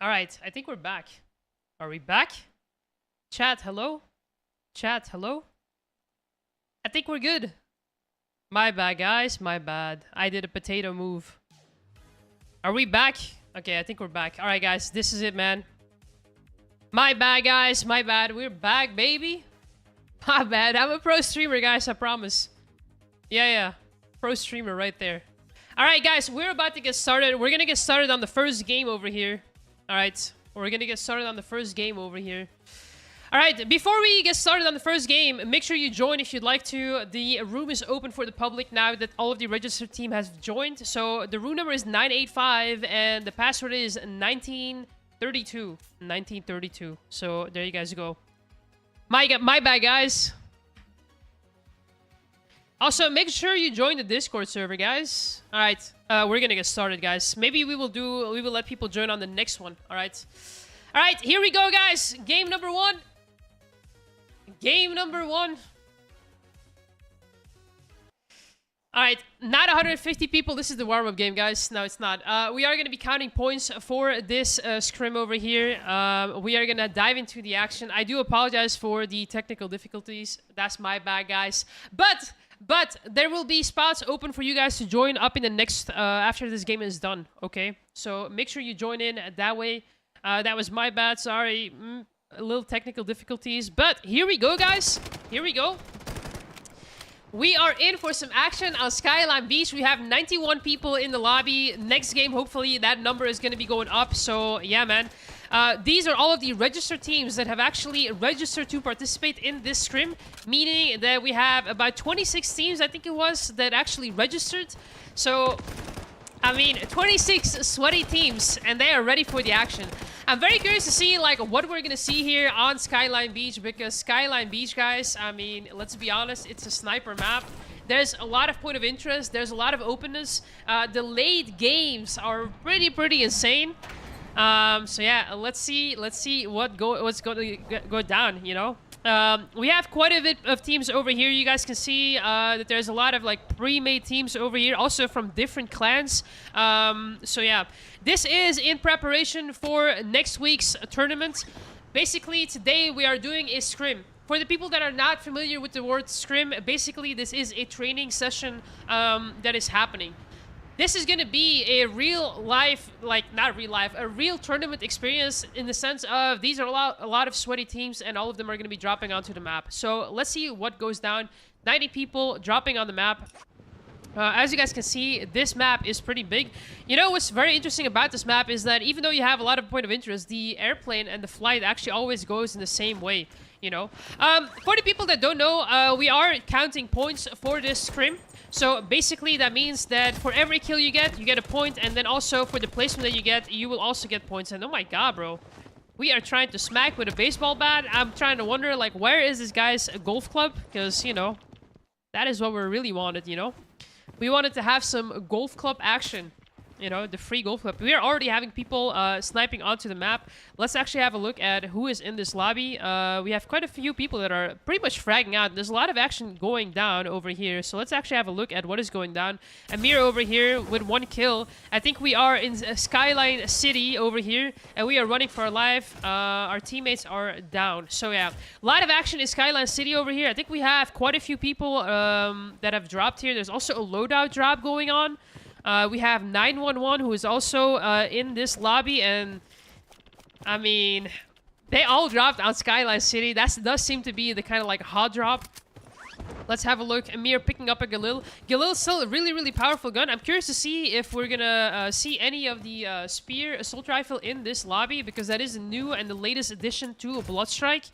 Alright, I think we're back. Are we back? Chat, hello? Chat, hello? I think we're good. My bad, guys. My bad. I did a potato move. Are we back? Okay, I think we're back. Alright, guys. This is it, man. My bad, guys. My bad. We're back, baby. My bad. I'm a pro streamer, guys. I promise. Yeah. Pro streamer right there. Alright, guys. We're about to get started. We're gonna get started on the first game over here. Alright. We're gonna get started on the first game over here. Alright, before we get started on the first game, make sure you join if you'd like to. The room is open for the public now that all of the registered team has joined. So the room number is 985 and the password is 1932. 1932. So there you guys go. My bad, guys. Also, make sure you join the Discord server, guys. Alright, we're gonna get started, guys. Maybe we will let people join on the next one. Alright. Alright, here we go, guys. Game number one. Game number one. Alright, not 150 people. This is the warm-up game, guys. No, it's not. We are going to be counting points for this scrim over here. We are going to dive into the action. I do apologize for the technical difficulties. That's my bad, guys. But there will be spots open for you guys to join up in the next, after this game is done, okay? So make sure you join in that way. That was my bad, sorry. A little technical difficulties, but here we go, guys. Here we go. We are in for some action on Skyline Beach. We have 91 people in the lobby. Next game, hopefully, that number is going to be going up. So, yeah, man. These are all of the registered teams that have actually registered to participate in this scrim, meaning that we have about 26 teams, I think it was, that actually registered. So, I mean, 26 sweaty teams, and they are ready for the action. I'm very curious to see, like, what we're gonna see here on Skyline Beach, because Skyline Beach, guys, I mean, let's be honest, it's a sniper map. There's a lot of point of interest. There's a lot of openness. The late games are pretty insane. So yeah, let's see what's going to go down, you know. We have quite a bit of teams over here. You guys can see that there's a lot of like pre-made teams over here, also from different clans. So yeah, this is in preparation for next week's tournament. Basically, today we are doing a scrim. For the people that are not familiar with the word scrim, basically this is a training session that is happening. This is going to be a real life, like not real life, a real tournament experience in the sense of these are a lot of sweaty teams and all of them are going to be dropping onto the map. So let's see what goes down. 90 people dropping on the map. As you guys can see, this map is pretty big. You know what's very interesting about this map is that even though you have a lot of point of interest, the airplane and the flight actually always goes in the same way, you know. For the people that don't know, we are counting points for this scrim. So basically that means that for every kill you get a point, and then also for the placement that you get, you will also get points. And oh my god, bro. We are trying to smack with a baseball bat. I'm trying to wonder, like, where is this guy's golf club? Because, you know, that is what we really wanted, you know. We wanted to have some golf club action. You know, the free golf club. We are already having people sniping onto the map. Let's actually have a look at who is in this lobby. We have quite a few people that are pretty much fragging out. There's a lot of action going down over here. So let's actually have a look at what is going down. Amir over here with 1 kill. I think we are in Skyline City over here. And we are running for our life. Our teammates are down. So yeah, a lot of action in Skyline City over here. I think we have quite a few people that have dropped here. There's also a loadout drop going on. We have 911 who is also in this lobby, and I mean, they all dropped on Skyline City. That does seem to be the kind of like hot drop. Let's have a look. Amir picking up a Galil. Galil's still a really powerful gun. I'm curious to see if we're gonna see any of the Spear assault rifle in this lobby, because that is a new and the latest addition to a bloodstrike.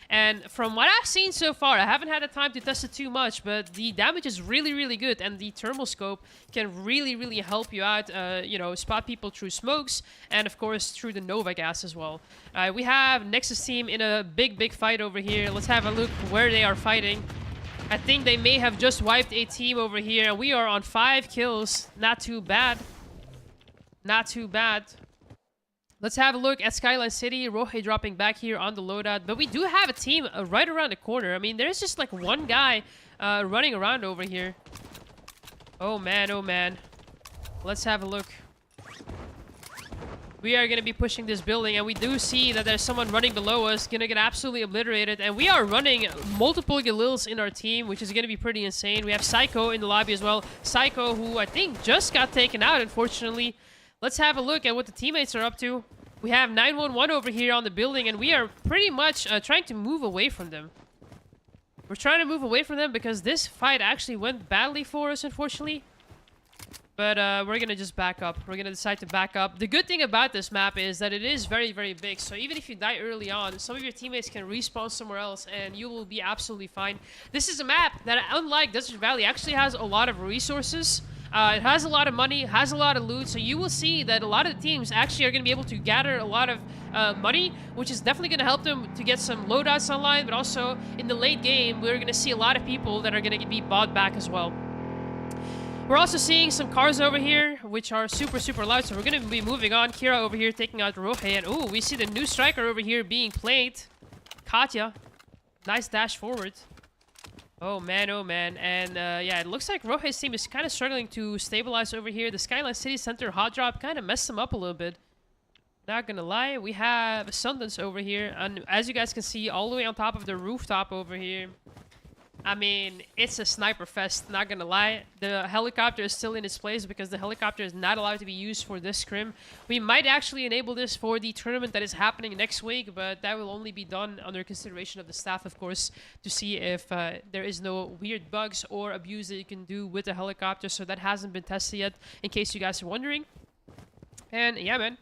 And from what I've seen so far, I haven't had the time to test it too much, but the damage is really good, and the thermal scope can really help you out, you know, spot people through smokes, and of course through the Nova gas as well. We have Nexus team in a big fight over here. Let's have a look where they are fighting. I think they may have just wiped a team over here, and we are on 5 kills. Not too bad. Not too bad. Let's have a look at Skyline City. Rohe dropping back here on the loadout. But we do have a team right around the corner. I mean, there's just like one guy running around over here. Oh man, oh man. Let's have a look. We are going to be pushing this building, and we do see that there's someone running below us, going to get absolutely obliterated. And we are running multiple Galils in our team, which is going to be pretty insane. We have Psycho in the lobby as well. Psycho, who I think just got taken out, unfortunately. Let's have a look at what the teammates are up to. We have 911 over here on the building, and we are pretty much trying to move away from them. We're trying to move away from them because this fight actually went badly for us, unfortunately. But we're going to just back up. We're going to decide to back up. The good thing about this map is that it is very, very big. So even if you die early on, some of your teammates can respawn somewhere else and you will be absolutely fine. This is a map that, unlike Desert Valley, actually has a lot of resources. It has a lot of money, has a lot of loot. So you will see that a lot of the teams actually are going to be able to gather a lot of money, which is definitely going to help them to get some loadouts online. But also in the late game, we're going to see a lot of people that are going to be bought back as well. We're also seeing some cars over here, which are super, super loud, so we're going to be moving on. Kira over here taking out Rohe, and ooh, we see the new striker over here being played. Katya. Nice dash forward. Oh man, and yeah, it looks like Rohe's team is kind of struggling to stabilize over here. The Skyline City Center hot drop kind of messed them up a little bit. Not gonna lie, we have Sundance over here, and as you guys can see, all the way on top of the rooftop over here. I mean, it's a sniper fest, not gonna lie. The helicopter is still in its place because the helicopter is not allowed to be used for this scrim. We might actually enable this for the tournament that is happening next week, but that will only be done under consideration of the staff, of course, to see if there is no weird bugs or abuse that you can do with the helicopter. So that hasn't been tested yet, in case you guys are wondering. And yeah, man,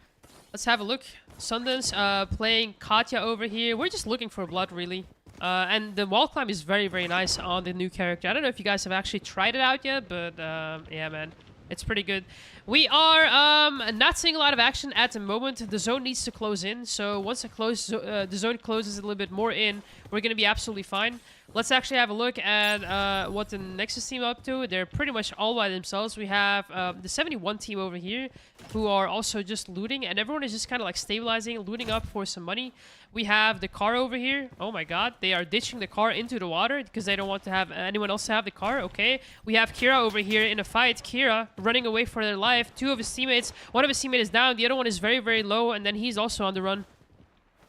let's have a look. Sundance playing Katya over here. We're just looking for blood, really. And the wall climb is very, very nice on the new character. I don't know if you guys have actually tried it out yet, but yeah, man, it's pretty good. We are not seeing a lot of action at the moment. The zone needs to close in, so once the zone closes a little bit more in, we're going to be absolutely fine. Let's actually have a look at what the Nexus team up to. They're pretty much all by themselves. We have the 71 team over here who are also just looting, and everyone is just kind of like stabilizing, looting up for some money. We have the car over here. Oh my god, they are ditching the car into the water because they don't want to have anyone else to have the car. Okay, we have Kira over here in a fight. Kira running away for their life. Two of his teammates, one of his teammates is down, the other one is very, very low, and then he's also on the run.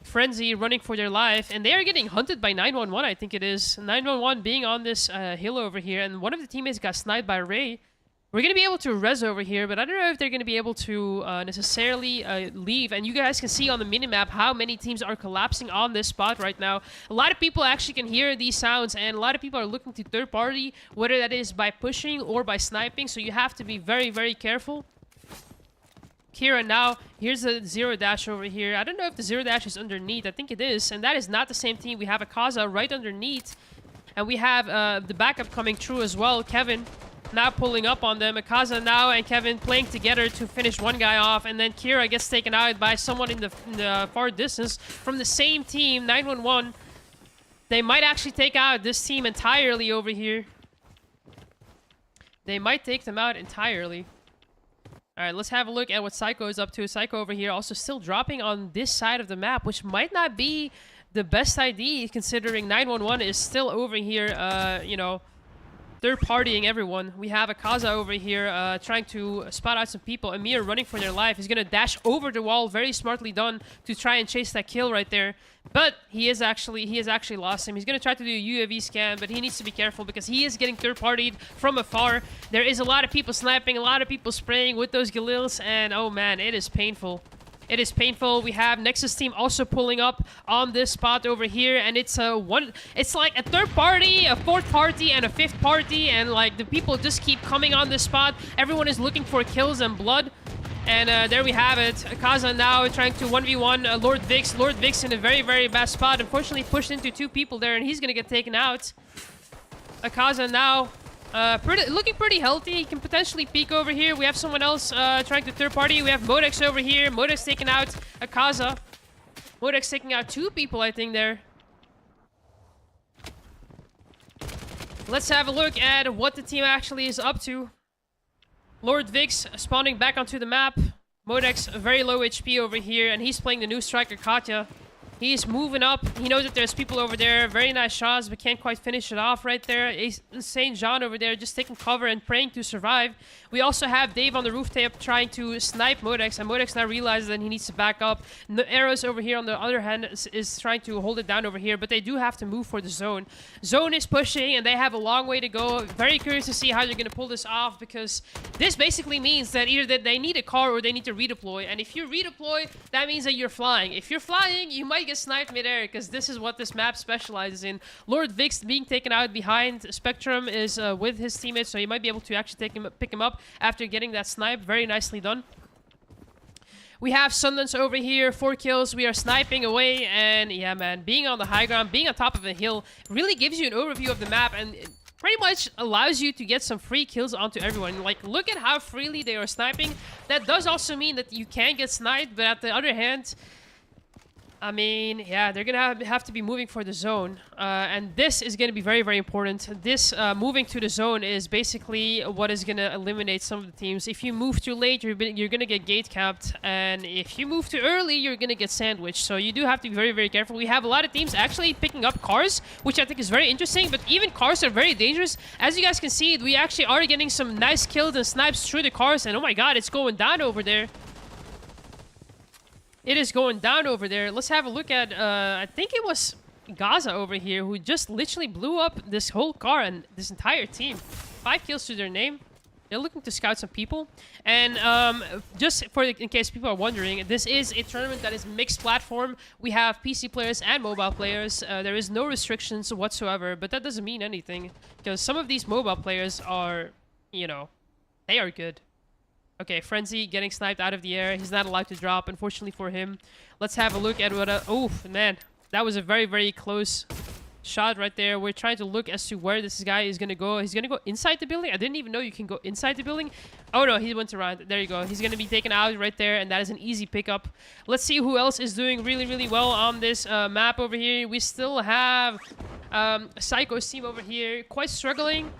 Frenzy running for their life, and they are getting hunted by 911, I think it is. 911 being on this hill over here, and one of the teammates got sniped by Ray. We're going to be able to res over here, but I don't know if they're going to be able to necessarily leave. And you guys can see on the minimap how many teams are collapsing on this spot right now. A lot of people actually can hear these sounds, and a lot of people are looking to third party, whether that is by pushing or by sniping, so you have to be very, very careful. Kira now, here's the zero dash over here. I don't know if the zero dash is underneath. I think it is, and that is not the same team. We have Akaza right underneath, and we have the backup coming through as well. Kevin now pulling up on them. Akaza now and Kevin playing together to finish one guy off, and then Kira gets taken out by someone in the far distance from the same team, 911. They might actually take out this team entirely over here. They might take them out entirely. Alright, let's have a look at what Psycho is up to. Psycho over here also still dropping on this side of the map, which might not be the best idea considering 911 is still over here, you know, third-partying everyone. We have Akaza over here trying to spot out some people. Amir running for their life. He's going to dash over the wall. Very smartly done to try and chase that kill right there. But he has actually lost him. He's going to try to do a UAV scan, but he needs to be careful because he is getting third-partied from afar. There is a lot of people sniping, a lot of people spraying with those Galils, and oh man, it is painful. It is painful. We have Nexus team also pulling up on this spot over here, and it's it's like a third party, a fourth party, and a fifth party, and like the people just keep coming on this spot. Everyone is looking for kills and blood. And there we have it. Akaza now trying to 1v1 Lord Vix. Lord Vix in a very, very bad spot. Unfortunately pushed into two people there, and he's going to get taken out. Akaza now looking pretty healthy. He can potentially peek over here. We have someone else trying to third party. We have Modex over here. Modex taking out Akaza. Modex taking out two people, I think, there. Let's have a look at what the team actually is up to. Lord Vix spawning back onto the map. Modex very low HP over here, and he's playing the new striker Katya. He's moving up. He knows that there's people over there. Very nice shots, but can't quite finish it off right there. St. John over there just taking cover and praying to survive. We also have Dave on the rooftop trying to snipe Modex, and Modex now realizes that he needs to back up. The AORUS over here on the other hand is trying to hold it down over here, but they do have to move for the zone. Zone is pushing, and they have a long way to go. Very curious to see how they're going to pull this off, because this basically means that either that they need a car or they need to redeploy. And if you redeploy, that means that you're flying. If you're flying, you might get sniped midair, because this is what this map specializes in. Lord Vix being taken out behind. Spectrum is with his teammates, so he might be able to actually pick him up after getting that snipe. Very nicely done. We have Sundance over here, 4 kills. We are sniping away, and yeah, man, being on the high ground, being on top of a hill, really gives you an overview of the map, and it pretty much allows you to get some free kills onto everyone. Like, look at how freely they are sniping. That does also mean that you can get sniped, but at the other hand, I mean, yeah, they're going to have to be moving for the zone. And this is going to be very, very important. This moving to the zone is basically what is going to eliminate some of the teams. If you move too late, you're going to get gate capped. And if you move too early, you're going to get sandwiched. So you do have to be very, very careful. We have a lot of teams actually picking up cars, which I think is very interesting. But even cars are very dangerous. As you guys can see, we actually are getting some nice kills and snipes through the cars. And oh my god, it's going down over there. It is going down over there. Let's have a look at, I think it was Gaza over here who just literally blew up this whole car and this entire team. 5 kills to their name. They're looking to scout some people. And just in case people are wondering, this is a tournament that is mixed platform. We have PC players and mobile players. There is no restrictions whatsoever, but that doesn't mean anything. Because some of these mobile players are, you know, they are good. Okay, Frenzy getting sniped out of the air. He's not allowed to drop, unfortunately for him. Let's have a look at what... oh, man. That was a very, very close shot right there. We're trying to look as to where this guy is going to go. He's going to go inside the building. I didn't even know you can go inside the building. Oh, no, he went around. There you go. He's going to be taken out right there, and that is an easy pickup. Let's see who else is doing really, really well on this map over here. We still have Psycho's team over here quite struggling.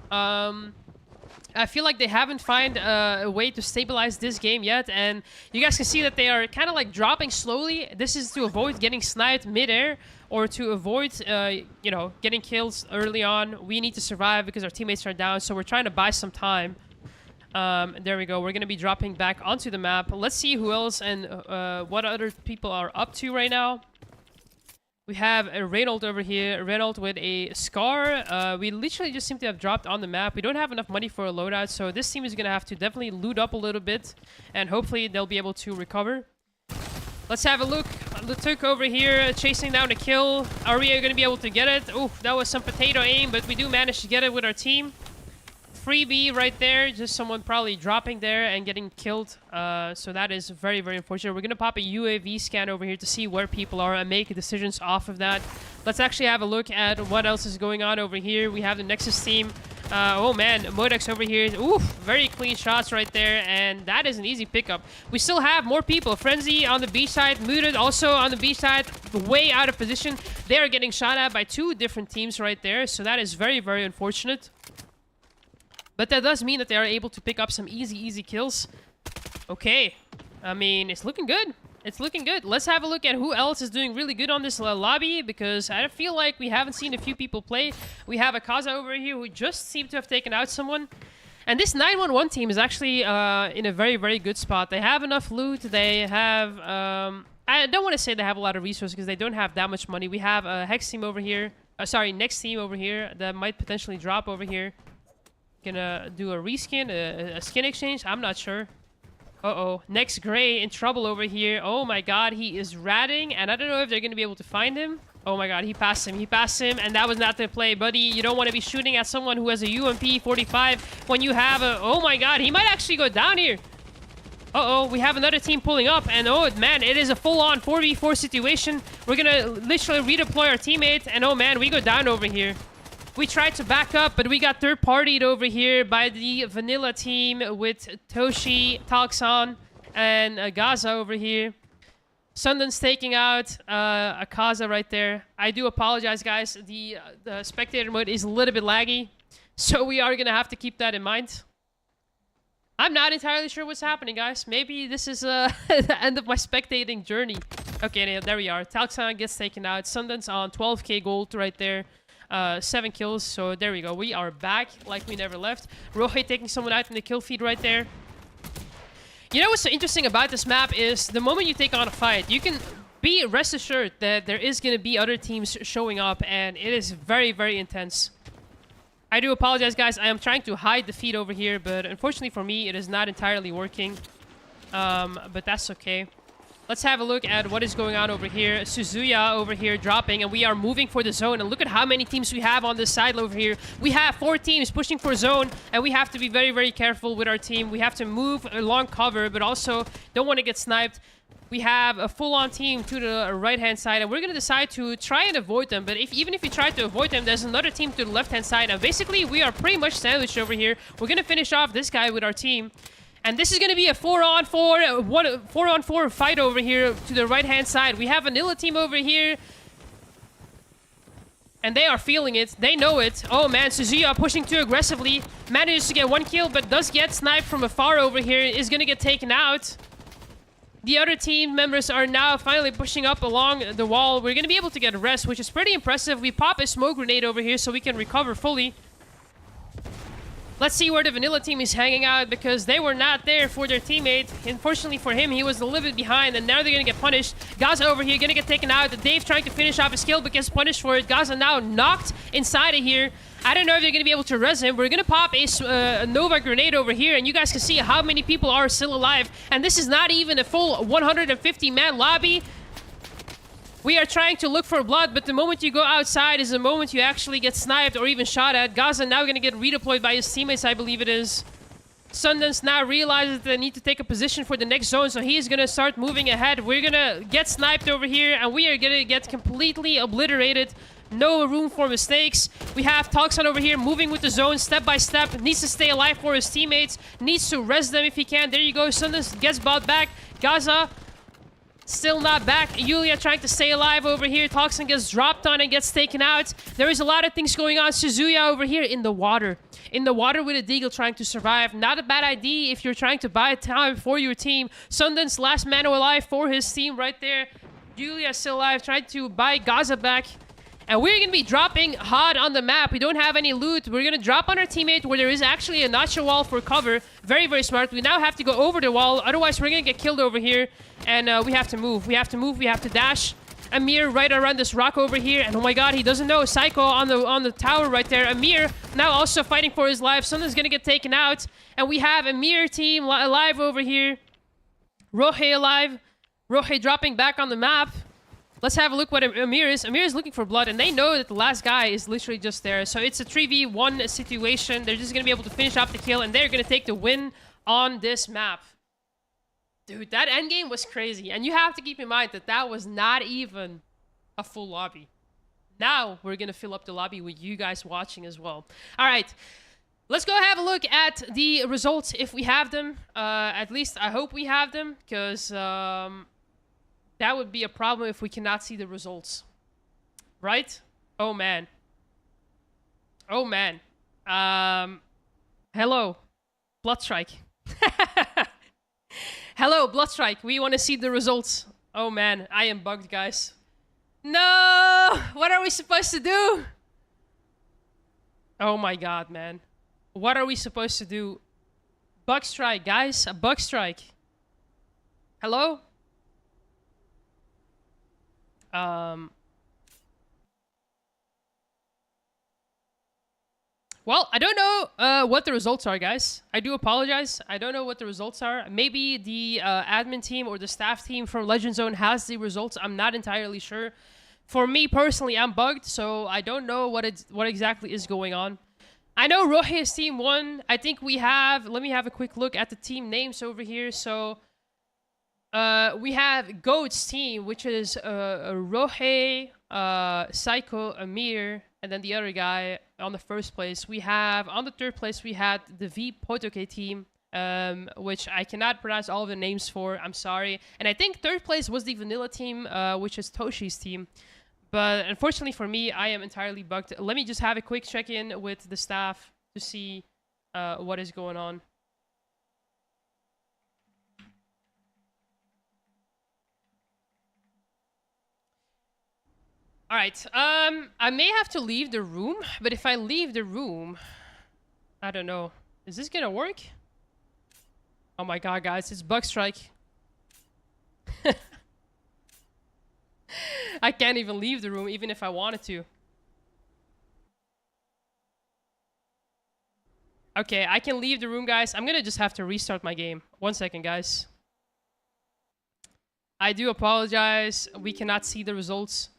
I feel like they haven't found a way to stabilize this game yet, and you guys can see that they are kind of like dropping slowly. This is to avoid getting sniped mid-air, or to avoid, you know, getting kills early on. We need to survive because our teammates are down, so we're trying to buy some time. There we go. We're going to be dropping back onto the map. Let's see who else and what other people are up to right now. We have a Reynolds over here. Reynolds with a Scar. We literally just seem to have dropped on the map. We don't have enough money for a loadout, so this team is going to have to definitely loot up a little bit, and hopefully they'll be able to recover. Let's have a look. Lutuk over here chasing down a kill. Are we going to be able to get it? Oh, that was some potato aim, but we do manage to get it with our team. Freebie right there, just someone probably dropping there and getting killed. So that is very, very unfortunate. We're going to pop a UAV scan over here to see where people are and make decisions off of that. Let's actually have a look at what else is going on over here. We have the Nexus team. Oh man, Modex over here. Oof, very clean shots right there, and that is an easy pickup. We still have more people. Frenzy on the B side, Muted also on the B side, way out of position. They are getting shot at by 2 different teams right there, so that is very, very unfortunate. But that does mean that they are able to pick up some easy kills. Okay. I mean, it's looking good. It's looking good. Let's have a look at who else is doing really good on this lobby, because I feel like we haven't seen a few people play. We have a Kaza over here who just seemed to have taken out someone. And this 911 team is actually in a very, very good spot. They have enough loot. They have... I don't want to say they have a lot of resources because they don't have that much money. We have a Hex team over here. Sorry, Next team over here that might potentially drop over here. Gonna do a reskin, a skin exchange. I'm not sure. Uh-oh. Next Gray in trouble over here. Oh my god, he is ratting, and I don't know if they're gonna be able to find him. Oh my god, he passed him. He passed him, and that was not the play, buddy. You don't want to be shooting at someone who has a UMP-45 when you have a... Oh my god, he might actually go down here. Uh-oh, we have another team pulling up, and oh man, it is a full-on 4v4 situation. We're gonna literally redeploy our teammate, and oh man, we go down over here. We tried to back up, but we got third-partied over here by the Vanilla team with Toshi, Talkson, and Gaza over here. Sundance taking out Akaza right there. I do apologize, guys. The spectator mode is a little bit laggy, so we are going to have to keep that in mind. I'm not entirely sure what's happening, guys. Maybe this is the end of my spectating journey. Okay, there we are. Talxan gets taken out. Sundance on 12k gold right there. 7 kills, so there we go. We are back like we never left. Rohe taking someone out in the kill feed right there. You know what's so interesting about this map is the moment you take on a fight, you can be rest assured that there is going to be other teams showing up, and it is very, very intense. I do apologize, guys. I am trying to hide the feed over here, but unfortunately for me, it is not entirely working. But that's okay. Let's have a look at what is going on over here. Suzuya over here dropping, and we are moving for the zone. And look at how many teams we have on this side over here. We have 4 teams pushing for zone, and we have to be very, very careful with our team. We have to move along cover, but also don't want to get sniped. We have a full-on team to the right-hand side, and we're going to decide to try and avoid them. But even if we try to avoid them, there's another team to the left-hand side. And basically, we are pretty much sandwiched over here. We're going to finish off this guy with our team. And this is going to be a 4-on-4 fight over here to the right-hand side. We have a Vanilla team over here. And they are feeling it. They know it. Oh, man. Suzuya pushing too aggressively. Manages to get 1 kill, but does get sniped from afar over here. Is going to get taken out. The other team members are now finally pushing up along the wall. We're going to be able to get a rest, which is pretty impressive. We pop a smoke grenade over here so we can recover fully. Let's see where the Vanilla team is hanging out, because they were not there for their teammate. Unfortunately for him, he was a little bit behind, and now they're going to get punished. Gaza over here going to get taken out. Dave trying to finish off his kill, but gets punished for it. Gaza now knocked inside of here. I don't know if they're going to be able to res him. We're going to pop a Nova grenade over here, and you guys can see how many people are still alive. And this is not even a full 150-man lobby. We are trying to look for blood, but the moment you go outside is the moment you actually get sniped or even shot at. Gaza now going to get redeployed by his teammates, I believe it is. Sundance now realizes that they need to take a position for the next zone, so he is going to start moving ahead. We're going to get sniped over here, and we are going to get completely obliterated. No room for mistakes. We have Talxan over here moving with the zone step by step. Needs to stay alive for his teammates. Needs to res them if he can. There you go. Sundance gets bought back. Gaza still not back. Yulia trying to stay alive over here. Talxan gets dropped on and gets taken out. There is a lot of things going on. Suzuya over here in the water. In the water with a deagle trying to survive. Not a bad idea if you're trying to buy time for your team. Sundance last man alive for his team right there. Yulia still alive. Trying to buy Gaza back. And we're going to be dropping hard on the map. We don't have any loot. We're going to drop on our teammate where there is actually a nacho wall for cover. Very, very smart. We now have to go over the wall. Otherwise, we're going to get killed over here. And we have to move. We have to move. We have to dash. Amir right around this rock over here. And oh my god, he doesn't know. Psycho on the tower right there. Amir now also fighting for his life. Someone's going to get taken out. And we have Amir team alive over here. Rohe alive. Rohe dropping back on the map. Let's have a look what Amir is. Amir is looking for blood, and they know that the last guy is literally just there. So it's a 3v1 situation. They're just going to be able to finish off the kill, and they're going to take the win on this map. Dude, that endgame was crazy. And you have to keep in mind that that was not even a full lobby. Now we're going to fill up the lobby with you guys watching as well. All right. Let's go have a look at the results if we have them. At least I hope we have them, because that would be a problem if we cannot see the results. Right? Oh, man. Oh, man. Hello, bloodstrike. Hello, bloodstrike. We want to see the results. Oh, man. I am bugged, guys. No! What are we supposed to do? Oh, my God, man. What are we supposed to do? Bug strike, guys. A bug strike. Hello? Well, I don't know what the results are, guys. I do apologize. I don't know what the results are. Maybe the admin team or the staff team from Legend Zone has the results. I'm not entirely sure. For me personally, I'm bugged, so I don't know what exactly is going on. I know Rohe's team won. I think we have... Let me have a quick look at the team names over here. So... we have Goat's team, which is Rohe, Psycho, Amir, and then the other guy on the first place. We have, on the third place, we had the V Potoke team, which I cannot pronounce all of the names for. I'm sorry. And I think third place was the Vanilla team, which is Toshi's team. But unfortunately for me, I am entirely bugged. Let me just have a quick check-in with the staff to see what is going on. All right. I may have to leave the room, but if I leave the room, I don't know. Is this gonna work? Oh my god, guys, it's bug strike. I can't even leave the room, even if I wanted to. Okay, I can leave the room, guys. I'm gonna just have to restart my game. 1 second, guys. I do apologize. We cannot see the results.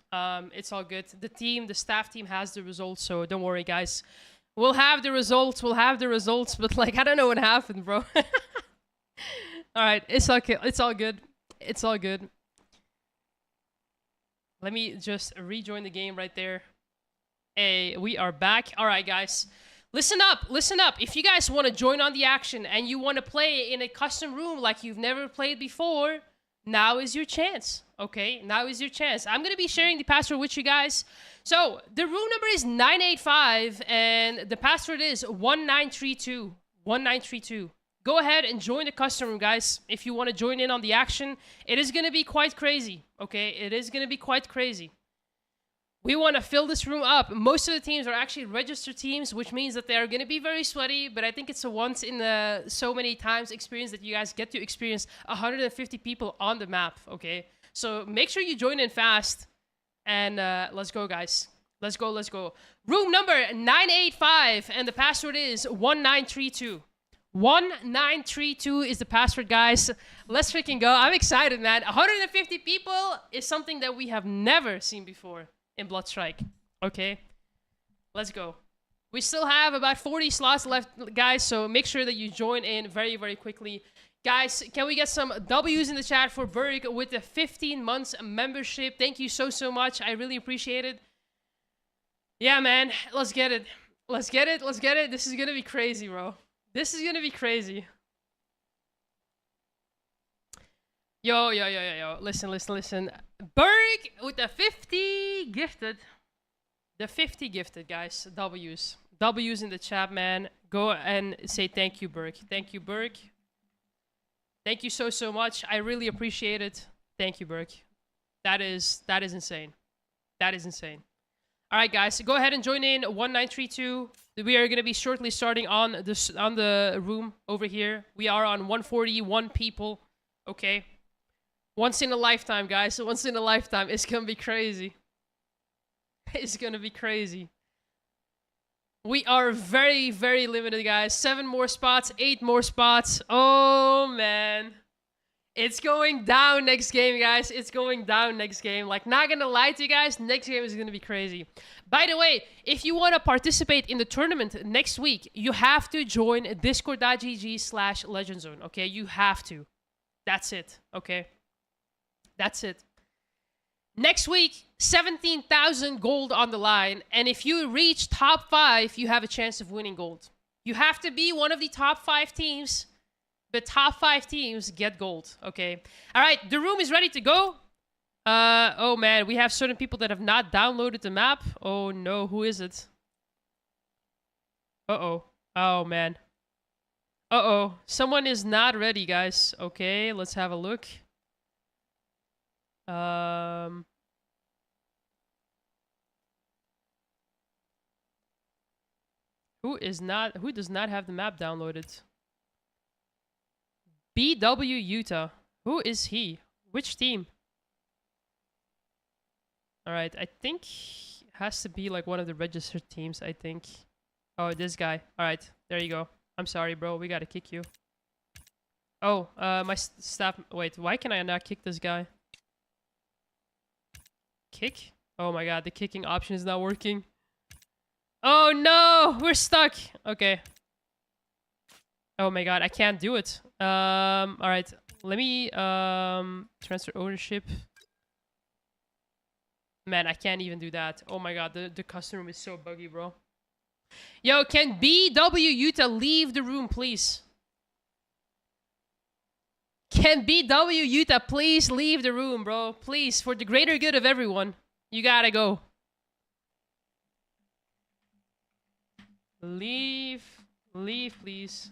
It's all good. The staff team has the results, so don't worry, guys. We'll have the results, but like, I don't know what happened, bro. Alright, it's okay. It's all good. It's all good. Let me just rejoin the game right there. Hey, we are back. Alright, guys. Listen up, listen up. If you guys want to join on the action and you want to play in a custom room like you've never played before, now is your chance, okay? Now is your chance. I'm going to be sharing the password with you guys. So, the room number is 985, and the password is 1932. 1932. Go ahead and join the custom room, guys, if you want to join in on the action. It is going to be quite crazy, okay? It is going to be quite crazy. We want to fill this room up. Most of the teams are actually registered teams, which means that they are going to be very sweaty, but I think it's a once in so many times experience that you guys get to experience 150 people on the map, okay? So make sure you join in fast, and let's go, guys. Let's go, let's go. Room number 985, and the password is 1932. 1932 is the password, guys. Let's freaking go. I'm excited, man. 150 people is something that we have never seen before in bloodstrike. Okay, let's go. We still have about 40 slots left, guys, so make sure that you join in very, very quickly. Guys, can we get some W's in the chat for Berg with the 15 months membership? Thank you so, so much. I really appreciate it. Yeah, man, let's get it. Let's get it, let's get it. This is gonna be crazy, bro. This is gonna be crazy. Yo, yo, yo, yo, yo. Listen, listen, listen. Berg with the 50 gifted. The 50 gifted, guys. W's. W's in the chat, man. Go and say thank you, Berg. Thank you, Berg. Thank you so, so much. I really appreciate it. Thank you, Berg. That is insane. That is insane. All right, guys. Go ahead and join in 1932. We are going to be shortly starting on the room over here. We are on 141 people. Okay. Once in a lifetime, guys. Once in a lifetime. It's gonna be crazy. It's gonna be crazy. We are very, very limited, guys. 7 more spots, 8 more spots. Oh, man. It's going down next game, guys. It's going down next game. Like, not gonna lie to you guys, next game is gonna be crazy. By the way, if you want to participate in the tournament next week, you have to join discord.gg/legendzone, okay? You have to. That's it, okay? That's it. Next week, 17,000 gold on the line. And if you reach top 5, you have a chance of winning gold. You have to be one of the top 5 teams. But top 5 teams get gold. Okay. All right. The room is ready to go. Oh, man. We have certain people that have not downloaded the map. Oh, no. Who is it? Uh-oh. Oh, man. Uh-oh. Someone is not ready, guys. Okay. Let's have a look. Who does not have the map downloaded? BW Utah. Who is he? Which team? Alright, I think it has to be like one of the registered teams, I think. Oh, this guy. Alright, there you go. I'm sorry, bro. We gotta kick you. Oh, my staff... Wait, why can I not kick this guy? Kick? Oh my god, the kicking option is not working. Oh no! We're stuck! Okay. Oh my god, I can't do it. Alright. Let me, transfer ownership. Man, I can't even do that. Oh my god, the custom room is so buggy, bro. Yo, can BW Utah leave the room, please? Can BW Utah please leave the room, bro? Please, for the greater good of everyone. You gotta go. Leave. Leave, please.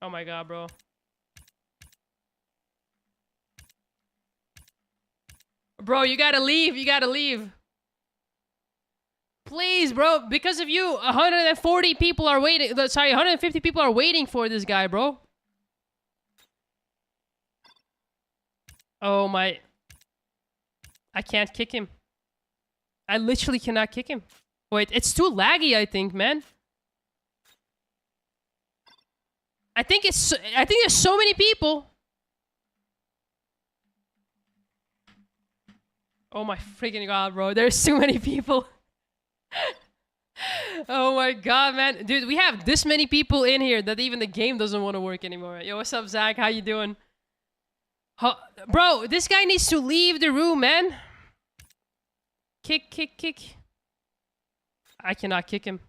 Oh my god, bro. Bro, you gotta leave. You gotta leave. Please, bro. Because of you, 140 people are waiting. Sorry, 150 people are waiting for this guy, bro. Oh my. I can't kick him. I literally cannot kick him. Wait, it's too laggy, I think, man. I think there's so many people. Oh my freaking god, bro. There's too many people. Oh my god, man. Dude, we have this many people in here that even the game doesn't want to work anymore. Yo, what's up, Zach? How you doing? Bro, this guy needs to leave the room, man. Kick, kick, kick. I cannot kick him.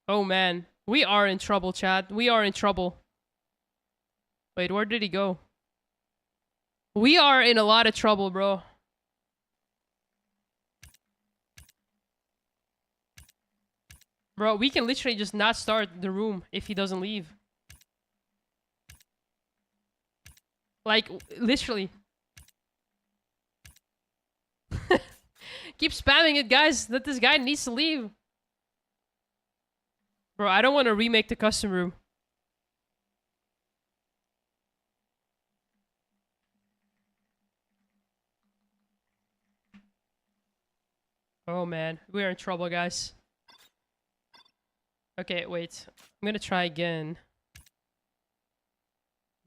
Oh, man. We are in trouble, chat. We are in trouble. Wait, where did he go? We are in a lot of trouble, bro. Bro, we can literally just not start the room if he doesn't leave. Like, literally. Keep spamming it, guys. That this guy needs to leave. Bro, I don't want to remake the custom room. Oh man, we are in trouble, guys. Okay, wait. I'm gonna try again.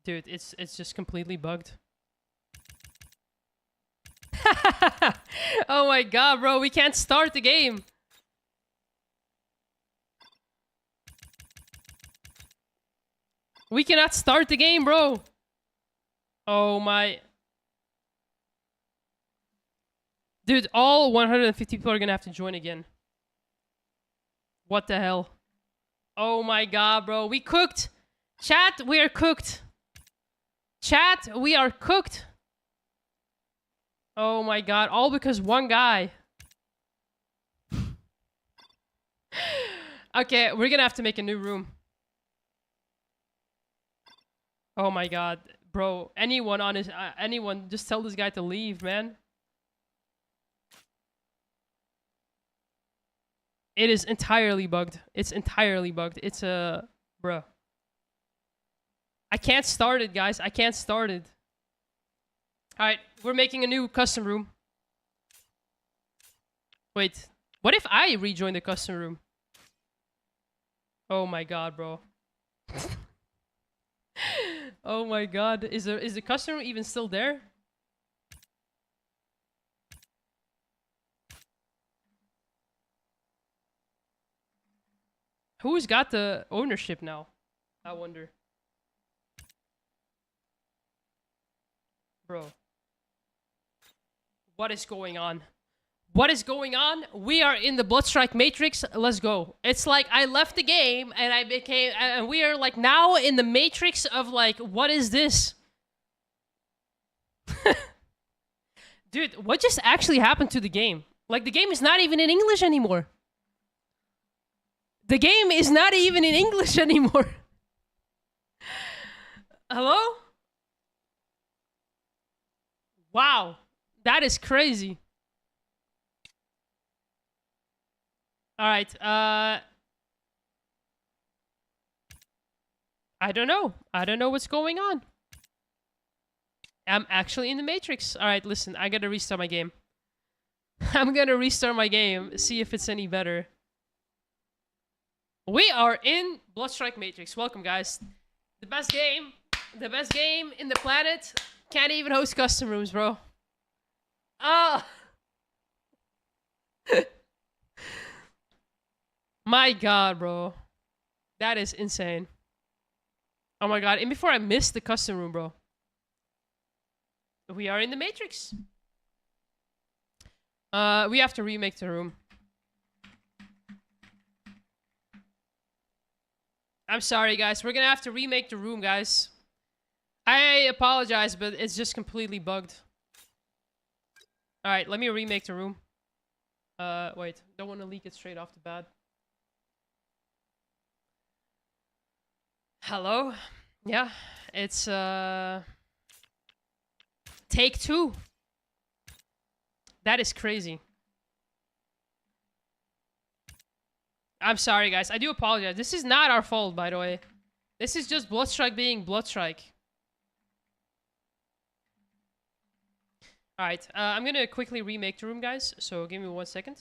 Dude, it's just completely bugged. Oh my god, bro, we can't start the game. We cannot start the game, bro. Oh my. Dude, all 150 people are gonna have to join again. What the hell? Oh my god, bro. We cooked. Chat, we are cooked. Chat, we are cooked. Oh my god, all because one guy. Okay, we're gonna have to make a new room. Oh my god, bro. Anyone on his... anyone, just tell this guy to leave, man. It is entirely bugged. It's entirely bugged. It's a... bruh. I can't start it, guys. I can't start it. Alright, we're making a new custom room. Wait, what if I rejoin the custom room? Oh my god, bro. Oh my god, is the custom room even still there? Who's got the ownership now? I wonder. Bro. What is going on? What is going on? We are in the bloodstrike matrix. Let's go. It's like I left the game and I became... and we are like now in the matrix of like, what is this? Dude, what just actually happened to the game? Like the game is not even in English anymore. The game is not even in English anymore. Hello? Wow. That is crazy. Alright, I don't know. I don't know what's going on. I'm actually in the Matrix. Alright, listen, I gotta restart my game. I'm gonna restart my game, see if it's any better. We are in Bloodstrike Matrix. Welcome, guys. The best game in the planet. Can't even host custom rooms, bro. Ah! My god, bro. That is insane. Oh my god, and before I miss the custom room, bro. We are in the Matrix. We have to remake the room. I'm sorry, guys. We're gonna have to remake the room, guys. I apologize, but it's just completely bugged. Alright, let me remake the room. Wait. Don't want to leak it straight off the bat. Hello? Yeah, it's, take 2. That is crazy. I'm sorry, guys. I do apologize. This is not our fault, by the way. This is just bloodstrike being bloodstrike. Alright, I'm gonna quickly remake the room, guys. So give me 1 second.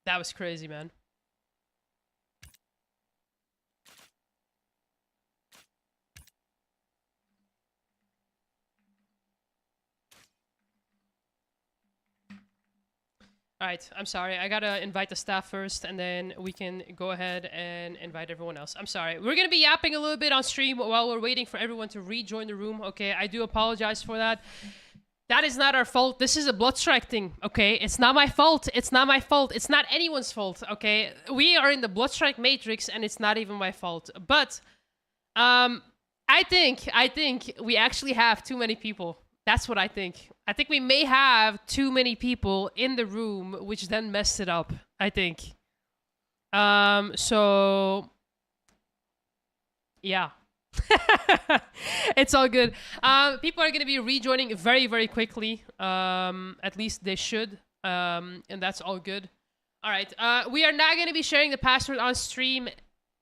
That was crazy, man. Alright, I'm sorry. I gotta invite the staff first, and then we can go ahead and invite everyone else. I'm sorry. We're gonna be yapping a little bit on stream while we're waiting for everyone to rejoin the room, okay? I do apologize for that. That is not our fault. This is a bloodstrike thing, okay? It's not my fault. It's not my fault. It's not anyone's fault, okay? We are in the bloodstrike matrix, and it's not even my fault. But, I think we actually have too many people. That's what I think. I think we may have too many people in the room, which then messed it up, I think. So... yeah. It's all good. People are going to be rejoining very, very quickly. At least they should. And that's all good. All right. We are not going to be sharing the password on stream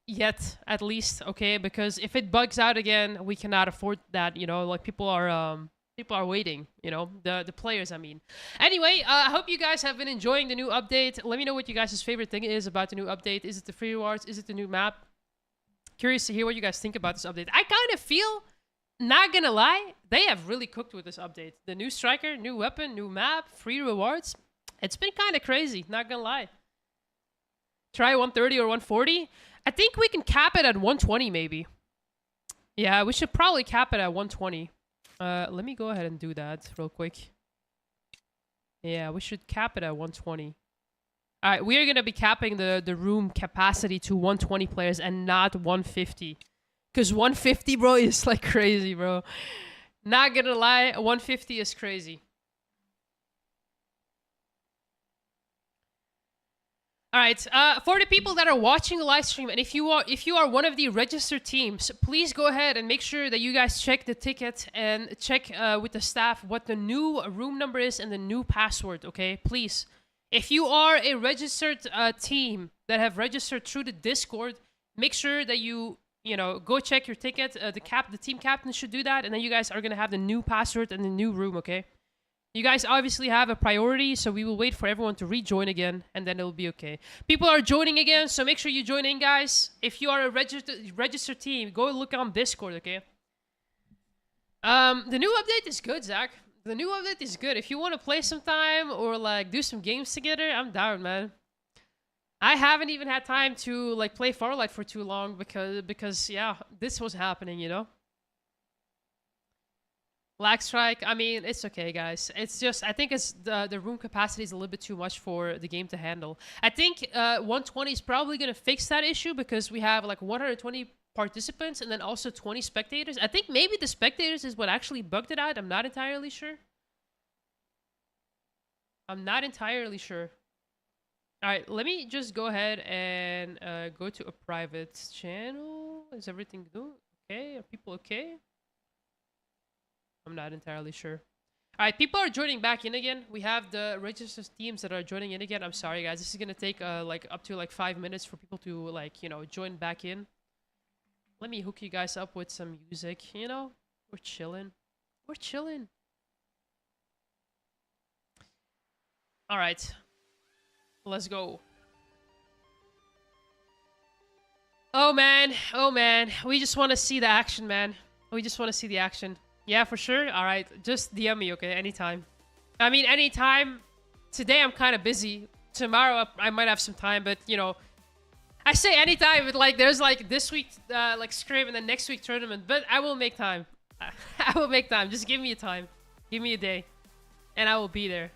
yet, at least, okay? Because if it bugs out again, we cannot afford that, you know? Like, people are waiting, you know, the players, I mean. Anyway, I hope you guys have been enjoying the new update. Let me know what you guys' favorite thing is about the new update. Is it the free rewards? Is it the new map? Curious to hear what you guys think about this update. I kind of feel, not gonna lie, they have really cooked with this update. The new striker, new weapon, new map, free rewards. It's been kind of crazy, not gonna lie. Try 130 or 140. I think we can cap it at 120 maybe. Yeah, we should probably cap it at 120. Let me go ahead and do that real quick. Yeah, we should cap it at 120. Alright, we are going to be capping the room capacity to 120 players and not 150. Because 150, bro, is like crazy, bro. Not gonna lie, 150 is crazy. Alright, for the people that are watching the live stream, and if you are one of the registered teams, please go ahead and make sure that you guys check the ticket and check with the staff what the new room number is and the new password, okay? Please. If you are a registered team that have registered through the Discord, make sure that you know, go check your ticket. The team captain should do that, and then you guys are gonna have the new password and the new room, okay? You guys obviously have a priority, so we will wait for everyone to rejoin again, and then it'll be okay. People are joining again, so make sure you join in, guys. If you are a registered team, go look on Discord, okay? The new update is good, Zach. The new update is good. If you want to play sometime or like do some games together, I'm down, man. I haven't even had time to like play Farlight for too long because yeah, this was happening, you know. Lag strike. I mean, it's okay, guys. It's just I think it's the room capacity is a little bit too much for the game to handle. I think 120 is probably gonna fix that issue because we have like 120 participants and then also 20 spectators. I think maybe the spectators is what actually bugged it out. I'm not entirely sure. I'm not entirely sure. Alright, let me just go ahead and go to a private channel. Is everything good? Okay, are people okay? I'm not entirely sure. Alright, people are joining back in again. We have the registered teams that are joining in again. I'm sorry, guys. This is gonna take like up to like 5 minutes for people to like, you know, join back in. Let me hook you guys up with some music, you know? We're chilling. We're chilling. Alright. Let's go. Oh man. Oh man. We just want to see the action, man. We just want to see the action. Yeah, for sure. Alright. Just DM me, okay? Anytime. I mean, anytime. Today I'm kind of busy. Tomorrow I might have some time, but, you know... I say anytime, but like there's like this week like SCRIM and then next week tournament, but I will make time. I will make time. Just give me a time. Give me a day. And I will be there.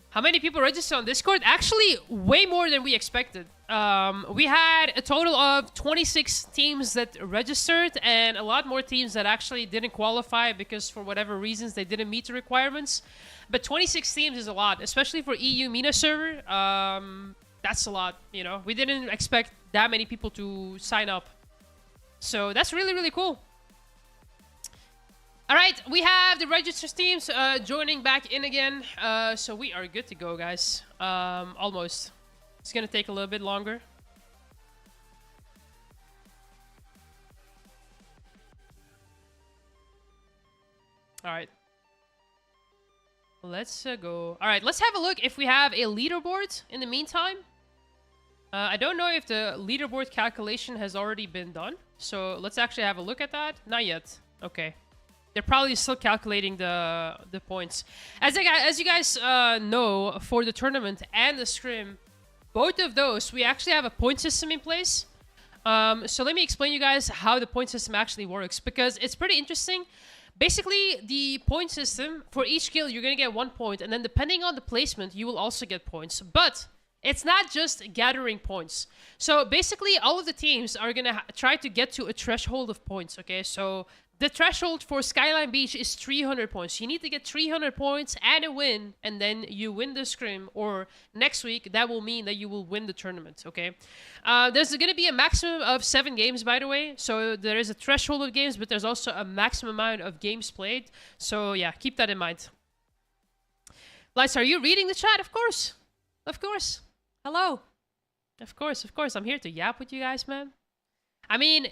How many people registered on Discord? Actually, way more than we expected. We had a total of 26 teams that registered and a lot more teams that actually didn't qualify because for whatever reasons they didn't meet the requirements. But 26 teams is a lot, especially for EU MENA server. That's a lot, you know. We didn't expect that many people to sign up. So that's really, really cool. All right, we have the registered teams joining back in again. So we are good to go, guys. Almost. It's gonna take a little bit longer. All right. Let's go. All right, let's have a look if we have a leaderboard in the meantime. I don't know if the leaderboard calculation has already been done. So let's actually have a look at that. Not yet. Okay. They're probably still calculating the points. As you guys know, for the tournament and the scrim, both of those, we actually have a point system in place. So let me explain you guys how the point system actually works, because it's pretty interesting. Basically, the point system, for each kill, you're going to get 1 point, and then depending on the placement, you will also get points. But it's not just gathering points. So basically, all of the teams are going to try to get to a threshold of points, okay? So the threshold for Skyline Beach is 300 points. You need to get 300 points and a win, and then you win the scrim, or next week, that will mean that you will win the tournament, okay? There's going to be a maximum of 7 games, by the way. So there is a threshold of games, but there's also a maximum amount of games played. So yeah, keep that in mind. Lights, are you reading the chat? Of course. Of course. Hello. Of course, of course. I'm here to yap with you guys, man. I mean,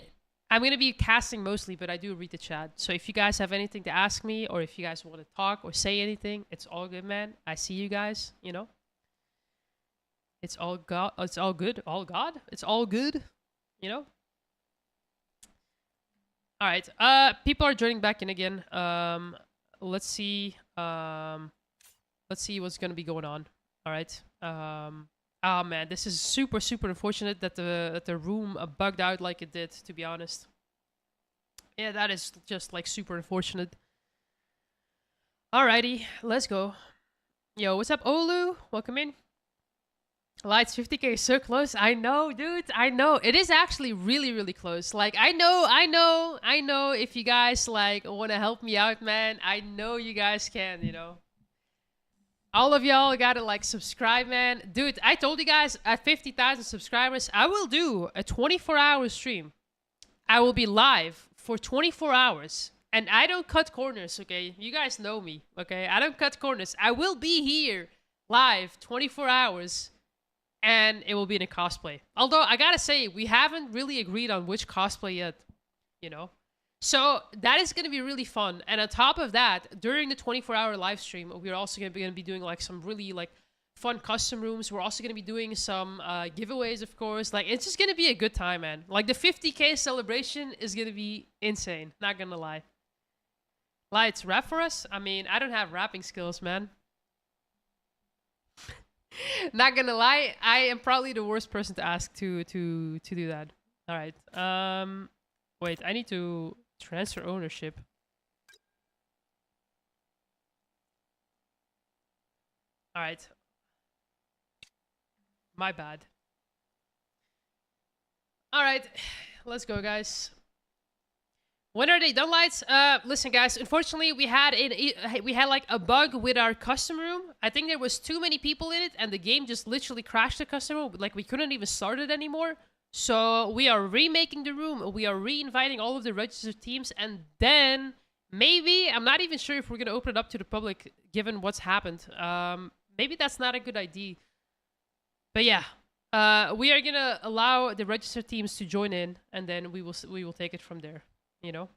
I'm going to be casting mostly, but I do read the chat. So if you guys have anything to ask me, or if you guys want to talk or say anything, it's all good, man. I see you guys, you know. It's all God. It's all good. All God. It's all good, you know. All right. People are joining back in again. Let's see. Let's see what's going to be going on. All right. Oh man, this is super unfortunate that the room bugged out like it did, to be honest. Yeah, that is just like super unfortunate. Alrighty, let's go. Yo, what's up, Olu? Welcome in. Lights, 50k is so close. I know, dude. I know. It is actually really close. Like, I know if you guys like want to help me out, man. I know you guys can, you know. All of y'all gotta like subscribe, man. Dude, I told you guys at 50,000 subscribers, I will do a 24-hour stream. I will be live for 24 hours. And I don't cut corners, okay? You guys know me, okay? I don't cut corners. I will be here live 24 hours. And it will be in a cosplay. Although, I gotta say, we haven't really agreed on which cosplay yet, you know? So that is going to be really fun. And on top of that, during the 24-hour live stream, we're also going to be doing like some really like fun custom rooms. We're also going to be doing some giveaways, of course. Like, it's just going to be a good time, man. Like, the 50k celebration is going to be insane. Not going to lie. Lights, rap for us? I mean, I don't have rapping skills, man. Not going to lie. I am probably the worst person to ask to do that. All right. Wait, I need to transfer ownership. All right. My bad. All right, let's go, guys. When are they done, lights? Listen, guys. Unfortunately, we had like a bug with our custom room. I think there was too many people in it, and the game just literally crashed the custom room. Like, we couldn't even start it anymore. So we are remaking the room. We are re-inviting all of the registered teams, and then maybe, I'm not even sure if we're gonna open it up to the public given what's happened. Maybe that's not a good idea. But yeah, we are gonna allow the registered teams to join in, and then we will take it from there. You know.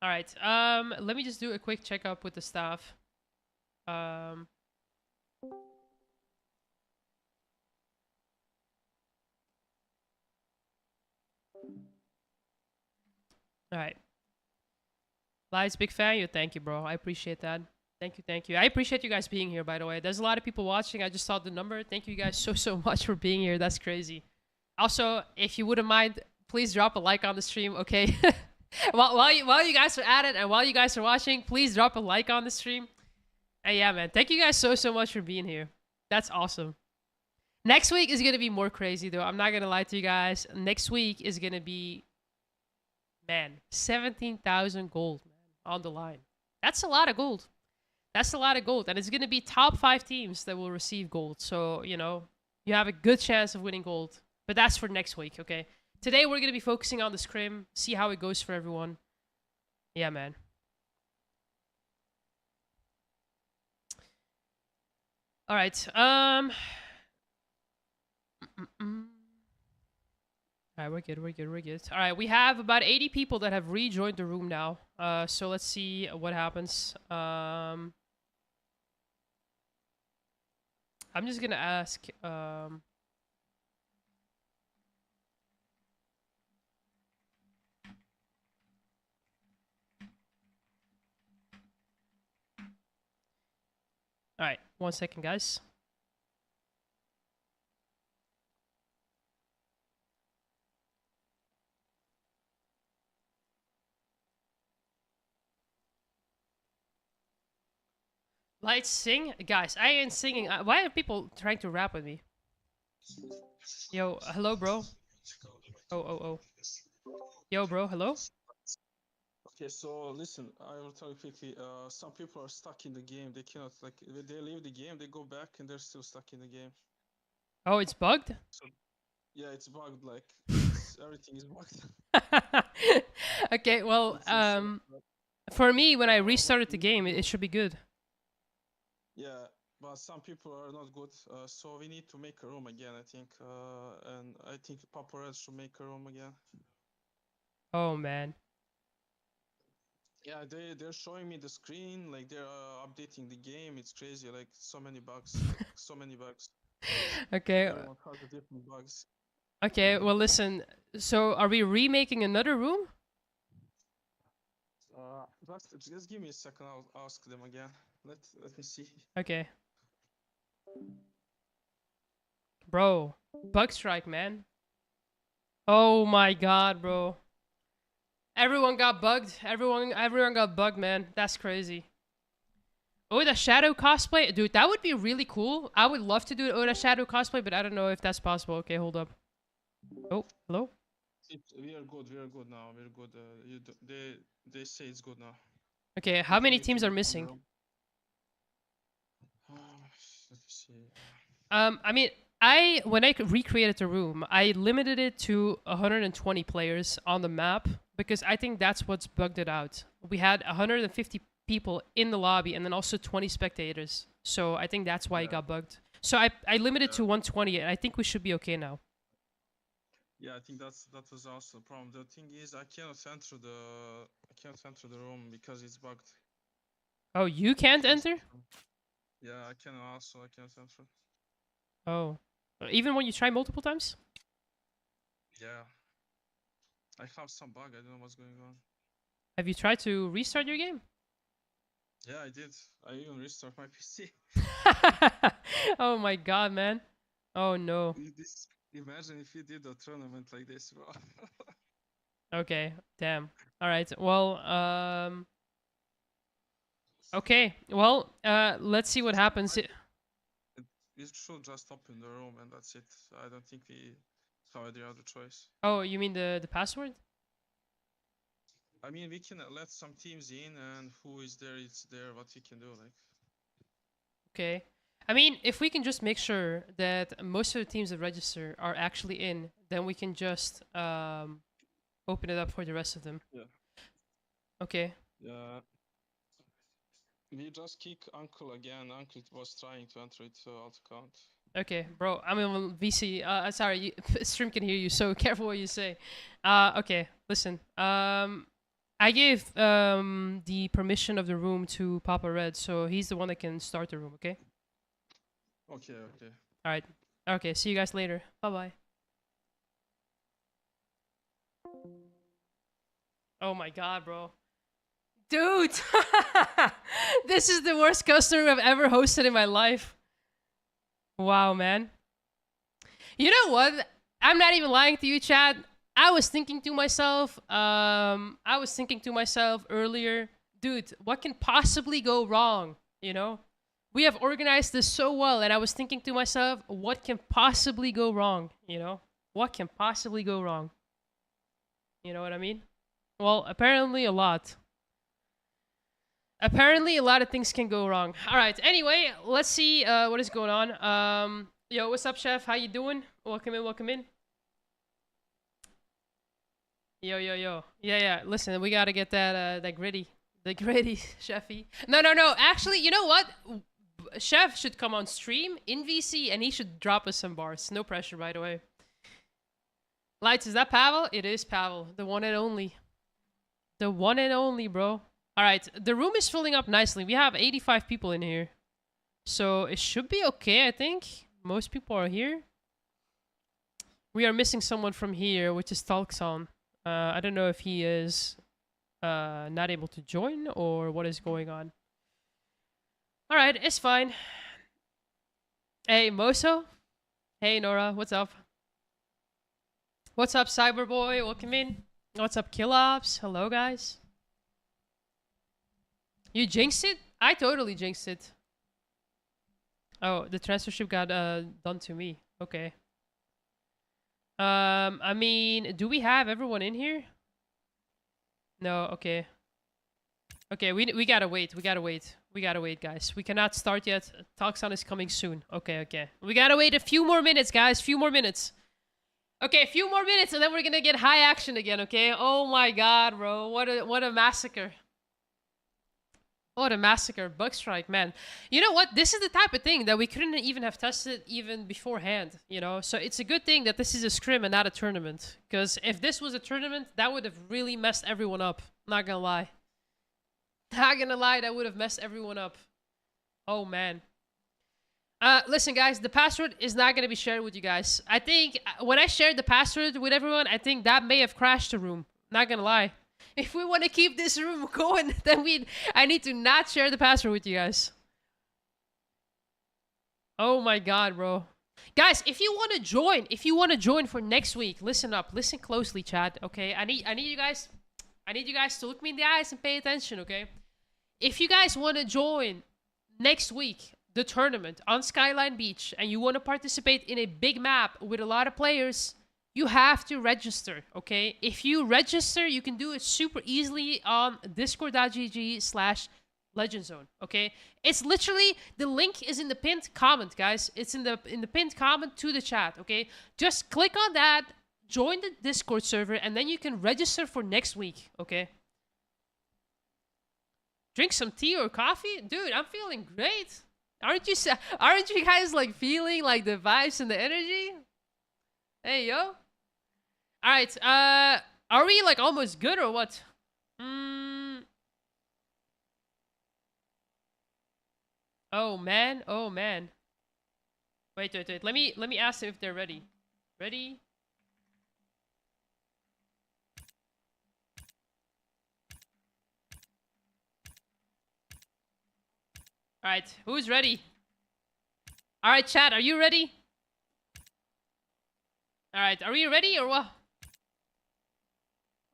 All right. Let me just do a quick checkup with the staff. All right. Lies, big fan. You, thank you, bro. I appreciate that. Thank you. I appreciate you guys being here, by the way. There's a lot of people watching. I just saw the number. Thank you guys so much for being here. That's crazy. Also, if you wouldn't mind, please drop a like on the stream, okay? while you guys are at it and while you guys are watching, please drop a like on the stream. And yeah, man. Thank you guys so much for being here. That's awesome. Next week is going to be more crazy, though. I'm not going to lie to you guys. Next week is going to be, man, 17,000 gold, man, on the line. That's a lot of gold. That's a lot of gold. And it's going to be top 5 teams that will receive gold. So, you know, you have a good chance of winning gold. But that's for next week, okay? Today we're gonna be focusing on the scrim, see how it goes for everyone. Yeah, man. All right. All right, we're good. All right, we have about 80 people that have rejoined the room now. So let's see what happens. I'm just gonna ask. All right, 1 second, guys. Lights sing? Guys, I ain't singing. Why are people trying to rap with me? Yo, hello, bro. Oh. Yo, bro, hello? Okay, so listen, I will tell you quickly. Some people are stuck in the game. They cannot, like, when they leave the game, they go back and they're still stuck in the game. Oh, it's bugged? So, yeah, it's bugged. Like, everything is bugged. Okay, well, for me, when I restarted the game, it should be good. Yeah, but some people are not good. So we need to make a room again, I think. And I think Papa Red should make a room again. Oh, man. Yeah, they're showing me the screen, like they're updating the game. It's crazy, like so many bugs, like so many bugs. Okay. Everyone has the different bugs. Okay, well, listen. So, are we remaking another room? Just give me a second. I'll ask them again. Let me see. Okay. Bro, bug strike, man. Oh my god, bro. Everyone got bugged. Everyone got bugged, man. That's crazy. Oda Shadow cosplay? Dude, that would be really cool. I would love to do an Oda Shadow cosplay, but I don't know if that's possible. Okay, hold up. Oh, hello? We are good. We are good now. We're good. They say it's good now. Okay, how many teams are missing? Let me see. I mean, when I recreated the room, I limited it to 120 players on the map because I think that's what's bugged it out. We had 150 people in the lobby and then also 20 spectators. So I think that's why it got bugged. So I limited to 120 and I think we should be okay now. Yeah, I think that was also the problem. The thing is, I cannot enter the room because it's bugged. Oh, you can't enter? Yeah, I can't enter. Oh, even when you try multiple times? Yeah, I have some bug. I don't know what's going on. Have you tried to restart your game? Yeah, I did. I even restarted my PC. Oh my god, man. Oh no. Imagine if you did a tournament like this, bro. Okay, damn. All right. Well, okay. Well, let's see what happens. We should just open the room and that's it. I don't think we have any other choice. Oh, you mean the password? I mean, we can let some teams in, and who is there, it's there. What we can do, like. Okay. I mean, if we can just make sure that most of the teams that register are actually in, then we can just open it up for the rest of them. Yeah. Okay. Yeah. We just kick Uncle again. Uncle was trying to enter it alt account. Okay, bro. I mean, VC. Sorry, stream can hear you, so careful what you say. Okay, listen. I gave the permission of the room to Papa Red, so he's the one that can start the room. Okay. Okay. All right. Okay. See you guys later. Bye bye. Oh my god, bro. Dude! This is the worst customer I've ever hosted in my life. Wow, man. You know what? I'm not even lying to you, Chad. I was thinking to myself earlier, dude, what can possibly go wrong? You know? We have organized this so well, and I was thinking to myself, what can possibly go wrong? You know? What can possibly go wrong? You know what I mean? Well, apparently a lot. Apparently, a lot of things can go wrong. All right. Anyway, let's see what is going on. Yo, what's up, chef? How you doing? Welcome in. Yo, yo, yo. Yeah, yeah. Listen, we gotta get that gritty. The gritty, Chefy. No. Actually, you know what? Chef should come on stream in VC and he should drop us some bars. No pressure, by the way. Lights, is that Pavel? It is Pavel. The one and only. The one and only, bro. Alright, the room is filling up nicely. We have 85 people in here. So it should be okay, I think. Most people are here. We are missing someone from here, which is Talkson. I don't know if he is not able to join or what is going on. Alright, it's fine. Hey, Moso. Hey, Nora. What's up? What's up, Cyberboy? Welcome in. What's up, Killops? Hello, guys. You jinxed it? I totally jinxed it. Oh, the transfership got done to me. Okay. I mean, do we have everyone in here? No, okay. Okay, we gotta wait. We gotta wait. We gotta wait, guys. We cannot start yet. Toxon is coming soon. Okay, okay. We gotta wait a few more minutes, guys. Few more minutes. Okay, a few more minutes and then we're gonna get high action again, okay? Oh my god, bro. What a massacre. What a massacre. Bugstrike, man. You know what? This is the type of thing that we couldn't even have tested even beforehand, you know? So it's a good thing that this is a scrim and not a tournament. Because if this was a tournament, that would have really messed everyone up. Not gonna lie. Not gonna lie, that would have messed everyone up. Oh, man. Listen, guys, the password is not gonna be shared with you guys. I think when I shared the password with everyone, I think that may have crashed the room. Not gonna lie. If we want to keep this room going, then I need to not share the password with you guys. Oh my god, bro. Guys, if you want to join for next week, listen up. Listen closely, chat, okay? I need you guys to look me in the eyes and pay attention, okay? If you guys want to join next week the tournament on Skyline Beach and you want to participate in a big map with a lot of players, you have to register, okay? If you register, you can do it super easily on discord.gg/legendzone, okay? It's literally, the link is in the pinned comment, guys. It's in the pinned comment to the chat, okay? Just click on that, join the Discord server, and then you can register for next week, okay? Drink some tea or coffee? Dude, I'm feeling great. Aren't you guys like feeling like the vibes and the energy? Hey, yo. All right, are we like almost good or what? Oh man, oh man. Wait. Let me ask them if they're ready. Ready? All right, who's ready? All right, chat, are you ready? All right, are we ready or what?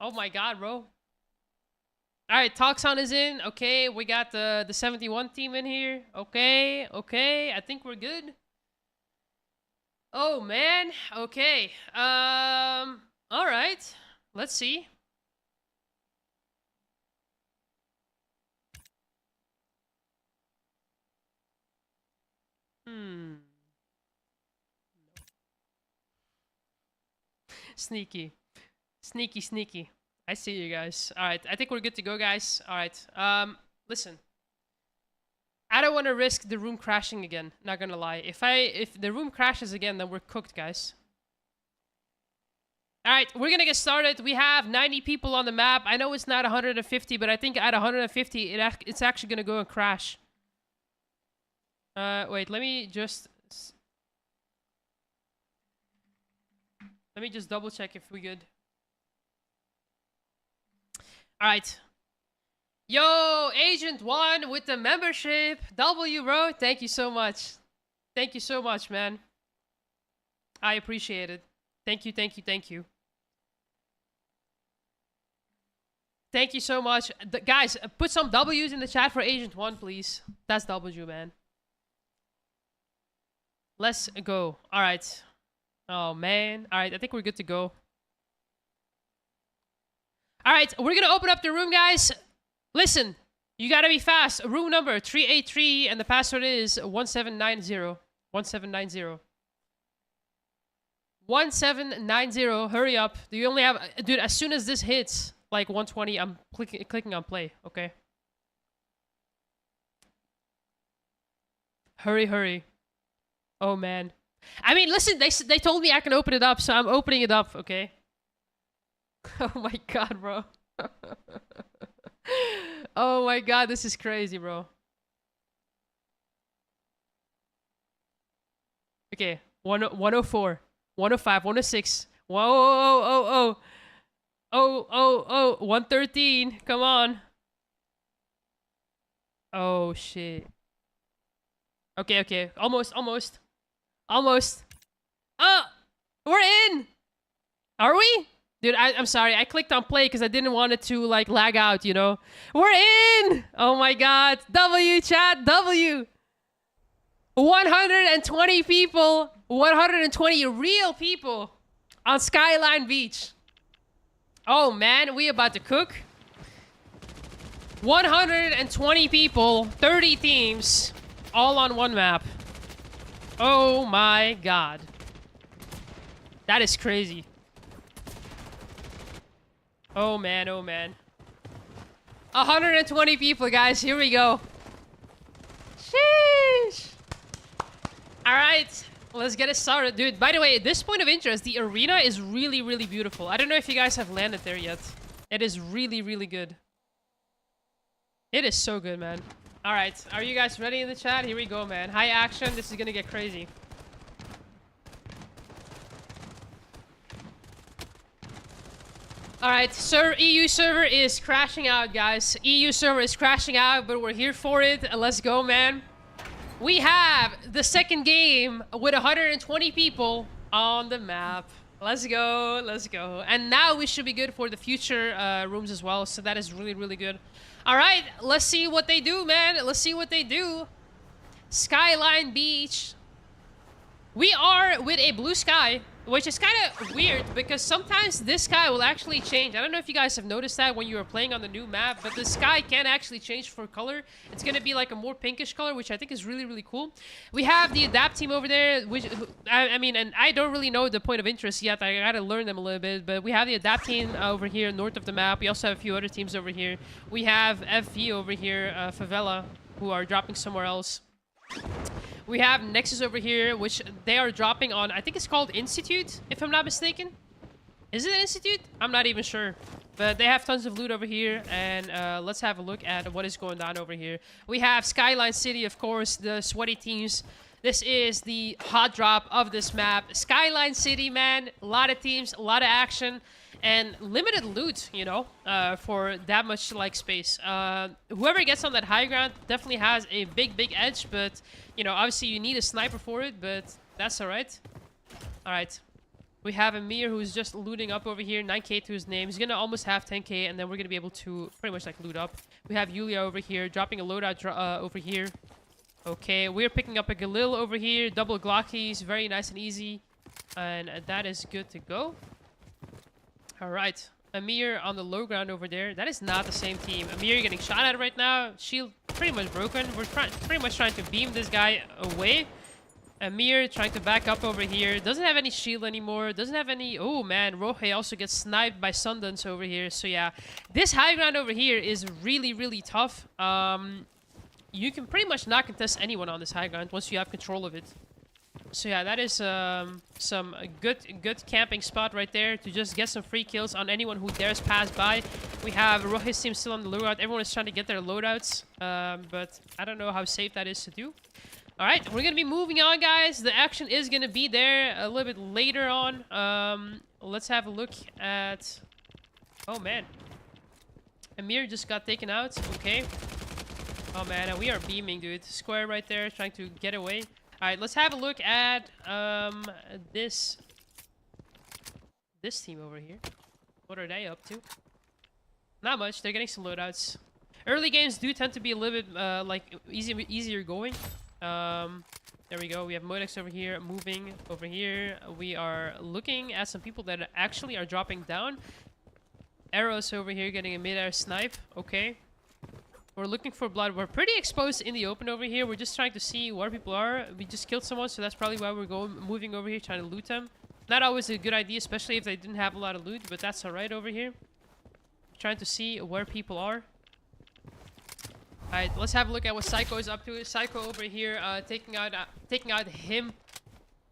Oh my god, bro. Alright, Toxon is in. Okay, we got the 71 team in here. Okay, I think we're good. Oh man, okay. Alright. Let's see. Sneaky. Sneaky. I see you guys. Alright, I think we're good to go, guys. Alright, listen. I don't want to risk the room crashing again, not gonna lie. If the room crashes again, then we're cooked, guys. Alright, we're gonna get started. We have 90 people on the map. I know it's not 150, but I think at 150, it's actually gonna go and crash. Wait, let me just double check if we're good. Alright. Yo, Agent 1 with the membership. W, bro. Thank you so much. Thank you so much, man. I appreciate it. Thank you. Thank you so much. Guys, put some W's in the chat for Agent 1, please. That's W, man. Let's go. Alright. Oh, man. Alright, I think we're good to go. Alright, we're gonna open up the room, guys. Listen, you gotta be fast. Room number 383, and the password is 1790. 1790. 1790. Hurry up. Do you only have... Dude, as soon as this hits, like 120, I'm clicking on play. Okay. Hurry, hurry. Oh, man. I mean, listen, they told me I can open it up, so I'm opening it up, okay? Oh my god, bro. Oh my god, this is crazy, bro. Okay, 104, 105, 106, 113, come on. Oh shit. Okay, okay, almost. Oh, we're in! Are we? Dude, I'm sorry. I clicked on play because I didn't want it to, like, lag out, you know? We're in! Oh my god. W, chat, W! 120 people. 120 real people on Skyline Beach. Oh, man. We about to cook. 120 people. 30 teams. All on one map. Oh my god. That is crazy. Oh man, oh man. 120 people, guys. Here we go. Sheesh. Alright. Let's get it started. Dude, by the way, at this point of interest, the arena is really, really beautiful. I don't know if you guys have landed there yet. It is really, really good. It is so good, man. Alright. Are you guys ready in the chat? Here we go, man. High action. This is gonna get crazy. Alright, EU server is crashing out, guys. EU server is crashing out, but we're here for it. Let's go, man. We have the second game with 120 people on the map. Let's go, let's go. And now we should be good for the future rooms as well, so that is really, really good. Alright, let's see what they do, man. Let's see what they do. Skyline Beach. We are with a blue sky, which is kind of weird because sometimes this sky will actually change. I don't know if you guys have noticed that when you are playing on the new map, but the sky can actually change for color. It's going to be like a more pinkish color, which I think is really, really cool. We have the Adapt team over there, which, I mean, and I don't really know the point of interest yet. I got to learn them a little bit, but we have the Adapt team over here north of the map. We also have a few other teams over here. We have FV over here, Favela, who are dropping somewhere else. We have Nexus over here, which they are dropping on, I think it's called Institute, if I'm not mistaken. Is it Institute? I'm not even sure. But they have tons of loot over here, and let's have a look at what is going on over here. We have Skyline City, of course, the sweaty teams. This is the hot drop of this map. Skyline City, man, a lot of teams, a lot of action. And limited loot, you know, for that much, like, space. Whoever gets on that high ground definitely has a big, big edge, but, you know, obviously you need a sniper for it, but that's alright. Alright. We have Amir, who's just looting up over here, 9k to his name. He's gonna almost have 10k, and then we're gonna be able to pretty much, like, loot up. We have Yulia over here, dropping a loadout over here. Okay, we're picking up a Galil over here, double Glockies, very nice and easy. And that is good to go. Alright, Amir on the low ground over there. That is not the same team. Amir getting shot at right now. Shield pretty much broken. We're pretty much trying to beam this guy away. Amir trying to back up over here. Doesn't have any shield anymore. Doesn't have any... Oh man, Rohe also gets sniped by Sundance over here. So yeah, this high ground over here is really, really tough. You can pretty much not contest anyone on this high ground once you have control of it. So yeah, that is some good camping spot right there to just get some free kills on anyone who dares pass by. We have Rohis team still on the loadout. Everyone is trying to get their loadouts, but I don't know how safe that is to do. All right, we're gonna be moving on, guys. The action is gonna be there a little bit later on. Let's have a look at... Oh man, Amir just got taken out. Okay. Oh man, and we are beaming, dude. Square right there, trying to get away. Alright, let's have a look at this team over here. What are they up to? Not much. They're getting some loadouts. Early games do tend to be a little bit like easier going. There we go. We have Modex over here, moving over here. We are looking at some people that actually are dropping down. AORUS over here getting a mid-air snipe. Okay. We're looking for blood. We're pretty exposed in the open over here. We're just trying to see where people are. We just killed someone, so that's probably why we're moving over here, trying to loot them. Not always a good idea, especially if they didn't have a lot of loot, but that's alright over here. Trying to see where people are. Alright, let's have a look at what Psycho is up to. Psycho over here, taking out him.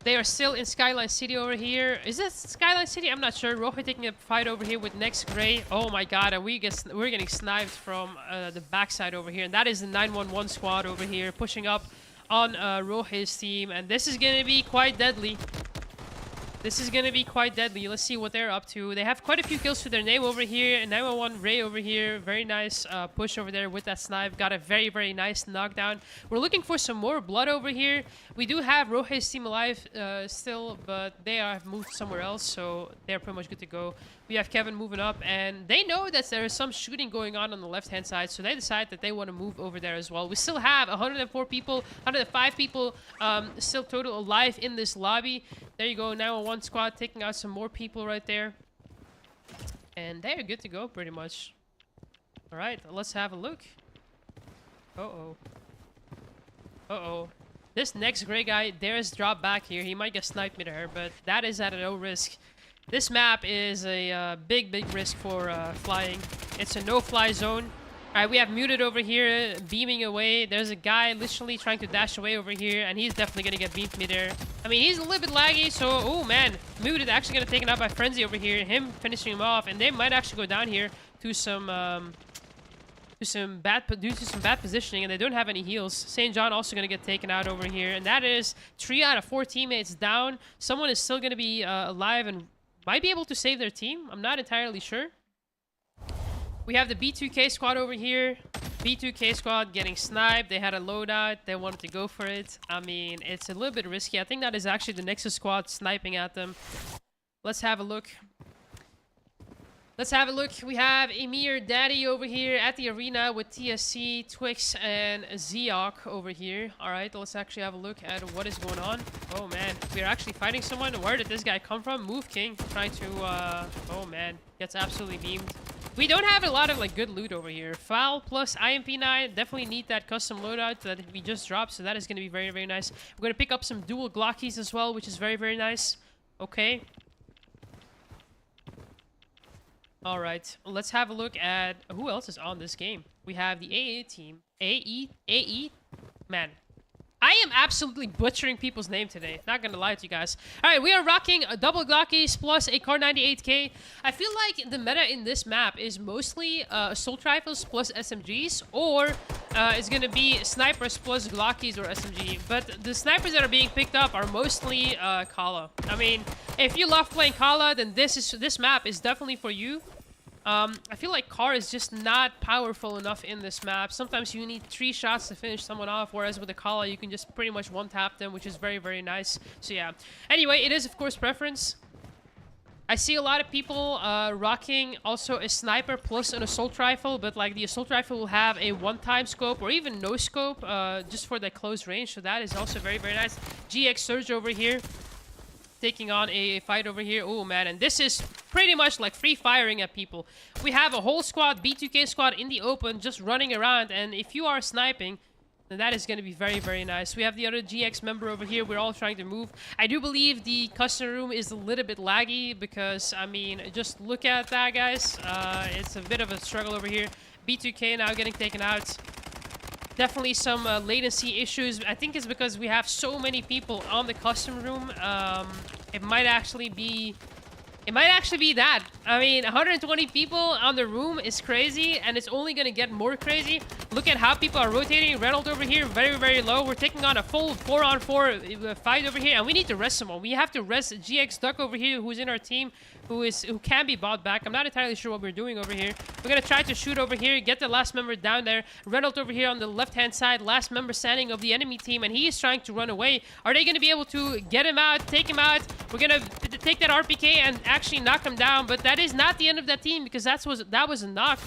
They are still in Skyline City over here. Is this Skyline City? I'm not sure. Rohe taking a fight over here with Next Gray. Oh my god, and we're getting sniped from the backside over here. And that is the 911 squad over here, pushing up on Rohe's team. And this is going to be quite deadly. This is going to be quite deadly. Let's see what they're up to. They have quite a few kills to their name over here. And 911 Ray over here. Very nice push over there with that snipe. Got a very, very nice knockdown. We're looking for some more blood over here. We do have Rohe's team alive still, but they have moved somewhere else. So they're pretty much good to go. We have Kevin moving up, and they know that there is some shooting going on the left-hand side, so they decide that they want to move over there as well. We still have 104 people, 105 people still total alive in this lobby. There you go, now one squad taking out some more people right there. And they're good to go, pretty much. Alright, let's have a look. Uh-oh. Uh-oh. This Next Gray guy dares drop back here. He might get sniped mid-air, but that is at no risk. This map is a big, big risk for flying. It's a no-fly zone. Alright, we have Muted over here, beaming away. There's a guy literally trying to dash away over here, and he's definitely going to get beamed mid-air. I mean, he's a little bit laggy, so... Oh, man. Muted actually going to take it out by Frenzy over here. Him finishing him off, and they might actually go down here to some bad positioning, and they don't have any heals. St. John also going to get taken out over here, and that is 3 out of 4 teammates down. Someone is still going to be alive and might be able to save their team. I'm not entirely sure. We have the B2K squad over here. B2K squad getting sniped. They had a loadout. They wanted to go for it. I mean, it's a little bit risky. I think that is actually the Nexus squad sniping at them. Let's have a look. Let's have a look. We have Emir Daddy over here at the arena with TSC, Twix, and Zeok over here. Alright, let's actually have a look at what is going on. Oh man, we're actually fighting someone. Where did this guy come from? Move King trying to, oh man, gets absolutely beamed. We don't have a lot of like good loot over here. Foul plus IMP9. Definitely need that custom loadout that we just dropped, so that is going to be very, very nice. We're going to pick up some dual Glockies as well, which is very, very nice. Okay. Alright, let's have a look at who else is on this game. We have the AA team. AE? Man. I am absolutely butchering people's name today. Not gonna lie to you guys. Alright, we are rocking a double Glockies plus a Kar 98K. I feel like the meta in this map is mostly assault rifles plus SMGs, or it's gonna be snipers plus Glockies or SMG. But the snipers that are being picked up are mostly Kala. I mean, if you love playing Kala, then this map is definitely for you. I feel like Kar is just not powerful enough in this map. Sometimes you need 3 shots to finish someone off, whereas with the Kala, you can just pretty much one-tap them, which is very, very nice. So yeah. Anyway, it is, of course, preference. I see a lot of people rocking also a sniper plus an assault rifle, but like the assault rifle will have a one-time scope or even no scope just for the close range. So that is also very, very nice. GX Surge over here. Taking on a fight over here. Oh man, and this is pretty much like free firing at people. We have a whole squad, B2K squad in the open, just running around, and if you are sniping, then that is going to be very, very nice. We have the other GX member over here. We're all trying to move. I do believe the custom room is a little bit laggy because, I mean, just look at that, guys. It's a bit of a struggle over here. B2K now getting taken out. Definitely some latency issues. I think it's because we have so many people on the custom room. It might actually be that. I mean, 120 people on the room is crazy, and it's only gonna get more crazy. Look at how people are rotating. Reynolds over here, very, very low. We're taking on a full 4-on-4 fight over here, and we need to rest someone. We have to rest GX Duck over here, who's in our team, who can be bought back. I'm not entirely sure what we're doing over here. We're gonna try to shoot over here, get the last member down there. Reynolds over here on the left-hand side, last member standing of the enemy team, and he is trying to run away. Are they gonna be able to get him out, take him out? We're gonna take that RPK and actually knock him down, but that is not the end of that team because that was a knock.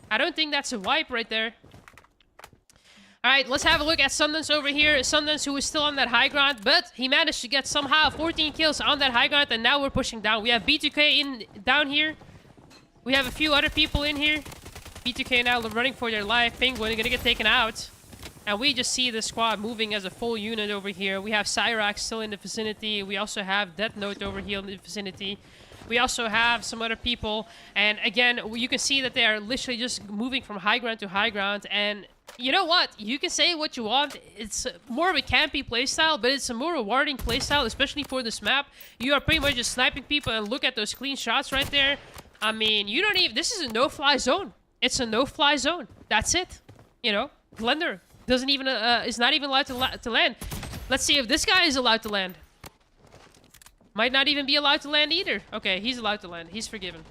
I don't think that's a wipe right there. Alright, let's have a look at Sundance over here. Sundance, who is still on that high ground, but he managed to get somehow 14 kills on that high ground, and now we're pushing down. We have B2K down here. We have a few other people in here. B2K now running for their life. Penguin gonna get taken out. And we just see the squad moving as a full unit over here. We have Cyrax still in the vicinity. We also have Death Note over here in the vicinity. We also have some other people. And again, you can see that they are literally just moving from high ground to high ground. And you know what? You can say what you want. It's more of a campy playstyle, but it's a more rewarding playstyle, especially for this map. You are pretty much just sniping people, and look at those clean shots right there. I mean, you don't even... This is a no-fly zone. It's a no-fly zone. That's it. You know, Blender doesn't even is not even allowed to land. Let's see if this guy is allowed to land. Might not even be allowed to land either. Okay, he's allowed to land. He's forgiven.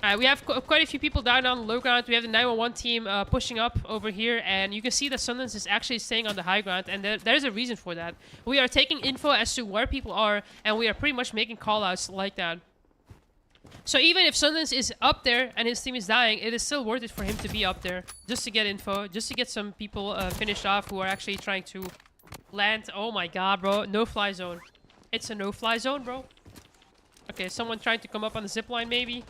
Alright, we have quite a few people down on the low ground. We have the 911 team pushing up over here, and you can see that Sundance is actually staying on the high ground, and there's a reason for that. We are taking info as to where people are, and we are pretty much making callouts like that. So even if Sundance is up there and his team is dying, it is still worth it for him to be up there, just to get info, just to get some people finished off who are actually trying to land. Oh my god, bro. No-fly zone. It's a no-fly zone, bro. Okay, someone trying to come up on the zipline, maybe.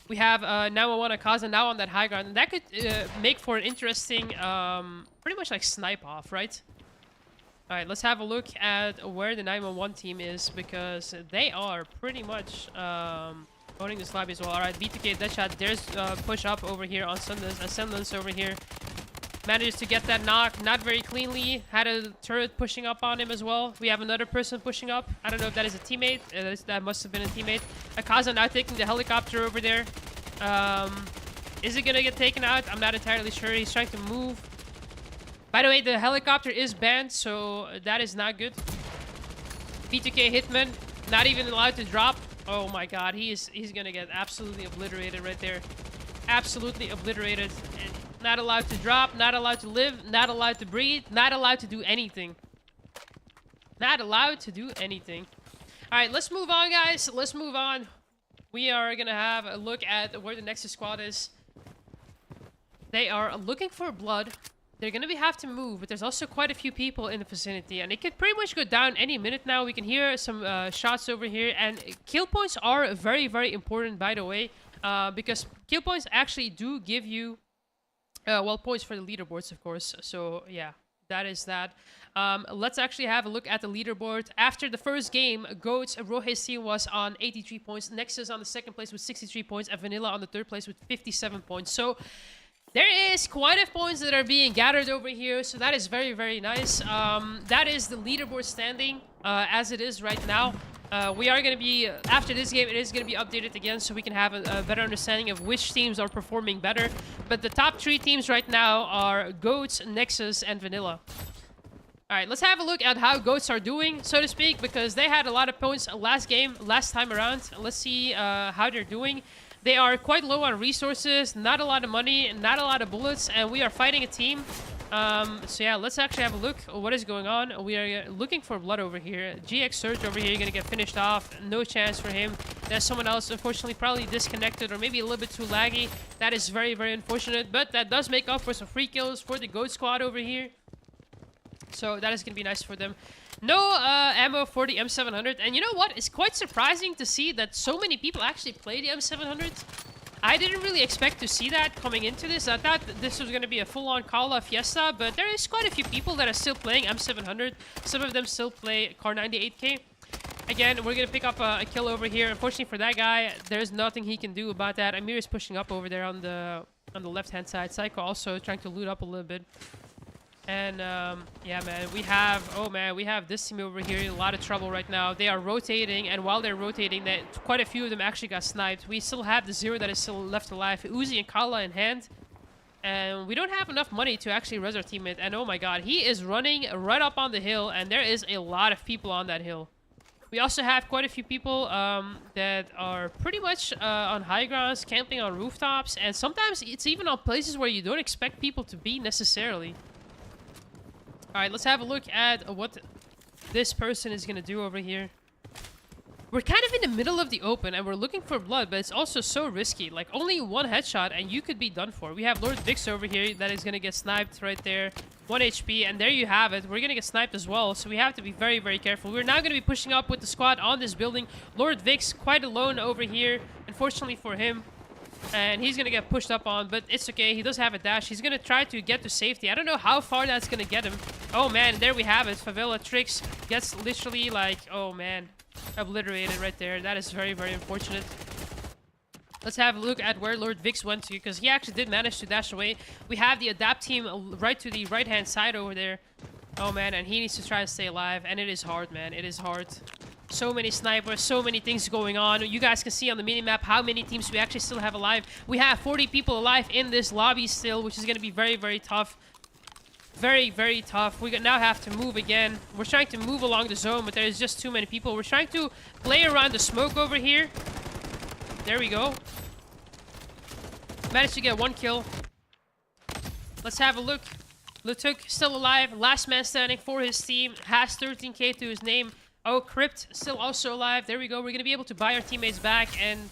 We have 911 Akaza now on that high ground, and that could make for an interesting, pretty much like snipe off, right? Alright, let's have a look at where the 911 team is, because they are pretty much owning this lobby as well. Alright, B2K Deadshot, there's push up over here on Sundance, and Sundance over here manages to get that knock, not very cleanly. Had a turret pushing up on him as well. We have another person pushing up. I don't know if that is a teammate. That must have been a teammate. Akaza now taking the helicopter over there. Is it gonna get taken out? I'm not entirely sure. He's trying to move. By the way, the helicopter is banned, so that is not good. B2K Hitman, not even allowed to drop. Oh my god, he's gonna get absolutely obliterated right there. Absolutely obliterated. And not allowed to drop, not allowed to live, not allowed to breathe, not allowed to do anything. Not allowed to do anything. Alright, let's move on, guys. Let's move on. We are gonna have a look at where the Nexus squad is. They are looking for blood. They're gonna have to move, but there's also quite a few people in the vicinity, and it could pretty much go down any minute now. We can hear some shots over here, and kill points are very, very important, by the way, because kill points actually do give you well, points for the leaderboards, of course. So yeah, that is that. Let's actually have a look at the leaderboard. After the first game, Goats Rohe's team was on 83 points, Nexus on the second place with 63 points, and Vanilla on the third place with 57 points. So there is quite a points that are being gathered over here, so that is very, very nice. That is the leaderboard standing as it is right now. We are going to be, after this game, it is going to be updated again so we can have a better understanding of which teams are performing better. But the top 3 teams right now are Goats, Nexus, and Vanilla. Alright, let's have a look at how Goats are doing, so to speak, because they had a lot of points last time around. Let's see how they're doing. They are quite low on resources, not a lot of money, not a lot of bullets, and we are fighting a team. So yeah, let's actually have a look at what is going on. We are looking for blood over here. GX Surge over here, gonna get finished off. No chance for him. There's someone else, unfortunately, probably disconnected or maybe a little bit too laggy. That is very, very unfortunate, but that does make up for some free kills for the Goat Squad over here. So that is gonna be nice for them. No ammo for the M700, and you know what? It's quite surprising to see that so many people actually play the M700. I didn't really expect to see that coming into this. I thought this was going to be a full-on Call of Fiesta, but there is quite a few people that are still playing M700. Some of them still play Car 98K. Again, we're going to pick up a kill over here. Unfortunately for that guy, there's nothing he can do about that. Amir is pushing up over there on the left-hand side. Psycho also trying to loot up a little bit. And yeah, man, we have this team over here in a lot of trouble right now. They are rotating, and while they're rotating, quite a few of them actually got sniped. We still have the Zero that is still left alive, Uzi and Kala in hand, and we don't have enough money to actually res our teammate. And oh my god, he is running right up on the hill, and there is a lot of people on that hill. We also have quite a few people that are pretty much on high grounds, camping on rooftops, and sometimes it's even on places where you don't expect people to be necessarily. Alright, let's have a look at what this person is going to do over here. We're kind of in the middle of the open, and we're looking for blood, but it's also so risky. Like, only one headshot, and you could be done for. We have Lord Vix over here that is going to get sniped right there. 1 HP, and there you have it. We're going to get sniped as well, so we have to be very, very careful. We're now going to be pushing up with the squad on this building. Lord Vix quite alone over here, unfortunately for him. And he's gonna get pushed up on, but it's okay. He does have a dash. He's gonna try to get to safety. I don't know how far that's gonna get him. Oh man, there we have it. Favela Tricks gets literally like, oh man, obliterated right there. That is very, very unfortunate. Let's have a look at where Lord Vix went to, because he actually did manage to dash away. We have the Adapt team right to the right-hand side over there. Oh man, and he needs to try to stay alive, and it is hard, man. It is hard. So many snipers, so many things going on. You guys can see on the minimap how many teams we actually still have alive. We have 40 people alive in this lobby still, which is going to be very, very tough. Very, very tough. We now have to move again. We're trying to move along the zone, but there's just too many people. We're trying to play around the smoke over here. There we go. Managed to get 1 kill. Let's have a look. Lutuk still alive. Last man standing for his team. Has 13k to his name. Oh, Crypt still also alive. There we go. We're going to be able to buy our teammates back. And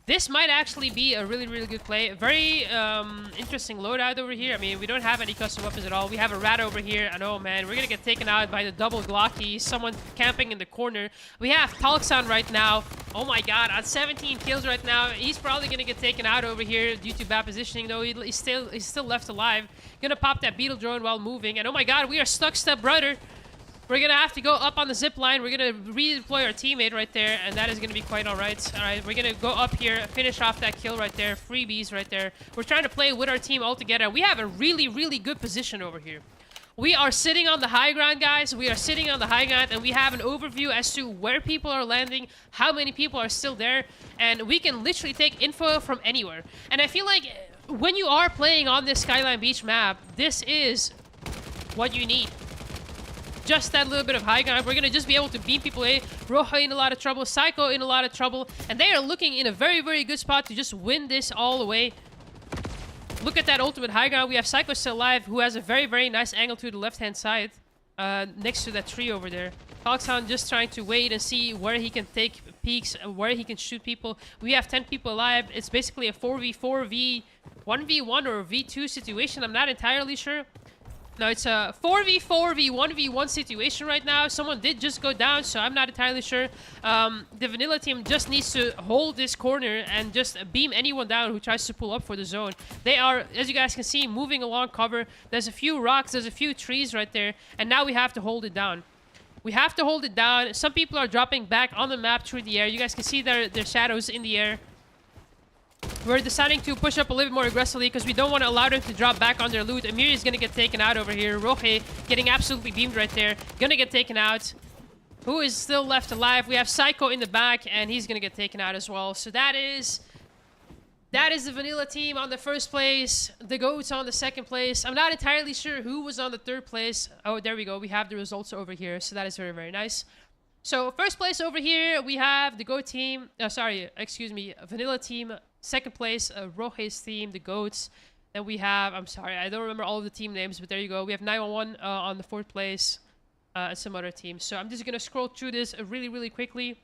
this might actually be a really, really good play. Very interesting loadout over here. I mean, we don't have any custom weapons at all. We have a rat over here. And oh, man, we're going to get taken out by the double Glocky. Someone camping in the corner. We have Talksan right now. Oh, my God. On 17 kills right now. He's probably going to get taken out over here due to bad positioning, though. He's still left alive. Going to pop that beetle drone while moving. And oh, my God, we are stuck, step brother. We're going to have to go up on the zip line. We're going to redeploy our teammate right there, and that is going to be quite all right. All right, we're going to go up here, finish off that kill right there. Freebies right there. We're trying to play with our team all together. We have a really, really good position over here. We are sitting on the high ground, guys. We are sitting on the high ground, and we have an overview as to where people are landing, how many people are still there, and we can literally take info from anywhere. And I feel like when you are playing on this Skyline Beach map, this is what you need. Just that little bit of high ground. We're going to just be able to beam people away. Roja in a lot of trouble. Psycho in a lot of trouble. And they are looking in a very, very good spot to just win this all away. Look at that ultimate high ground. We have Psycho still alive, who has a very, very nice angle to the left-hand side. Next to that tree over there. Talksan just trying to wait and see where he can take peeks, where he can shoot people. We have 10 people alive. It's basically a 4v4, 1v1 or V2 situation. I'm not entirely sure. No, it's a 4v4 v1v1 situation right now. Someone did just go down, so I'm not entirely sure. The vanilla team just needs to hold this corner and just beam anyone down who tries to pull up for the zone. They are, as you guys can see, moving along cover. There's a few rocks, there's a few trees right there, and now we have to hold it down. We have to hold it down. Some people are dropping back on the map through the air. You guys can see their shadows in the air. We're deciding to push up a little bit more aggressively because we don't want to allow them to drop back on their loot. Amir is going to get taken out over here. Roje getting absolutely beamed right there. Going to get taken out. Who is still left alive? We have Psycho in the back, and he's going to get taken out as well. So that is the vanilla team on the first place. The goats on the second place. I'm not entirely sure who was on the third place. Oh, there we go. We have the results over here. So that is very, very nice. So first place over here, we have the goat team. Vanilla team. Second place, Roje's team, the goats. Then we have, I'm sorry, I don't remember all of the team names, but there you go. We have 911 on the fourth place, and some other teams. So I'm just going to scroll through this really, really quickly.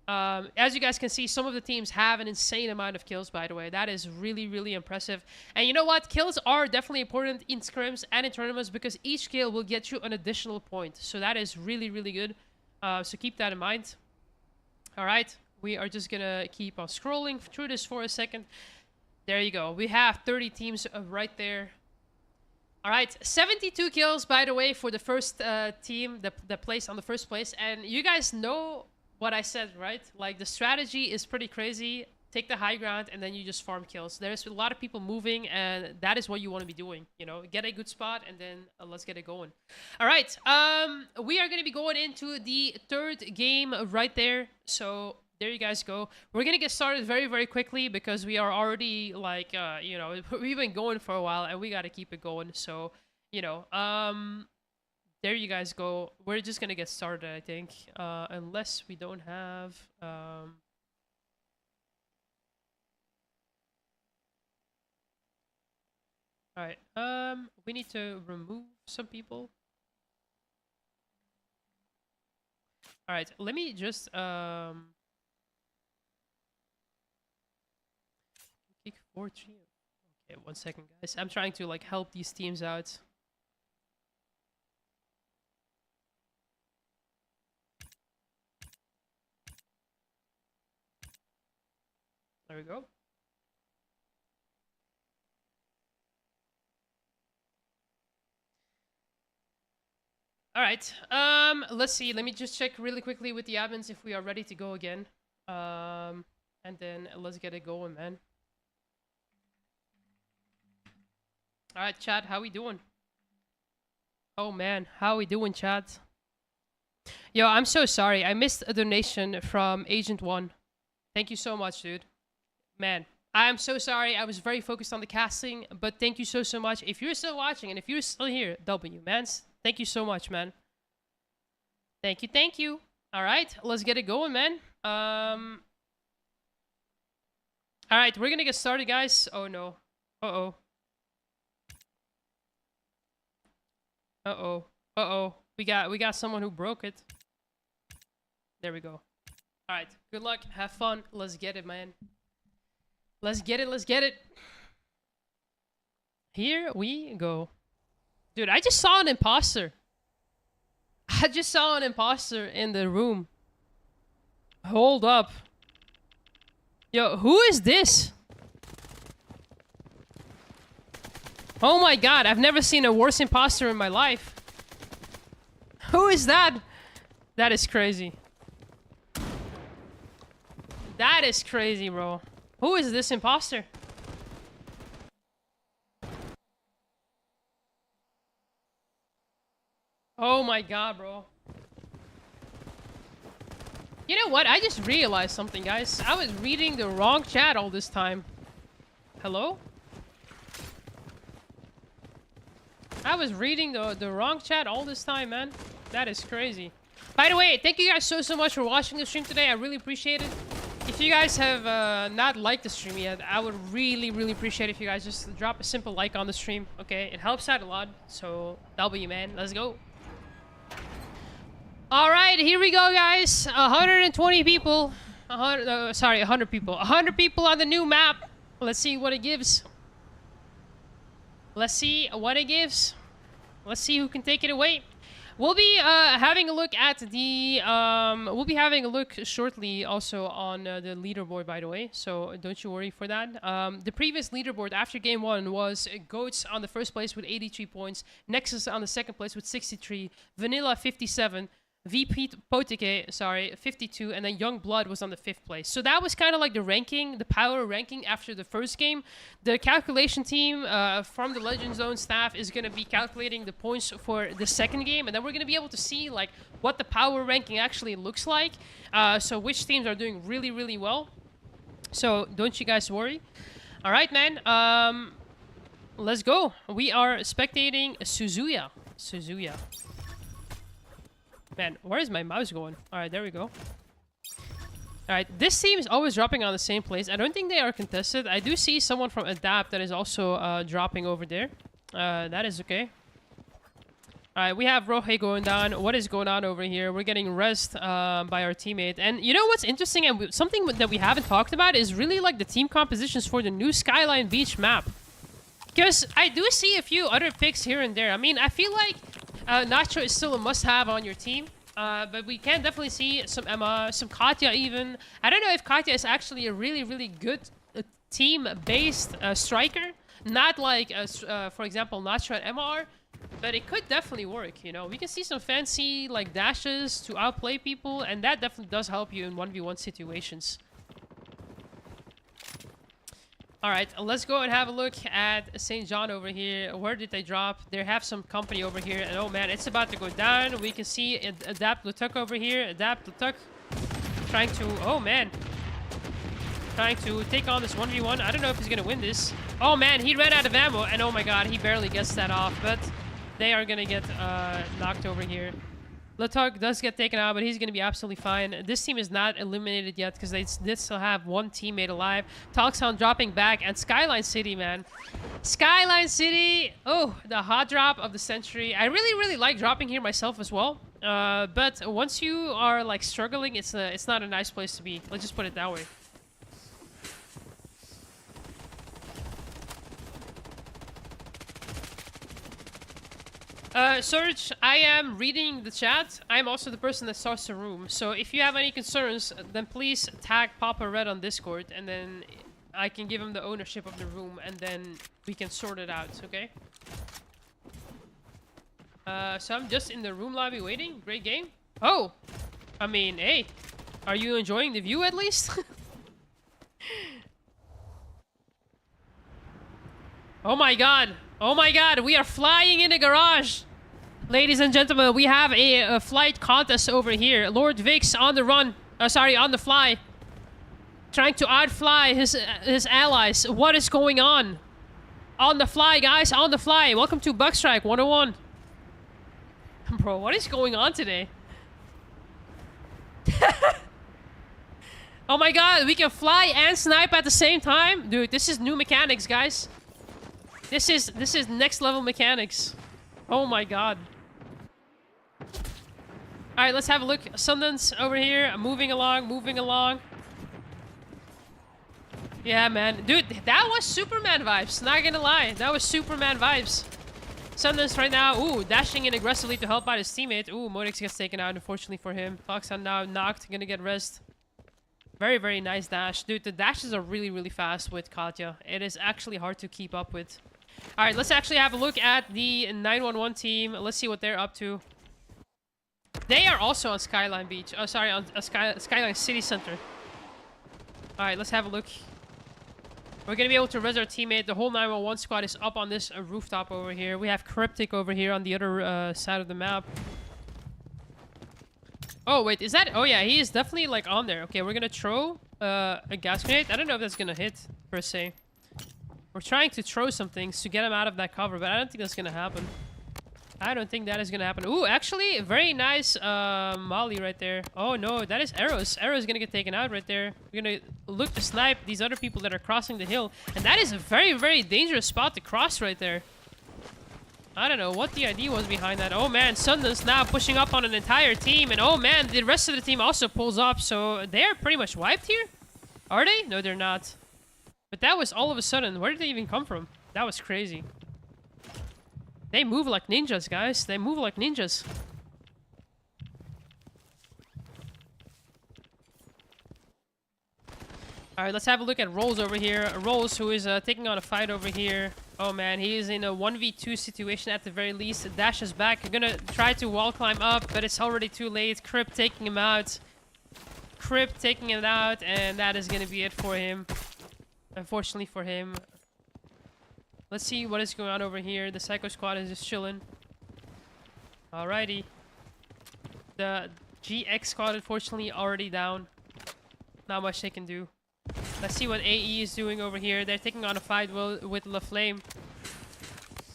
As you guys can see, some of the teams have an insane amount of kills, by the way. That is really, really impressive. And you know what? Kills are definitely important in scrims and in tournaments because each kill will get you an additional point. So that is really, really good. So keep that in mind. All right. We are just gonna keep on scrolling through this for a second. There you go. We have 30 teams right there. All right, 72 kills, by the way, for the first team that placed on the first place. And you guys know what I said, right? Like, the strategy is pretty crazy. Take the high ground, and then you just farm kills. There's a lot of people moving, and that is what you want to be doing. You know, get a good spot, and then let's get it going. All right, we are going to be going into the third game right there. So there you guys go. We're going to get started very, very quickly because we are already, like, you know, we've been going for a while, and we got to keep it going. So, you know, there you guys go. We're just going to get started, I think, unless we don't have... Alright, we need to remove some people. Alright, let me just, kick 4 teams. Okay, 1 second, guys. I'm trying to, like, help these teams out. There we go. All right. Let's see. Let me just check really quickly with the admins if we are ready to go again. And then let's get it going, man. All right, chat. How we doing? Oh man, how we doing, chat? Yo, I'm so sorry. I missed a donation from Agent 1. Thank you so much, dude. Man, I am so sorry. I was very focused on the casting, but thank you so much. If you're still watching and if you're still here, W, man. Thank you so much, man. Thank you, thank you. All right, let's get it going, man. All right, we're gonna get started, guys. Oh no. Uh-oh. Uh-oh. Uh-oh. We got someone who broke it. There we go. All right, good luck. Have fun. Let's get it, man. Let's get it. Let's get it. Here we go. Dude, I just saw an imposter. I just saw an imposter in the room. Hold up. Yo, who is this? Oh my god, I've never seen a worse imposter in my life. Who is that? That is crazy. That is crazy, bro. Who is this imposter? Oh my god, bro. You know what? I just realized something, guys. I was reading the wrong chat all this time. Hello? I was reading the wrong chat all this time, man. That is crazy. By the way, thank you guys so much for watching the stream today. I really appreciate it. If you guys have not liked the stream yet, I would really appreciate it if you guys just drop a simple like on the stream. Okay, it helps out a lot. So, W, man. Let's go. All right, here we go, guys. 120 people. 100 people. 100 people on the new map. Let's see what it gives. Let's see what it gives. Let's see who can take it away. We'll be having a look at the... we'll be having a look shortly also on the leaderboard, by the way. So don't you worry for that. The previous leaderboard after game 1 was Goats on the first place with 83 points. Nexus on the second place with 63. Vanilla 57. VP Potike, sorry, 52, and then Young Blood was on the 5th place. So that was kind of like the ranking, the power ranking after the first game. The calculation team from the Legend Zone staff is going to be calculating the points for the second game, and then we're going to be able to see like what the power ranking actually looks like. So which teams are doing really well. So don't you guys worry. All right, man. Let's go. We are spectating Suzuya. Suzuya. Man, where is my mouse going? Alright, there we go. Alright, this team is always dropping on the same place. I don't think they are contested. I do see someone from Adapt that is also dropping over there. That is okay. Alright, we have Rohe going down. What is going on over here? We're getting rezzed by our teammate. And you know what's interesting and something that we haven't talked about is really like the team compositions for the new Skyline Beach map. Because I do see a few other picks here and there. I mean, I feel like Nacho is still a must-have on your team, but we can definitely see some Emma, some Katya even. I don't know if Katya is actually a really good team-based striker. Not like, for example, Nacho and Emma are, but it could definitely work, you know. We can see some fancy like dashes to outplay people, and that definitely does help you in 1v1 situations. Alright, let's go and have a look at St. John over here. Where did they drop? They have some company over here. And oh man, it's about to go down. We can see Adapt Lutuk over here. Adapt Lutuk trying to... Oh man. Trying to take on this 1v1. I don't know if he's going to win this. Oh man, he ran out of ammo. And oh my god, he barely gets that off. But they are going to get knocked over here. Lutuk does get taken out, but he's going to be absolutely fine. This team is not eliminated yet because they did still have one teammate alive. Talksound dropping back, and Skyline City, man. Skyline City! Oh, the hot drop of the century. I really like dropping here myself as well. But once you are like struggling, it's not a nice place to be. Let's just put it that way. Serge, I am reading the chat. I'm also the person that starts the room. So if you have any concerns, then please tag Papa Red on Discord, and then I can give him the ownership of the room, and then we can sort it out, okay? So I'm just in the room lobby waiting. Great game. Oh, I mean, hey, are you enjoying the view at least? Oh my god. Oh my god, we are flying in the garage. Ladies and gentlemen, we have a flight contest over here. Lord Vix on the run. Sorry, on the fly. Trying to outfly his allies. What is going on? On the fly, guys. On the fly. Welcome to Bloodstrike 101. Bro, what is going on today? Oh my god, we can fly and snipe at the same time? Dude, this is new mechanics, guys. This is next level mechanics. Oh my god. Alright, let's have a look. Sundance over here. Moving along, moving along. Yeah, man. Dude, that was Superman vibes. Not gonna lie. That was Superman vibes. Sundance right now. Ooh, dashing in aggressively to help out his teammate. Ooh, Modix gets taken out, unfortunately for him. Foxhound now knocked. Gonna get rest. Very, very nice dash. Dude, the dashes are really, really fast with Katya. It is actually hard to keep up with. Alright, let's actually have a look at the 911 team. Let's see what they're up to. They are also on Skyline Beach. Oh, sorry, on Skyline City Center. Alright, let's have a look. We're gonna be able to res our teammate. The whole 911 squad is up on this rooftop over here. We have Cryptic over here on the other side of the map. Oh, wait, is that... Oh, yeah, he is definitely, like, on there. Okay, we're gonna throw a gas grenade. I don't know if that's gonna hit, per se. We're trying to throw some things to get him out of that cover, but I don't think that's gonna happen. I don't think that is gonna happen. Ooh, actually, very nice molly right there. Oh, no, that is AORUS. AORUS is gonna get taken out right there. We're gonna look to snipe these other people that are crossing the hill. And that is a very, very dangerous spot to cross right there. I don't know what the idea was behind that. Oh, man, Sundance now pushing up on an entire team. And, oh, man, the rest of the team also pulls up. So they're pretty much wiped here? Are they? No, they're not. But that was all of a sudden. Where did they even come from? That was crazy. They move like ninjas, guys. They move like ninjas. Alright, let's have a look at Rolls over here. Rolls, who is taking on a fight over here. Oh man, he is in a 1v2 situation at the very least. Dashes back. You're gonna try to wall climb up, but it's already too late. Crypt taking him out. Crypt taking him out, and that is gonna be it for him. Unfortunately for him. Let's see what is going on over here. The Psycho Squad is just chilling. Alrighty. The GX Squad, unfortunately, already down. Not much they can do. Let's see what AE is doing over here. They're taking on a fight with LaFlame.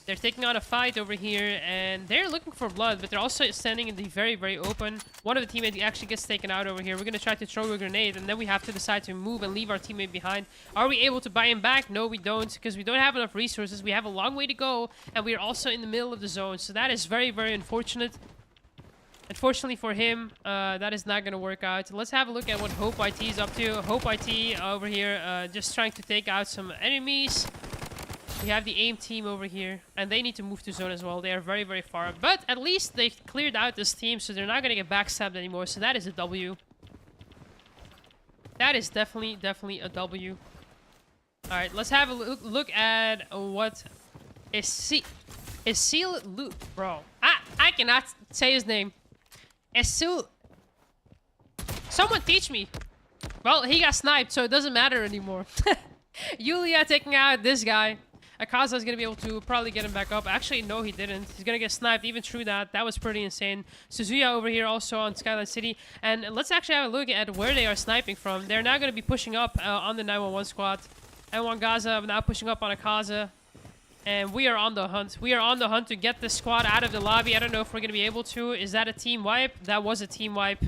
They're taking on a fight over here, and they're looking for blood, but they're also standing in the very, very open. One of the teammates actually gets taken out over here. We're going to try to throw a grenade, and then we have to decide to move and leave our teammate behind. Are we able to buy him back? No, we don't, because we don't have enough resources. We have a long way to go, and we're also in the middle of the zone, so that is very, very unfortunate. Unfortunately for him, that is not going to work out. Let's have a look at what Hope IT is up to. Hope IT over here, just trying to take out some enemies. We have the AIM team over here, and they need to move to zone as well. They are very, very far. But at least they cleared out this team, so they're not going to get backstabbed anymore. So that is a W. That is definitely a W. Alright, let's have a look at what is Seal Loop, bro. I cannot say his name. Esil. Someone teach me. Well, he got sniped, so it doesn't matter anymore. Yulia taking out this guy. Akaza is going to be able to probably get him back up. Actually, no, he didn't. He's going to get sniped even through that. That was pretty insane. Suzuya over here also on Skyline City. And let's actually have a look at where they are sniping from. They're now going to be pushing up on the 911 squad. N1 Gaza now pushing up on Akaza. And we are on the hunt. We are on the hunt to get this squad out of the lobby. I don't know if we're going to be able to. Is that a team wipe? That was a team wipe.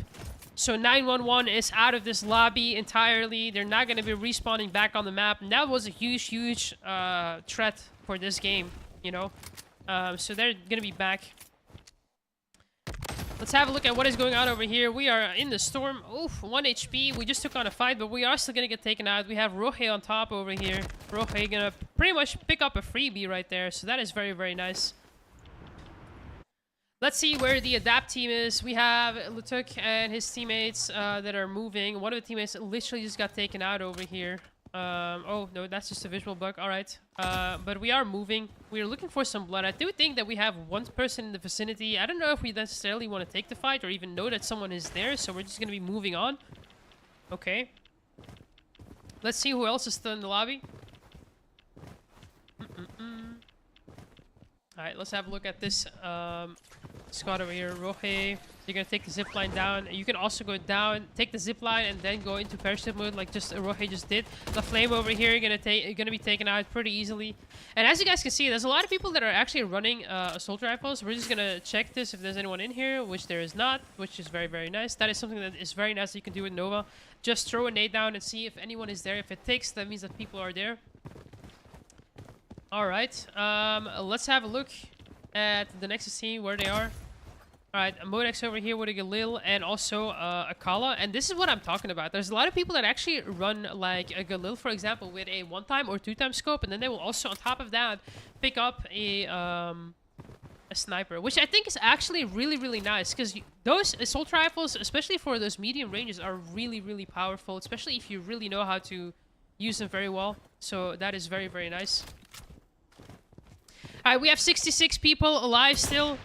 So 911 is out of this lobby entirely. They're not going to be respawning back on the map. And that was a huge, huge threat for this game, you know. So they're going to be back. Let's have a look at what is going on over here. We are in the storm. Oof, 1 HP. We just took on a fight, but we are still going to get taken out. We have Rohe on top over here. Rohe going to pretty much pick up a freebie right there. So that is very, very nice. Let's see where the Adapt team is. We have Lutuk and his teammates that are moving. One of the teammates literally just got taken out over here. Oh, no, that's just a visual bug. All right. But we are moving. We are looking for some blood. I do think that we have one person in the vicinity. I don't know if we necessarily want to take the fight or even know that someone is there. So we're just going to be moving on. Okay. Let's see who else is still in the lobby. Alright, let's have a look at this squad over here. Rohe, you're gonna take the zip line down. You can also go down, take the zip line, and then go into parachute mode like just Rohe just did. The flame over here gonna be taken out pretty easily. And as you guys can see, there's a lot of people that are actually running assault rifles. We're just gonna check this if there's anyone in here, which there is not, which is very, very nice. That is something that is very nice that you can do with Nova. Just throw a nade down and see if anyone is there. If it takes, that means that people are there. Alright, let's have a look at the Nexus team, where they are. Alright, Modex over here with a Galil and also a Kala. And this is what I'm talking about. There's a lot of people that actually run like a Galil, for example, with a 1-time or 2-time scope. And then they will also, on top of that, pick up a sniper. Which I think is actually really, really nice. Because those assault rifles, especially for those medium ranges, are really, really powerful. Especially if you really know how to use them very well. So that is very, very nice. Alright, we have 66 people alive still.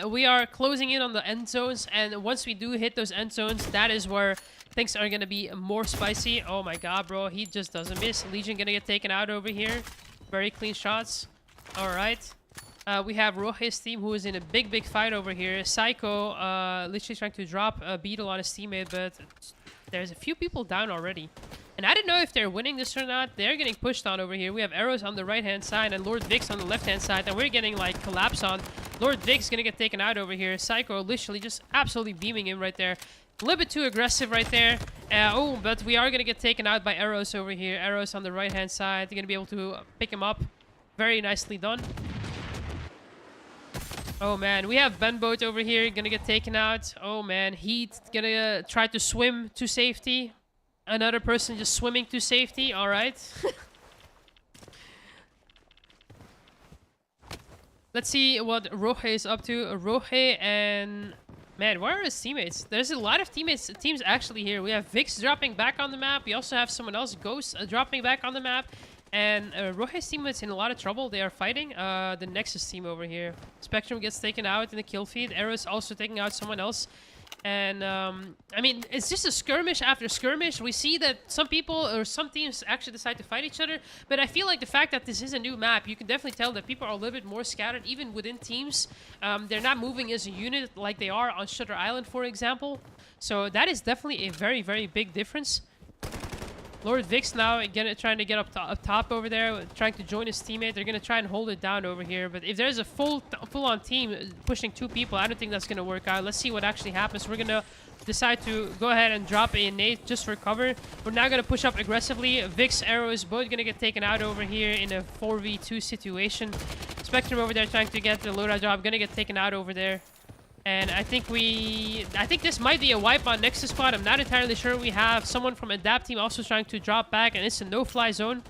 We are closing in on the end zones, and once we do hit those end zones, that is where things are gonna be more spicy. Oh my god, bro, he just doesn't miss. Legion gonna get taken out over here. Very clean shots. Alright. We have Rohe's team, who is in a big, big fight over here. Psycho, literally trying to drop a beetle on his teammate, but there's a few people down already. And I don't know if they're winning this or not. They're getting pushed on over here. We have AORUS on the right-hand side and Lord Vix on the left-hand side. And we're getting, like, collapse on. Lord Vix gonna get taken out over here. Psycho literally just absolutely beaming him right there. A little bit too aggressive right there. Oh, but we are gonna get taken out by AORUS over here. AORUS on the right-hand side. They're gonna be able to pick him up. Very nicely done. Oh, man. We have Benboat over here. Gonna get taken out. Oh, man. Heat gonna try to swim to safety. Another person just swimming to safety. All right. Let's see what Rohe is up to. Rohe and... Man, where are his teammates? There's a lot of teams actually here. We have Vix dropping back on the map. We also have someone else, Ghost, dropping back on the map. And Rohe's teammates in a lot of trouble. They are fighting the Nexus team over here. Spectrum gets taken out in the kill feed. AORUS also taking out someone else. And, I mean, it's just a skirmish after skirmish. We see that some people or some teams actually decide to fight each other. But I feel like the fact that this is a new map, you can definitely tell that people are a little bit more scattered, even within teams. They're not moving as a unit like they are on Shutter Island, for example. So that is definitely a very, very big difference. Lord Vix now again trying to get up top over there, trying to join his teammate. They're going to try and hold it down over here. But if there's a full-on team pushing 2 people, I don't think that's going to work out. Let's see what actually happens. We're going to decide to go ahead and drop a nade just for cover. We're now going to push up aggressively. Vix, AORUS, both going to get taken out over here in a 4v2 situation. Spectrum over there trying to get the loadout job. Going to get taken out over there. And I think this might be a wipe on Nexus squad. I'm not entirely sure. We have someone from Adapt team also trying to drop back, and it's a no-fly zone.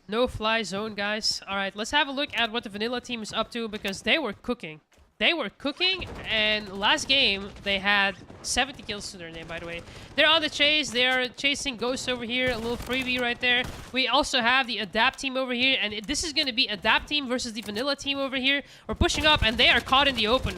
No-fly zone, guys. All right, let's have a look at what the Vanilla team is up to, because they were cooking. They were cooking, and last game, they had 70 kills to their name, by the way. They're on the chase. They are chasing Ghost over here. A little freebie right there. We also have the Adapt team over here, and this is going to be Adapt team versus the Vanilla team over here. We're pushing up, and they are caught in the open.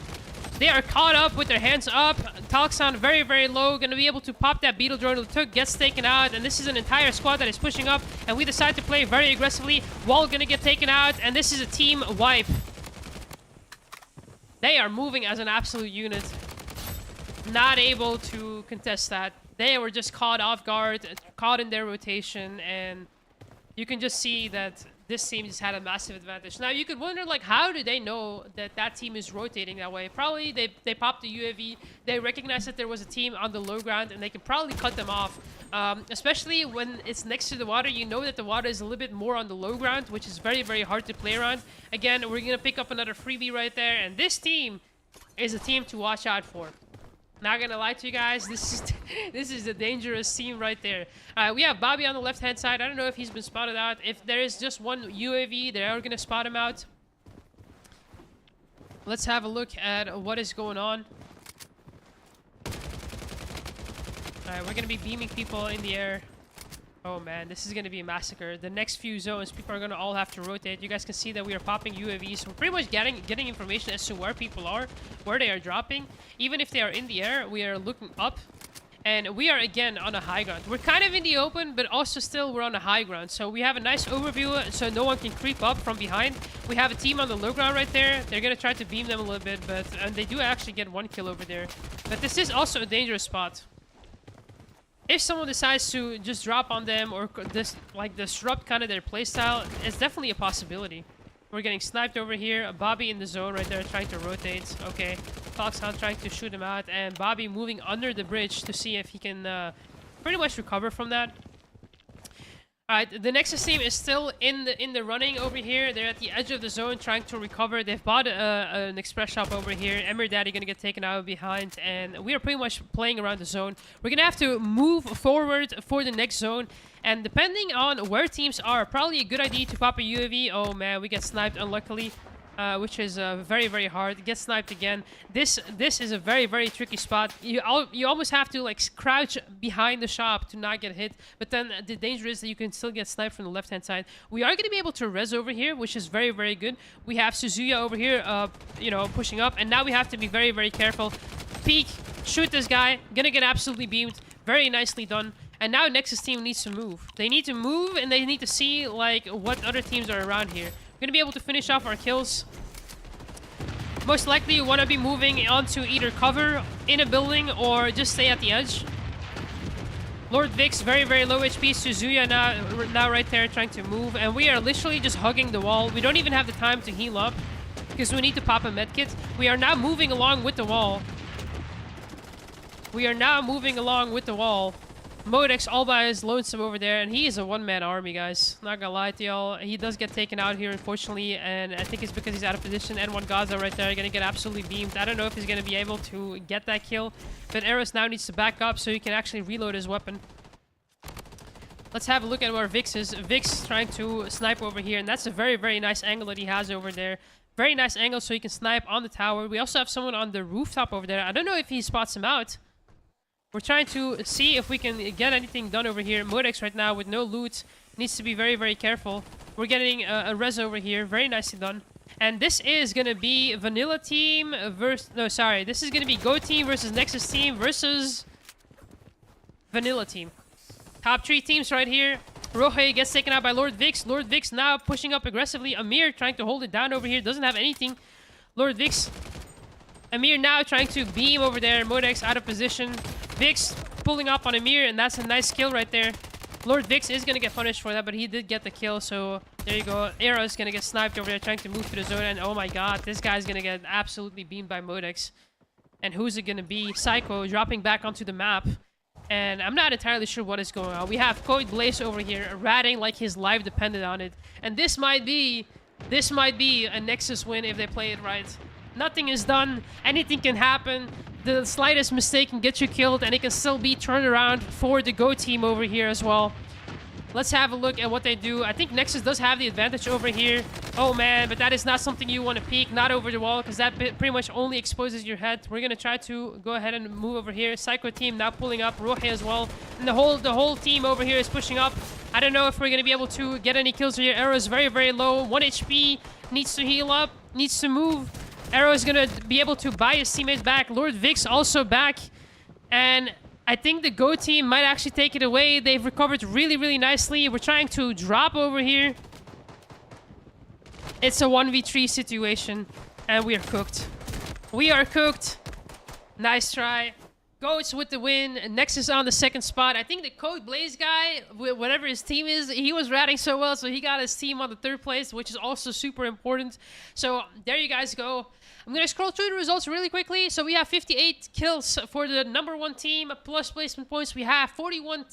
They are caught up with their hands up. Talksound very, very low. Going to be able to pop that beetle drone. Took gets taken out, and this is an entire squad that is pushing up, and we decide to play very aggressively. Wall going to get taken out, and this is a team wipe. They are moving as an absolute unit. Not able to contest that. They were just caught off guard, caught in their rotation, and you can just see that this team just had a massive advantage. Now, you could wonder, like, how do they know that that team is rotating that way? Probably they popped the UAV, they recognized that there was a team on the low ground, and they can probably cut them off. Especially when it's next to the water, you know that the water is a little bit more on the low ground, which is very, very hard to play around. Again, we're going to pick up another freebie right there, and this team is a team to watch out for. Not gonna lie to you guys, this is a dangerous team right there. We have Bobby on the left-hand side. I don't know if he's been spotted out. If there is just one UAV, they are gonna spot him out. Let's have a look at what is going on. Alright, we're gonna be beaming people in the air. Oh man, this is going to be a massacre. The next few zones, people are going to all have to rotate. You guys can see that we are popping UAVs. We're pretty much getting information as to where people are, where they are dropping. Even if they are in the air, we are looking up. And we are again on a high ground. We're kind of in the open, but also still we're on a high ground. So we have a nice overview so no one can creep up from behind. We have a team on the low ground right there. They're going to try to beam them a little bit, but they do actually get 1 kill over there. But this is also a dangerous spot. If someone decides to just drop on them or disrupt kind of their playstyle, it's definitely a possibility. We're getting sniped over here. Bobby in the zone right there trying to rotate. Okay. Foxhound trying to shoot him out. And Bobby moving under the bridge to see if he can pretty much recover from that. Alright, the Nexus team is still in the running over here. They're at the edge of the zone trying to recover. They've bought an express shop over here. Emir Daddy gonna get taken out behind. And we are pretty much playing around the zone. We're gonna have to move forward for the next zone. And depending on where teams are, probably a good idea to pop a UAV. Oh man, we get sniped unluckily. Which is very, very hard. Get sniped again. This is a very, very tricky spot. You almost have to like crouch behind the shop to not get hit. But then the danger is that you can still get sniped from the left-hand side. We are going to be able to res over here, which is very, very good. We have Suzuya over here, you know, pushing up. And now we have to be very, very careful. Peek, shoot this guy. Gonna get absolutely beamed. Very nicely done. And now Nexus team needs to move. They need to move and they need to see like what other teams are around here. We're gonna be able to finish off our kills. Most likely you want to be moving onto either cover in a building or just stay at the edge. Lord Vix, very, very low HP. Suzuya now right there trying to move. And we are literally just hugging the wall. We don't even have the time to heal up because we need to pop a medkit. We are now moving along with the wall. We are now moving along with the wall. Modex all by his lonesome over there, and he is a one-man army, guys. Not gonna lie to y'all. He does get taken out here, unfortunately, and I think it's because he's out of position. And one Gaza right there, gonna get absolutely beamed. I don't know if he's gonna be able to get that kill, but AORUS now needs to back up so he can actually reload his weapon. Let's have a look at where Vix is. Vix trying to snipe over here, and that's a very, very nice angle that he has over there. Very nice angle so he can snipe on the tower. We also have someone on the rooftop over there. I don't know if he spots him out. We're trying to see if we can get anything done over here. Modex right now with no loot. Needs to be very, very careful. We're getting a res over here. Very nicely done. And this is going to be Vanilla team versus... No, sorry. This is going to be Go team versus Nexus team versus Vanilla team. Top 3 teams right here. Rohe gets taken out by Lord Vix. Lord Vix now pushing up aggressively. Amir trying to hold it down over here. Doesn't have anything. Lord Vix... Amir now trying to beam over there. Modex out of position. Vix pulling up on Amir, and that's a nice kill right there. Lord Vix is going to get punished for that, but he did get the kill, so there you go. AERO is going to get sniped over there, trying to move to the zone, and oh my god, this guy's going to get absolutely beamed by Modex. And who's it going to be? Psycho dropping back onto the map, and I'm not entirely sure what is going on. We have Code Blaze over here, ratting like his life depended on it. And this might be a Nexus win if they play it right. Nothing is done. Anything can happen. The slightest mistake can get you killed, and it can still be turned around for the Go team over here as well. Let's have a look at what they do. I think Nexus does have the advantage over here. Oh man, but that is not something you want to peek. Not over the wall, because that pretty much only exposes your head. We're going to try to go ahead and move over here. Psycho team now pulling up. Rohe as well. And the whole team over here is pushing up. I don't know if we're going to be able to get any kills here. AERO is very, very low. 1 HP. Needs to heal up. Needs to move. AERO is going to be able to buy his teammates back. Lord Vix also back. And I think the Go team might actually take it away. They've recovered really, really nicely. We're trying to drop over here. It's a 1v3 situation. And we are cooked. We are cooked. Nice try. Goats with the win. Nexus on the 2nd spot. I think the Code Blaze guy, whatever his team is, he was ratting so well, so he got his team on the 3rd place, which is also super important. So there you guys go. I'm going to scroll through the results really quickly. So we have 58 kills for the #1 team, plus placement points. We have 41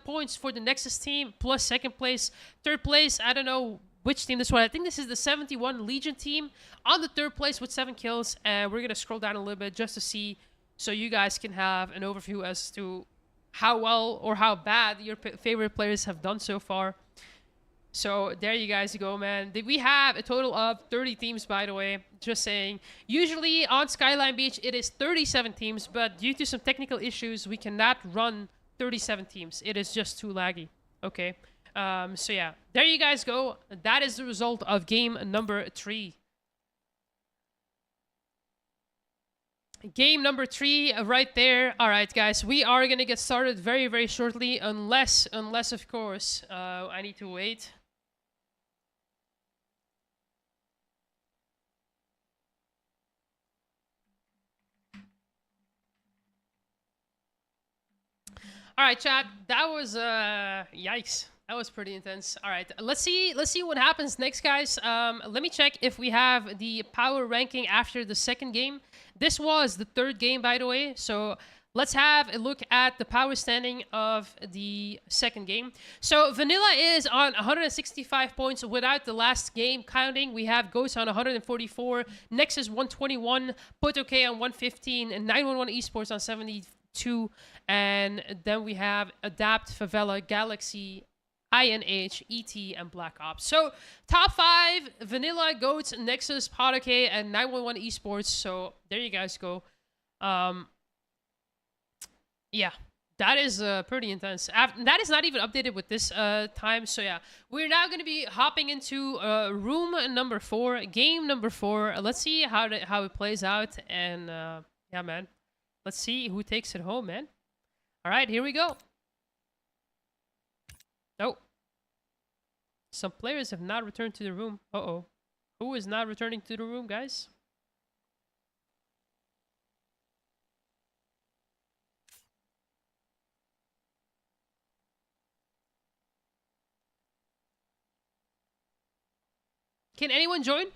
points for the Nexus team, plus 2nd place. 3rd place, I don't know which team this was. I think this is the 71 Legion team on the 3rd place with 7 kills. And we're going to scroll down a little bit just to see, so you guys can have an overview as to how well or how bad your favorite players have done so far. So there you guys go, man. We have a total of 30 teams, by the way. Just saying. Usually on Skyline Beach, it is 37 teams, but due to some technical issues, we cannot run 37 teams. It is just too laggy. Okay. So yeah, there you guys go. That is the result of game number 3. Game number 3 right there. All right, guys, we are gonna get started very, very shortly, unless of course, I need to wait. All right, chat. That was yikes. That was pretty intense. All right, let's see what happens next, guys. Let me check if we have the power ranking after the second game. This was the third game, by the way. So let's have a look at the power standing of the second game. So Vanilla is on 165 points without the last game counting. We have Ghost on 144, Nexus 121, Potoke on 115, and 911 Esports on 72. And then we have Adapt, Favela, Galaxy, INH, ET, and Black Ops. So top 5, Vanilla, Goats, Nexus, Potoke, and 911 Esports. So there you guys go. Yeah, that is pretty intense. That is not even updated with this time. So yeah, we're now going to be hopping into room number 4, game number 4. Let's see how it plays out. And yeah, man, let's see who takes it home, man. All right, here we go. Oh. Some players have not returned to the room. Uh-oh. Who is not returning to the room, guys? Can anyone join?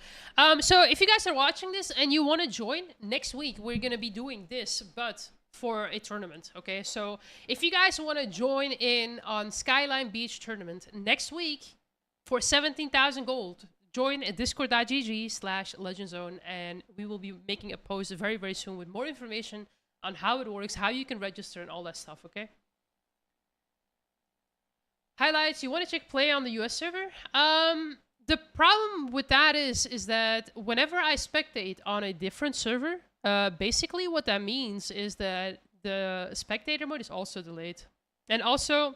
So if you guys are watching this and you want to join, next week we're going to be doing this, but for a tournament, okay? So if you guys want to join in on Skyline Beach Tournament next week for 17,000 gold, join discord.gg/legendzone, and we will be making a post very, very soon with more information on how it works, how you can register, and all that stuff, okay? Highlights, you want to check play on the US server? The problem with that is that whenever I spectate on a different server, basically what that means is that the spectator mode is also delayed. And also,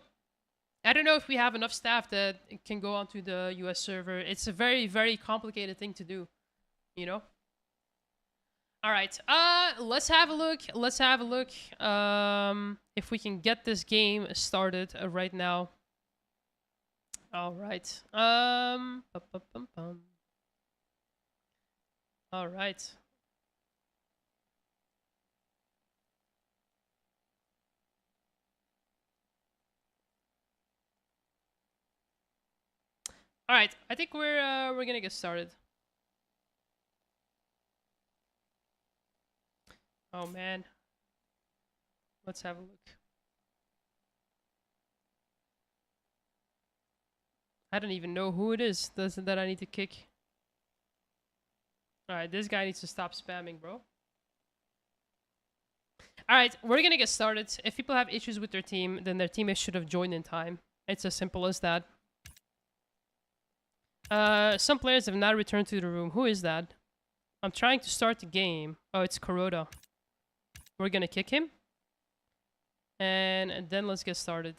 I don't know if we have enough staff that can go onto the US server. It's a very, very complicated thing to do, you know? All right, let's have a look. Let's have a look if we can get this game started right now. All right. All right. All right. I think we're gonna get started. Oh man. Let's have a look. I don't even know who it is that I need to kick. Alright, this guy needs to stop spamming, bro. Alright, we're gonna get started. If people have issues with their team, then their teammates should have joined in time. It's as simple as that. Some players have not returned to the room. Who is that? I'm trying to start the game. Oh, it's Kuroda. We're gonna kick him. And then let's get started.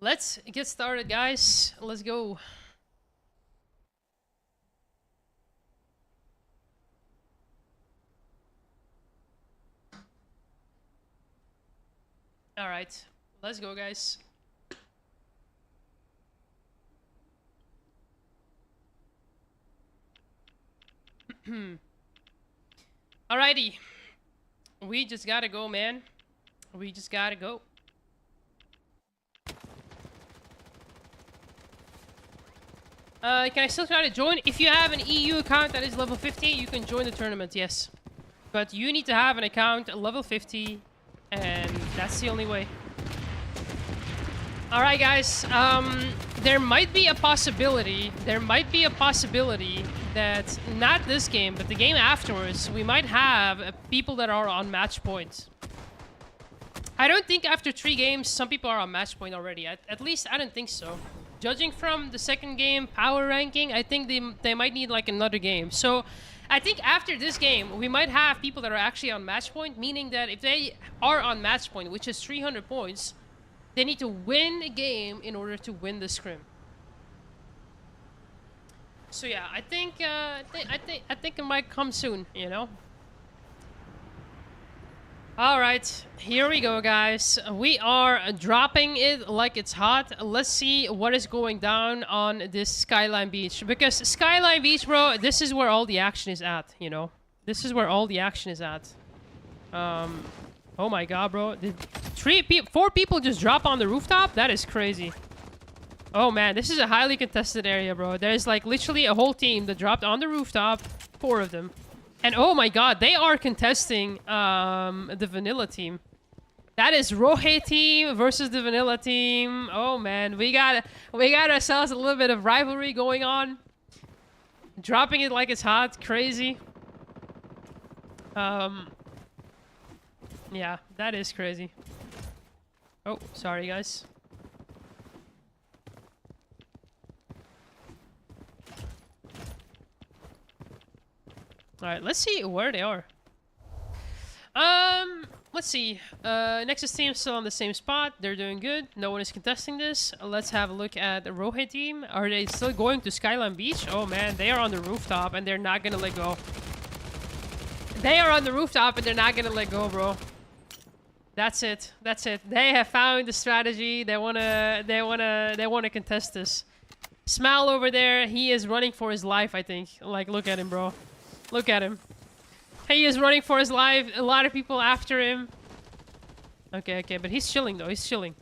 Let's get started, guys. Let's go. All right, let's go, guys. Alrighty. We just gotta go, man. We just gotta go. Can I still try to join? If you have an EU account that is level 50, you can join the tournament, yes. But you need to have an account level 50, and that's the only way. Alright, guys. There might be a possibility that, not this game, but the game afterwards, we might have people that are on match points. I don't think after 3 games, some people are on match point already. At least, I don't think so. Judging from the second game power ranking, I think they might need like another game. So I think after this game, we might have people that are actually on match point, meaning that if they are on match point, which is 300 points, they need to win a game in order to win the scrim. So yeah, I think it might come soon, you know. All right, here we go, guys. We are dropping it like it's hot. Let's see what is going down on this Skyline Beach. Because Skyline Beach, bro, this is where all the action is at, you know? This is where all the action is at. Oh my god, bro. Did 4 people just drop on the rooftop? That is crazy. Oh man, this is a highly contested area, bro. There's like literally a whole team that dropped on the rooftop. 4 of them. And oh my god, they are contesting the vanilla team. That is Rohe team versus the vanilla team. Oh man, we got ourselves a little bit of rivalry going on. Dropping it like it's hot, crazy. Yeah, that is crazy. Oh, sorry guys. Alright, let's see where they are. Let's see. Nexus team still on the same spot. They're doing good. No one is contesting this. Let's have a look at the Rohe team. Are they still going to Skyline Beach? Oh man, they are on the rooftop and they're not gonna let go. They are on the rooftop and they're not gonna let go, bro. That's it. That's it. They have found the strategy. They wanna contest this. Smile over there. He is running for his life, I think. Like, look at him, bro. Look at him. He is running for his life. A lot of people after him. Okay, okay, but he's chilling though. He's chilling.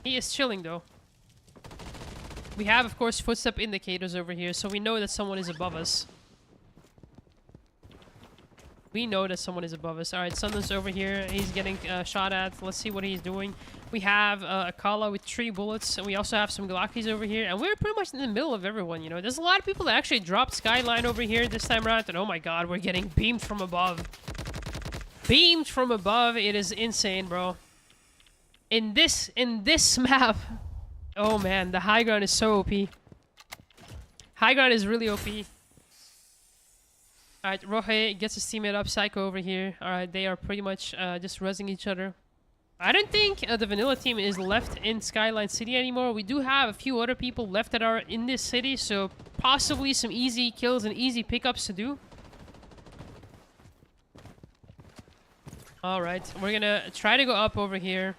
He is chilling though. We have, of course, footstep indicators over here, so we know that someone is above us. We know that someone is above us. Alright, Sunden's over here. He's getting shot at. Let's see what he's doing. We have a Kala with 3 bullets. And we also have some Glockys over here. And we're pretty much in the middle of everyone, you know. There's a lot of people that actually dropped Skyline over here this time around. And oh my god, we're getting beamed from above. Beamed from above. It is insane, bro. In this map. Oh man, the high ground is so OP. High ground is really OP. Alright, Rohe gets his teammate up. Psycho over here. Alright, they are pretty much just rezzing each other. I don't think the vanilla team is left in Skyline City anymore. We do have a few other people left that are in this city, so possibly some easy kills and easy pickups to do. Alright, we're gonna try to go up over here.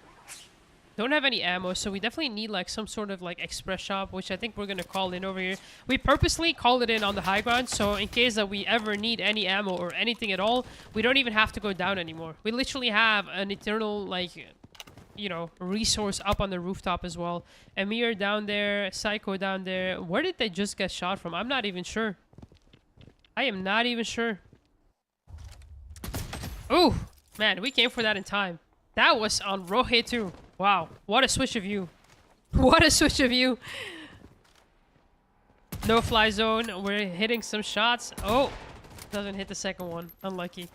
Don't have any ammo, so we definitely need like some sort of like express shop, which I think we're gonna call in over here. We purposely called it in on the high ground, so in case that we ever need any ammo or anything at all, we don't even have to go down anymore. We literally have an eternal, like, you know, resource up on the rooftop as well. Emir down there, Psycho down there. Where did they just get shot from? I'm not even sure. I am not even sure. Ooh, man, we came for that in time. That was on Rohe too. Wow, what a switch of view. What a switch of view. No fly zone. We're hitting some shots. Oh, doesn't hit the second one. Unlucky.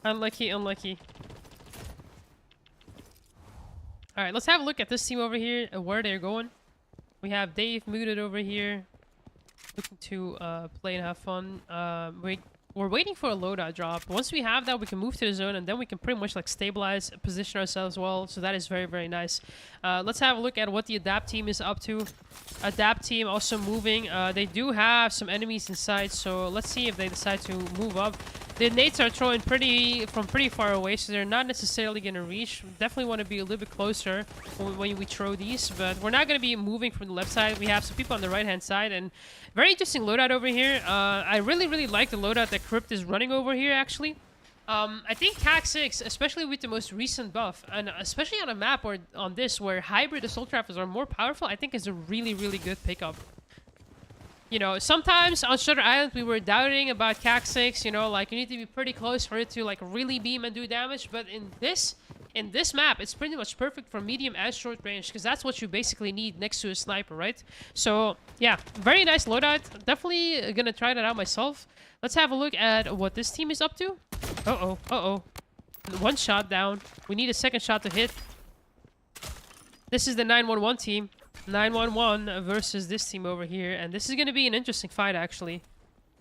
Unlucky, unlucky. Alright, let's have a look at this team over here, where they're going. We have Dave muted over here. Looking to play and have fun. We're waiting for a loadout drop. Once we have that, we can move to the zone, and then we can pretty much like stabilize, position ourselves well. So that is very, very nice. Let's have a look at what the Adapt team is up to. Adapt team also moving. They do have some enemies inside, so let's see if they decide to move up. The nades are throwing from pretty far away, so they're not necessarily going to reach. Definitely want to be a little bit closer when we throw these, but we're not going to be moving from the left side. We have some people on the right-hand side, and very interesting loadout over here. I really, really like the loadout that Crypt is running over here, actually. I think CAC 6, especially with the most recent buff, and especially on a map or on this where hybrid assault rifles are more powerful, I think is a really, really good pickup. You know, sometimes on Shutter Island we were doubting about CAC 6, you know, like you need to be pretty close for it to like really beam and do damage, but in this map it's pretty much perfect for medium and short range, because that's what you basically need next to a sniper, right? So yeah, very nice loadout. Definitely gonna try that out myself. Let's have a look at what this team is up to. Uh-oh. One shot down. We need a second shot to hit. This is the 911 team. 911 versus this team over here, and this is going to be an interesting fight, actually.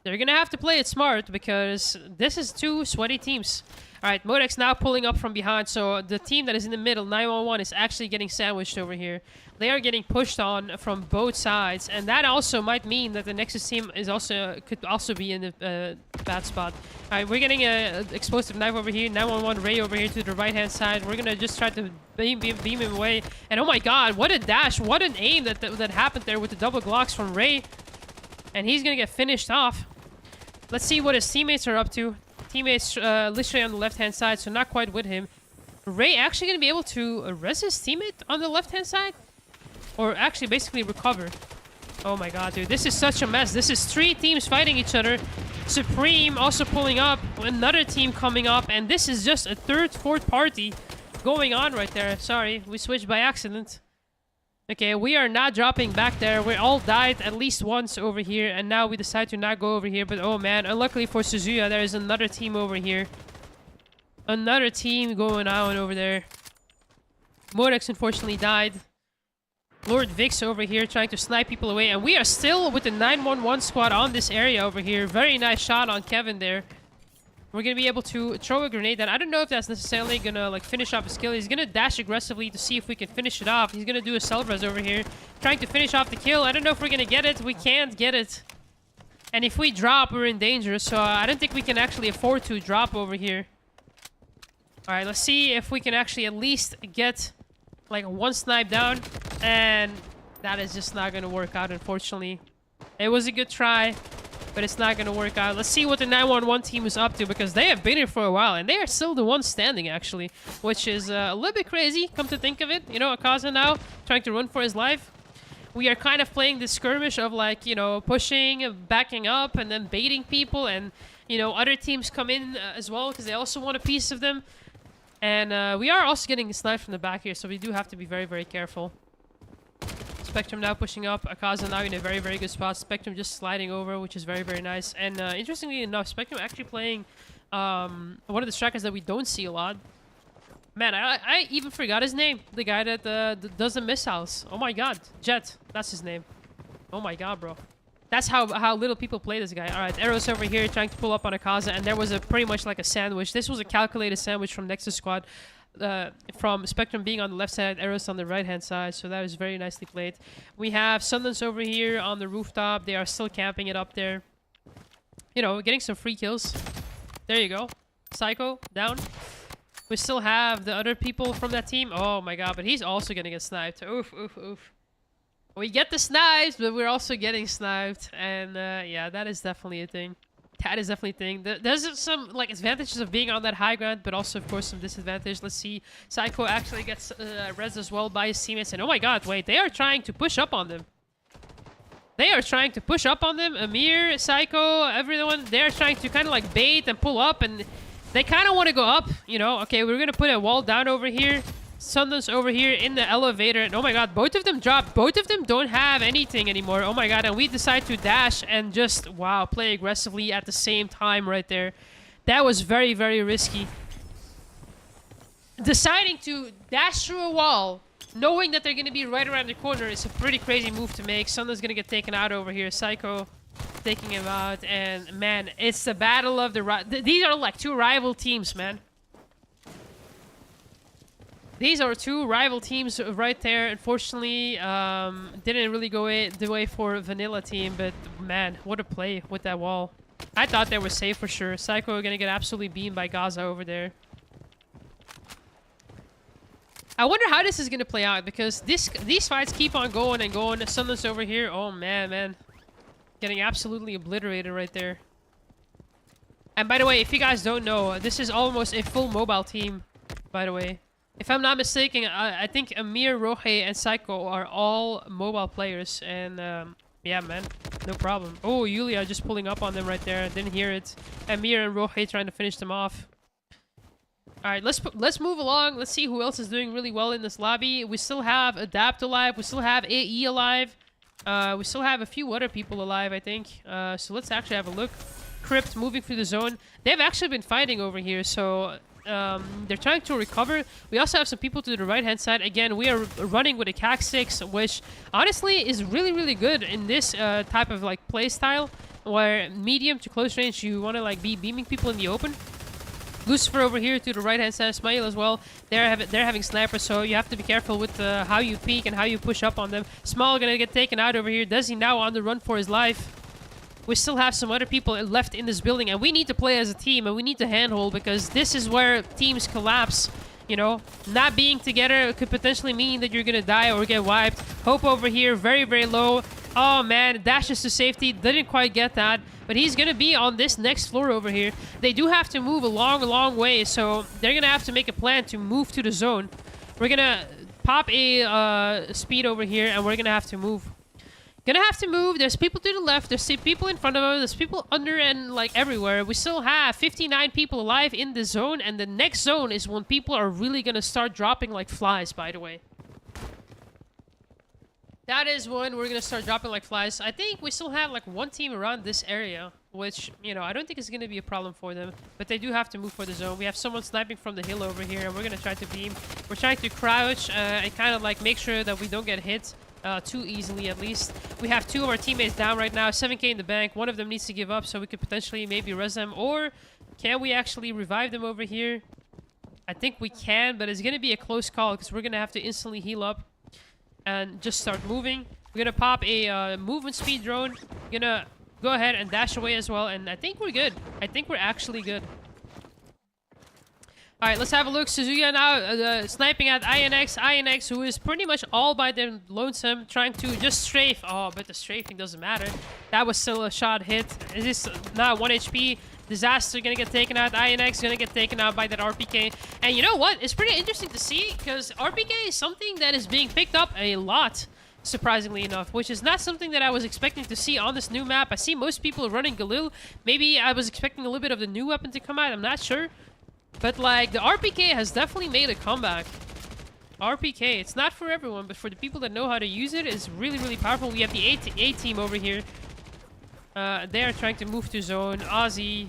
They're going to have to play it smart because this is two sweaty teams. Alright, Modex now pulling up from behind, so the team that is in the middle, 911, is actually getting sandwiched over here. They are getting pushed on from both sides, and that also might mean that the Nexus team is could also be in the bad spot. Alright, we're getting an explosive knife over here, 911 Ray over here to the right-hand side. We're gonna just try to beam him away. And oh my god, what a dash, what an aim that happened there with the double Glocks from Ray. And he's gonna get finished off. Let's see what his teammates are up to. Teammates literally on the left-hand side, so not quite with him. Ray actually gonna be able to res his teammate on the left-hand side? Or actually basically recover. Oh my god, dude. This is such a mess. This is 3 teams fighting each other. Supreme also pulling up. Another team coming up. And this is just a 3rd, 4th party going on right there. Sorry, we switched by accident. Okay, we are not dropping back there. We all died at least once over here. And now we decide to not go over here. But oh man, unluckily for Suzuya, there is another team over here. Another team going on over there. Modex unfortunately died. Lord Vix over here trying to snipe people away. And we are still with the 911 squad on this area over here. Very nice shot on Kevin there. We're going to be able to throw a grenade. And I don't know if that's necessarily going to like finish off his kill. He's going to dash aggressively to see if we can finish it off. He's going to do a self-res over here. Trying to finish off the kill. I don't know if we're going to get it. We can't get it. And if we drop, we're in danger. So I don't think we can actually afford to drop over here. Alright, let's see if we can actually at least get like 1 snipe down. And that is just not going to work out, unfortunately. It was a good try, but it's not going to work out. Let's see what the 911 team is up to, because they have been here for a while, and they are still the ones standing, actually, which is a little bit crazy, come to think of it. You know, Akaza now trying to run for his life. We are kind of playing this skirmish of, like, you know, pushing, backing up, and then baiting people, and, you know, other teams come in as well, because they also want a piece of them. And we are also getting sniped from the back here, so we do have to be very, very careful. Spectrum now pushing up. Akaza now in a very, very good spot. Spectrum just sliding over, which is very, very nice. And interestingly enough, Spectrum actually playing one of the strikers that we don't see a lot. Man, I even forgot his name. The guy that does the missiles. Oh my god. Jet. That's his name. Oh my god, bro. That's how little people play this guy. Alright, AORUS over here trying to pull up on Akaza. And there was pretty much like a sandwich. This was a calculated sandwich from Nexus Squad. From Spectrum being on the left side, AORUS on the right hand side, so that was very nicely played. We have Sundance over here on the rooftop. They are still camping it up there. You know, getting some free kills. There you go. Psycho down. We still have the other people from that team. Oh my god, but he's also gonna get sniped. Oof, oof, oof. We get the snipes, but we're also getting sniped, and yeah, that is definitely a thing. That is definitely a thing. There's some like advantages of being on that high ground, but also of course some disadvantage. Let's see. Psycho actually gets res as well by his teammates. And oh my god, wait, they are trying to push up on them. They are trying to push up on them. Amir, Psycho, everyone, they're trying to kind of like bait and pull up, and they kind of want to go up, you know. Okay, we're gonna put a wall down over here. Sundance over here in the elevator, and oh my god, both of them dropped. Both of them don't have anything anymore. Oh my god, and we decide to dash and just, wow, play aggressively at the same time right there. That was very, very risky. Deciding to dash through a wall, knowing that they're going to be right around the corner, is a pretty crazy move to make. Sundance going to get taken out over here. Psycho taking him out, and man, it's the battle of the... These are like 2 rival teams, man. These are 2 rival teams right there. Unfortunately, didn't really go the way for Vanilla team, but man, what a play with that wall. I thought they were safe for sure. Psycho gonna get absolutely beamed by Gaza over there. I wonder how this is gonna play out, because these fights keep on going and going. Sundance over here. Oh man. Getting absolutely obliterated right there. And by the way, if you guys don't know, this is almost a full mobile team, by the way. If I'm not mistaken, I think Amir, Rohe, and Psycho are all mobile players. And yeah, man, no problem. Oh, Yulia just pulling up on them right there. Didn't hear it. Amir and Rohe trying to finish them off. All right, let's move along. Let's see who else is doing really well in this lobby. We still have Adapt alive. We still have AE alive. We still have a few other people alive, I think. So let's actually have a look. Crypt moving through the zone. They've actually been fighting over here, so... They're trying to recover. We also have some people to the right-hand side. Again, we are running with a CAC-6, which honestly is really, really good in this type of like play style, where medium to close range, you want to like be beaming people in the open. Lucifer over here to the right-hand side, Smile as well. They're having snipers, so you have to be careful with how you peek and how you push up on them. Smile gonna get taken out over here. Desi now on the run for his life. We still have some other people left in this building, and we need to play as a team, and we need to handhold, because this is where teams collapse. You know, not being together could potentially mean that you're gonna die or get wiped. Hope over here, very, very low. Oh man, dashes to safety, didn't quite get that, but he's gonna be on this next floor over here. They do have to move a long way, so they're gonna have to make a plan to move to the zone. We're gonna pop a speed over here, and we're gonna have to move. Gonna have to move. There's people to the left, there's people in front of us, there's people under and like everywhere. We still have 59 people alive in the zone, and the next zone is when people are really gonna start dropping like flies, by the way. That is when we're gonna start dropping like flies. I think we still have like one team around this area, which, you know, I don't think is gonna be a problem for them. But they do have to move for the zone. We have someone sniping from the hill over here, and we're gonna try to beam. We're trying to crouch and kind of like make sure that we don't get hit too easily, at least. We have two of our teammates down right now, 7k in the bank. One of them needs to give up, so we could potentially maybe res them. Or can we actually revive them over here? I think we can, but it's gonna be a close call, because we're gonna have to instantly heal up and just start moving. We're gonna pop a movement speed drone. Gonna go ahead and dash away as well, and I think we're good. I think we're actually good. Alright, let's have a look. Suzuya now sniping at INX. INX, who is pretty much all by their lonesome, trying to just strafe. Oh, but the strafing doesn't matter. That was still a shot hit. It is now 1 HP. Disaster gonna get taken out. INX gonna get taken out by that RPK. And you know what? It's pretty interesting to see, because RPK is something that is being picked up a lot, surprisingly enough, which is not something that I was expecting to see on this new map. I see most people running Galil. Maybe I was expecting a little bit of the new weapon to come out. I'm not sure. But like, the RPK has definitely made a comeback. RPK, it's not for everyone, but for the people that know how to use it, it's really, really powerful. We have the A team over here. They are trying to move to zone. Ozzy,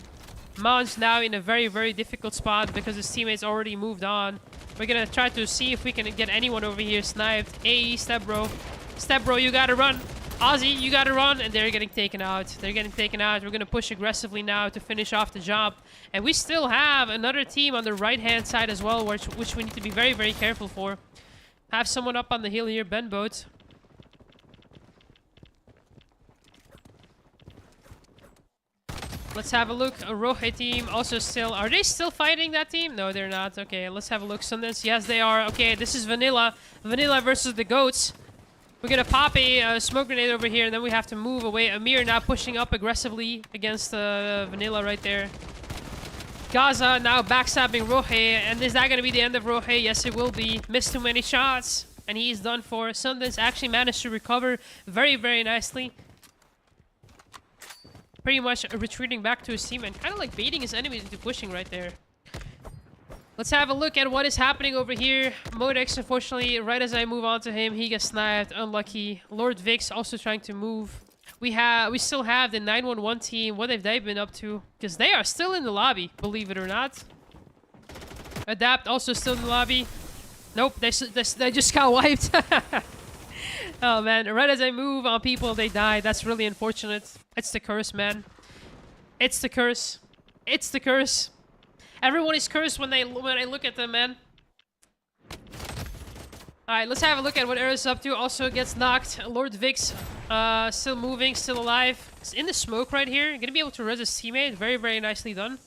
Mount's now in a very, very difficult spot because his teammates already moved on. We're gonna try to see if we can get anyone over here sniped. AE, step bro. Step bro, you gotta run. Ozzy, you gotta run. And they're getting taken out. They're getting taken out. We're gonna push aggressively now to finish off the job. And we still have another team on the right-hand side as well, which we need to be very, very careful for. Have someone up on the hill here, Ben Boat. Let's have a look. A Rohe team also still... Are they still fighting that team? No, they're not. Okay, let's have a look. Sundance. Yes, they are. Okay, this is Vanilla. Vanilla versus the Goats. We're gonna pop a smoke grenade over here, and then we have to move away. Amir now pushing up aggressively against Vanilla right there. Gaza now backstabbing Rohe. And is that gonna be the end of Rohe? Yes, it will be. Missed too many shots, and he's done for. Sundance actually managed to recover very, very nicely. Pretty much retreating back to his team and kind of like baiting his enemies into pushing right there. Let's have a look at what is happening over here. Modex, unfortunately, right as I move on to him, he gets sniped. Unlucky. Lord Vix also trying to move. We still have the 911 team. What have they been up to? Because they are still in the lobby, believe it or not. Adapt also still in the lobby. Nope, they just got wiped. Oh man, right as I move on people, they die. That's really unfortunate. It's the curse, man. It's the curse. It's the curse. Everyone is cursed when I look at them, man. Alright, let's have a look at what AORUS is up to. Also gets knocked. Lord Vix still moving, still alive. It's in the smoke right here. Gonna be able to res his teammate. Very, very nicely done.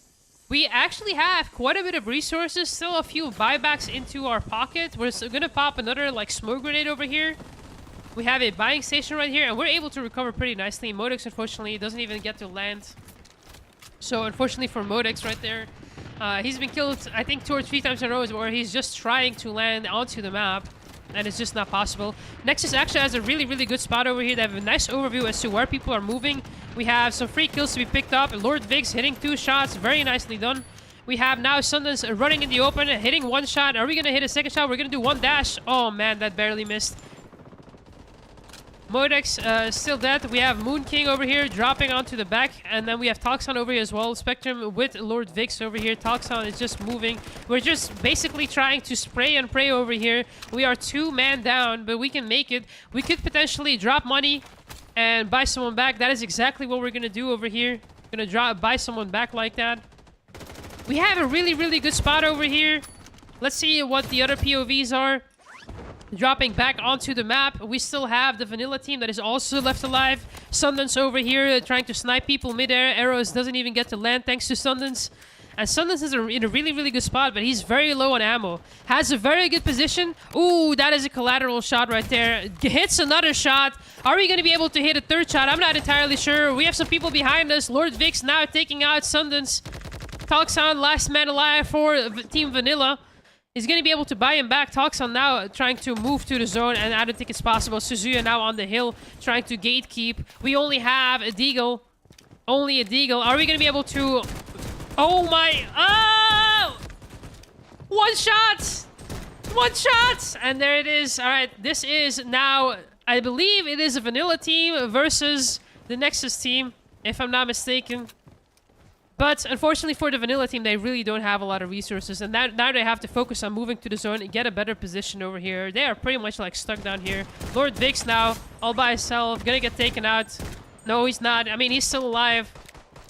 We actually have quite a bit of resources. Still a few buybacks into our pocket. We're gonna pop another like smoke grenade over here. We have a buying station right here, and we're able to recover pretty nicely. Modex, unfortunately, doesn't even get to land. So, unfortunately for Modex right there, he's been killed, I think, 2 or 3 times in a row, where he's just trying to land onto the map, and it's just not possible. Nexus actually has a really, really good spot over here. They have a nice overview as to where people are moving. We have some free kills to be picked up. Lord Vix hitting 2 shots. Very nicely done. We have now Sundance running in the open, hitting 1 shot. Are we going to hit a second shot? We're going to do 1 dash. Oh, man, that barely missed. Modex still dead. We have Moon King over here dropping onto the back. And then we have Toxon over here as well. Spectrum with Lord Vix over here. Toxon is just moving. We're just basically trying to spray and pray over here. We are 2 man down, but we can make it. We could potentially drop money and buy someone back. That is exactly what we're going to do over here. Going to buy someone back like that. We have a really, really good spot over here. Let's see what the other POVs are. Dropping back onto the map, we still have the vanilla team that is also left alive. Sundance over here trying to snipe people midair. Arrows doesn't even get to land thanks to Sundance. And Sundance is in a really, really good spot, but he's very low on ammo. Has a very good position. Ooh, that is a collateral shot right there. Hits another shot. Are we going to be able to hit a 3rd shot? I'm not entirely sure. We have some people behind us. Lord Vix now taking out Sundance. Toxon, last man alive for Team Vanilla. He's going to be able to buy him back. Toxon now trying to move to the zone, and I don't think it's possible. Suzuya now on the hill trying to gatekeep. We only have a Deagle. Only a Deagle. Are we going to be able to... Oh my... Oh! 1 shot! 1 shot! And there it is. All right, this is now... I believe it is a vanilla team versus the Nexus team, if I'm not mistaken. But unfortunately for the vanilla team, they really don't have a lot of resources. And now they have to focus on moving to the zone and get a better position over here. They are pretty much like stuck down here. Lord Vix now, all by himself, gonna get taken out. No, he's not. I mean, he's still alive.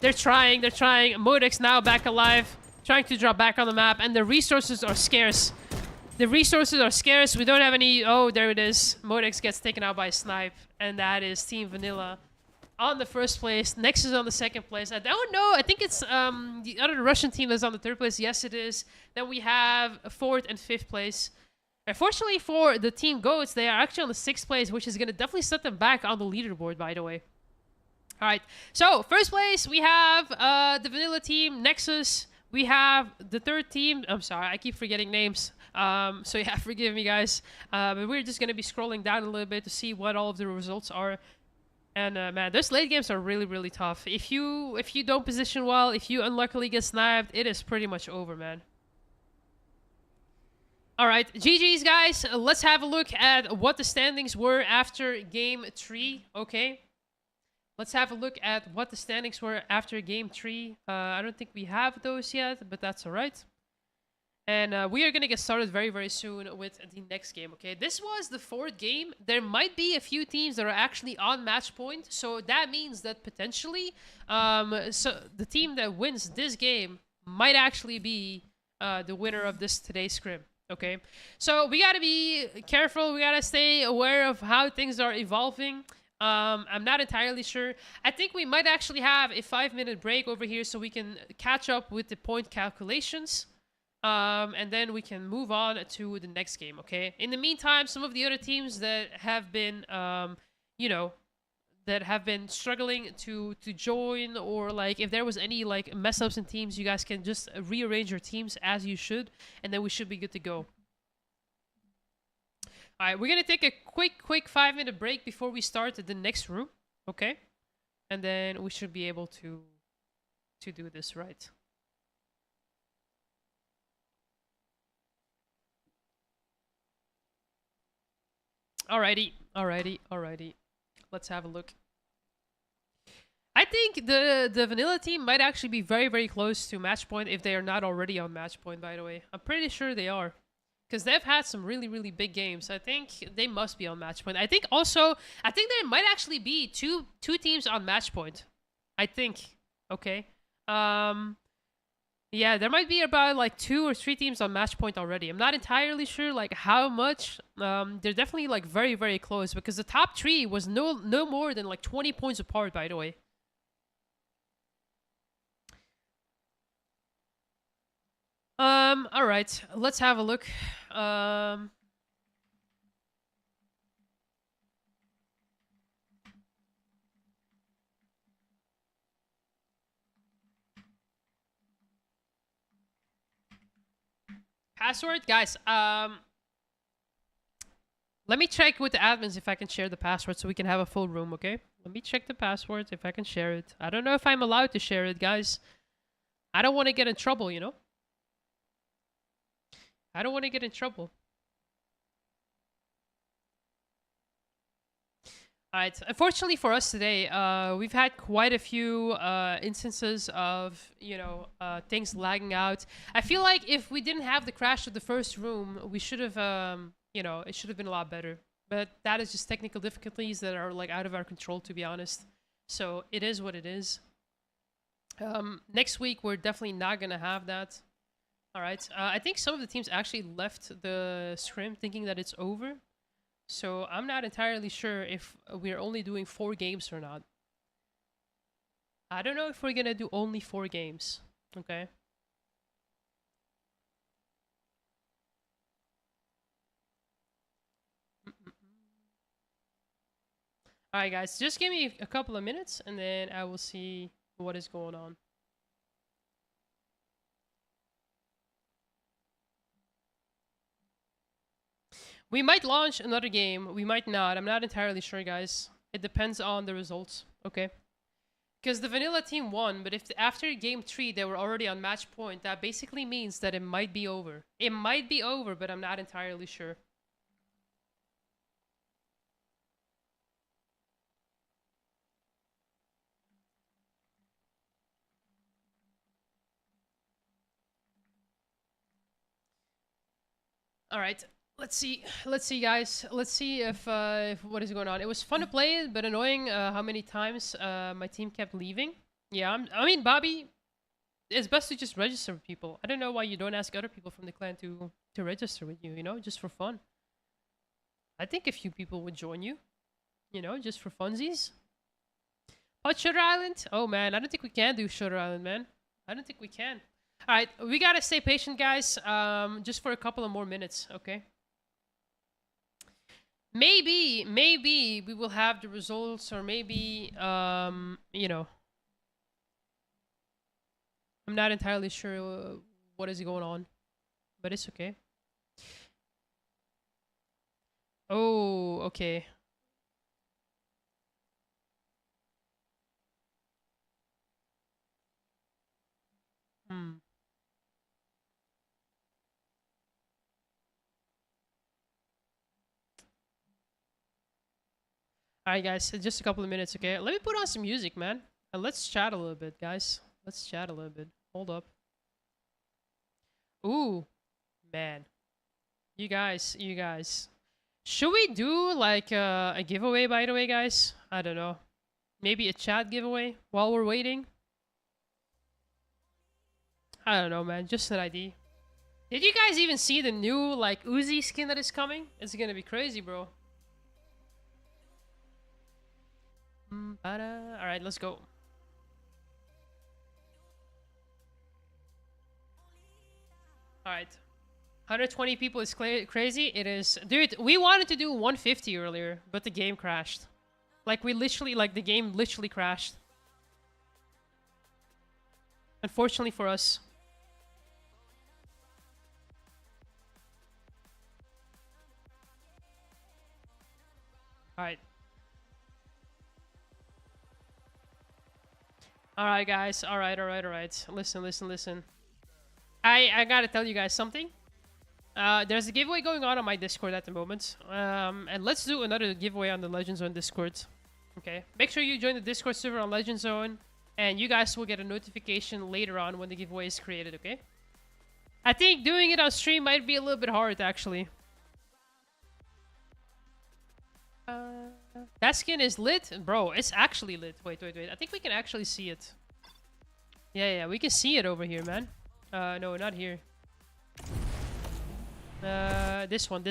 They're trying. Modex now back alive. Trying to drop back on the map. And the resources are scarce. The resources are scarce. We don't have any... Oh, there it is. Modex gets taken out by a snipe. And that is Team Vanilla on the 1st place. Nexus on the 2nd place. I don't know. I think it's the other Russian team that's on the 3rd place. Yes, it is. Then we have 4th and 5th place. Unfortunately for the Team Goats, they are actually on the 6th place, which is going to definitely set them back on the leaderboard, by the way. All right. So, 1st place, we have the Vanilla team, Nexus. We have the 3rd team. I'm sorry, I keep forgetting names. So yeah, forgive me, guys. But we're just going to be scrolling down a little bit to see what all of the results are. And man, those late games are really, really tough. If you don't position well, if you unluckily get sniped, it is pretty much over, man. All right, GG's, guys. Let's have a look at what the standings were after Game 3, okay? Let's have a look at what the standings were after Game 3. I don't think we have those yet, but that's all right. And we are going to get started very, very soon with the next game, okay? This was the 4th game. There might be a few teams that are actually on match point. So that means that potentially so the team that wins this game might actually be the winner of today's scrim, okay? So we got to be careful. We got to stay aware of how things are evolving. I'm not entirely sure. I think we might actually have a 5-minute break over here so we can catch up with the point calculations. And then we can move on to the next game, okay? In the meantime, some of the other teams that have been, you know, that have been struggling to join, or like if there was any like mess ups in teams, you guys can just rearrange your teams as you should, and then we should be good to go. All right, we're gonna take a quick 5-minute break before we start the next room, okay? And then we should be able to do this right. Alrighty. Let's have a look. I think the vanilla team might actually be very, very close to match point if they are not already on match point, by the way. I'm pretty sure they are. Because they've had some really, really big games. I think they must be on match point. I think there might actually be two teams on match point. I think. Okay. Yeah, there might be about like 2 or 3 teams on match point already. I'm not entirely sure like how much. They're definitely like very, very close because the top 3 was no more than like 20 points apart, by the way. All right, let's have a look. Password, guys. Let me check with the admins if I can share the password so we can have a full room, okay? Let me check the password if I can share it. I don't know if I'm allowed to share it, guys. I don't want to get in trouble, you know? I don't want to get in trouble. All right. Unfortunately for us today, we've had quite a few instances of, things lagging out. I feel like if we didn't have the crash of the first room, we should have, it should have been a lot better. But that is just technical difficulties that are like out of our control, to be honest. So it is what it is. Next week, we're definitely not going to have that. All right. I think some of the teams actually left the scrim thinking that it's over. So I'm not entirely sure if we're only doing 4 games or not. I don't know if we're going to do only 4 games. Okay. Alright guys, just give me a couple of minutes and then I will see what is going on. We might launch another game, we might not. I'm not entirely sure, guys. It depends on the results, okay? Because the vanilla team won, but if after game 3 they were already on match point, that basically means that it might be over. It might be over, but I'm not entirely sure. All right. Let's see, guys. Let's see if what is going on. It was fun to play it, but annoying how many times my team kept leaving. Yeah, I mean, Bobby, it's best to just register with people. I don't know why you don't ask other people from the clan to register with you, just for fun. I think a few people would join you, just for funsies. But Shutter Island? Oh, man, I don't think we can do Shutter Island, man. I don't think we can. All right, we gotta stay patient, guys, just for a couple of more minutes, okay? Maybe we will have the results, or maybe, I'm not entirely sure what is going on, but it's okay. Oh, okay. Alright, guys, just a couple of minutes, okay? Let me put on some music, man. And let's chat a little bit, guys. Let's chat a little bit. Hold up. Ooh, man. You guys. Should we do, like, a giveaway, by the way, guys? I don't know. Maybe a chat giveaway while we're waiting? I don't know, man. Just an idea. Did you guys even see the new, like, Uzi skin that is coming? It's gonna be crazy, bro. Alright, let's go. Alright. 120 people is crazy. It is. Dude, we wanted to do 150 earlier, but the game crashed. Like, the game literally crashed. Unfortunately for us. Alright. Alright, guys. Alright. Listen. I gotta tell you guys something. There's a giveaway going on my Discord at the moment. And let's do another giveaway on the Legend Zone Discord. Okay. Make sure you join the Discord server on Legend Zone. And you guys will get a notification later on when the giveaway is created, okay? I think doing it on stream might be a little bit hard, actually. That skin is lit? Bro, it's actually lit. Wait. I think we can actually see it. Yeah, we can see it over here, man. No, not here. This one.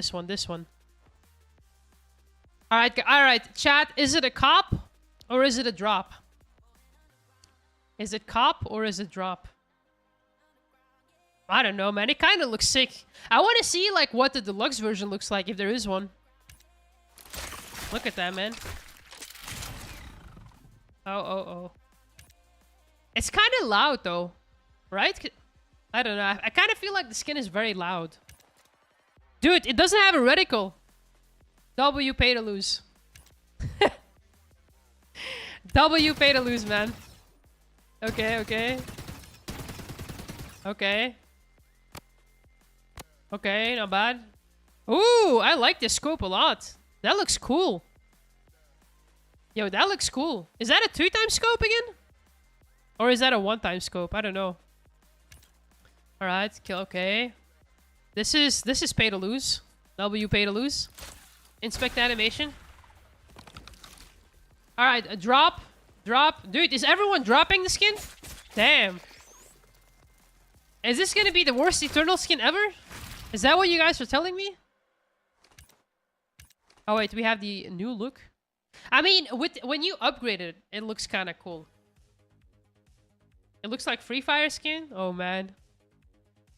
Alright, chat. Is it a cop or is it a drop? Is it cop or is it drop? I don't know, man. It kind of looks sick. I want to see, like, what the deluxe version looks like, if there is one. Look at that, man. Oh. It's kind of loud, though. Right? I don't know. I kind of feel like the skin is very loud. Dude, it doesn't have a reticle. W, pay to lose. W, pay to lose, man. Okay. Okay, not bad. Ooh, I like this scope a lot. That looks cool. Yo, that looks cool. Is that a 2x scope again? Or is that a 1x scope? I don't know. Alright, okay. This is pay to lose. W pay to lose. Inspect animation. Alright, a drop. Drop. Dude, is everyone dropping the skin? Damn. Is this gonna be the worst Eternal skin ever? Is that what you guys are telling me? Oh wait, we have the new look. I mean, when you upgrade it, it looks kind of cool. It looks like Free Fire skin. Oh man.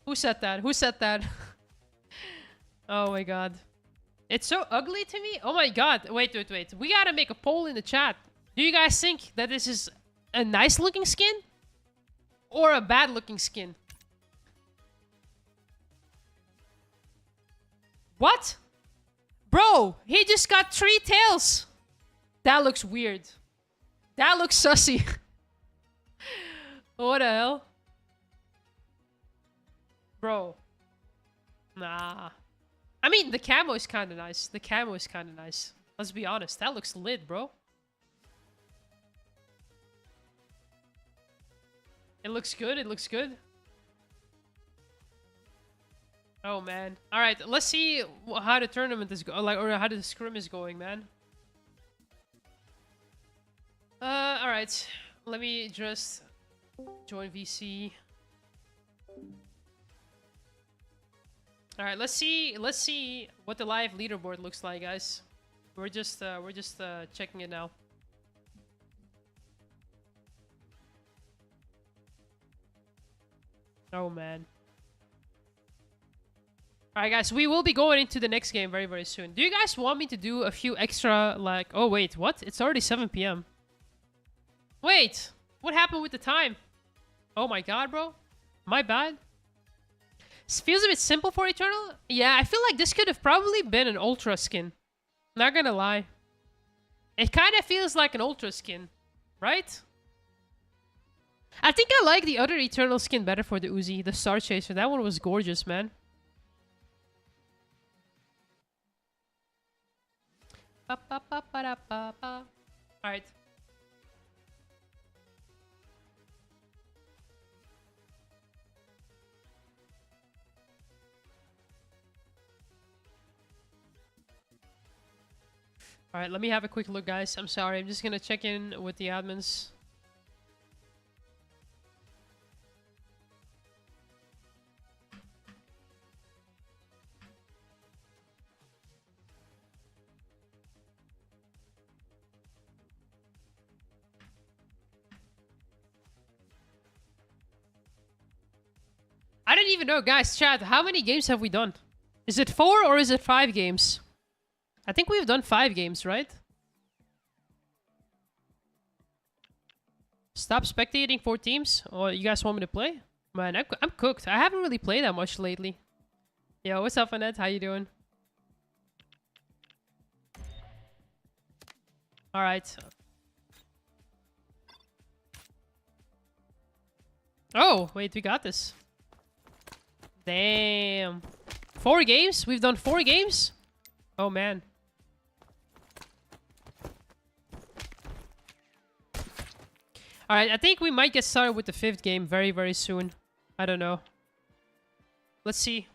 Who said that? Who said that? Oh my god. It's so ugly to me. Oh my god. Wait. We gotta make a poll in the chat. Do you guys think that this is a nice looking skin? Or a bad looking skin? What? Bro, he just got 3 tails. That looks weird. That looks sussy. What the hell? Bro. Nah. I mean, the camo is kind of nice. The camo is kind of nice. Let's be honest. That looks lit, bro. It looks good. It looks good. Oh, man. All right. Let's see how the tournament is going. Like, or how the scrim is going, man. All right. Let me just join VC. All right. Let's see what the live leaderboard looks like, guys. We're just checking it now. Oh man. Alright guys, we will be going into the next game very, very soon. Do you guys want me to do a few extra, like... Oh wait, what? It's already 7 p.m. Wait! What happened with the time? Oh my god, bro. My bad. This feels a bit simple for Eternal. Yeah, I feel like this could have probably been an Ultra skin. Not gonna lie. It kind of feels like an Ultra skin. Right? I think I like the other Eternal skin better for the Uzi. The Star Chaser. That one was gorgeous, man. Alright. Alright, let me have a quick look, guys. I'm sorry. I'm just gonna check in with the admins. I don't even know, guys, chat, how many games have we done? Is it 4 or is it 5 games? I think we've done 5 games, right? Stop spectating 4 teams? Or you guys want me to play? Man, I'm cooked. I haven't really played that much lately. Yo, what's up, Annette? How you doing? Alright. Oh, wait, we got this. Damn. 4 games? We've done 4 games? Oh, man. Alright, I think we might get started with the 5th game very, very soon. I don't know. Let's see.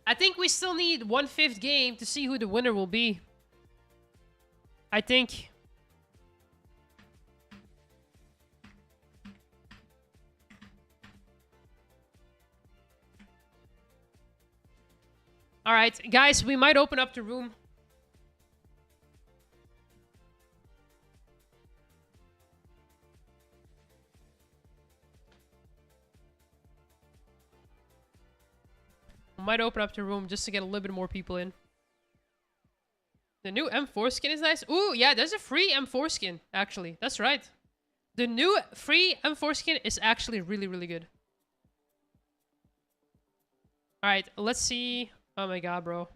I think we still need 1 5th game to see who the winner will be. I think. Alright, guys, we might open up the room. We might open up the room just to get a little bit more people in. The new M4 skin is nice. Ooh, yeah, there's a free M4 skin, actually. That's right. The new free M4 skin is actually really, really good. Alright, let's see... Oh my god, bro.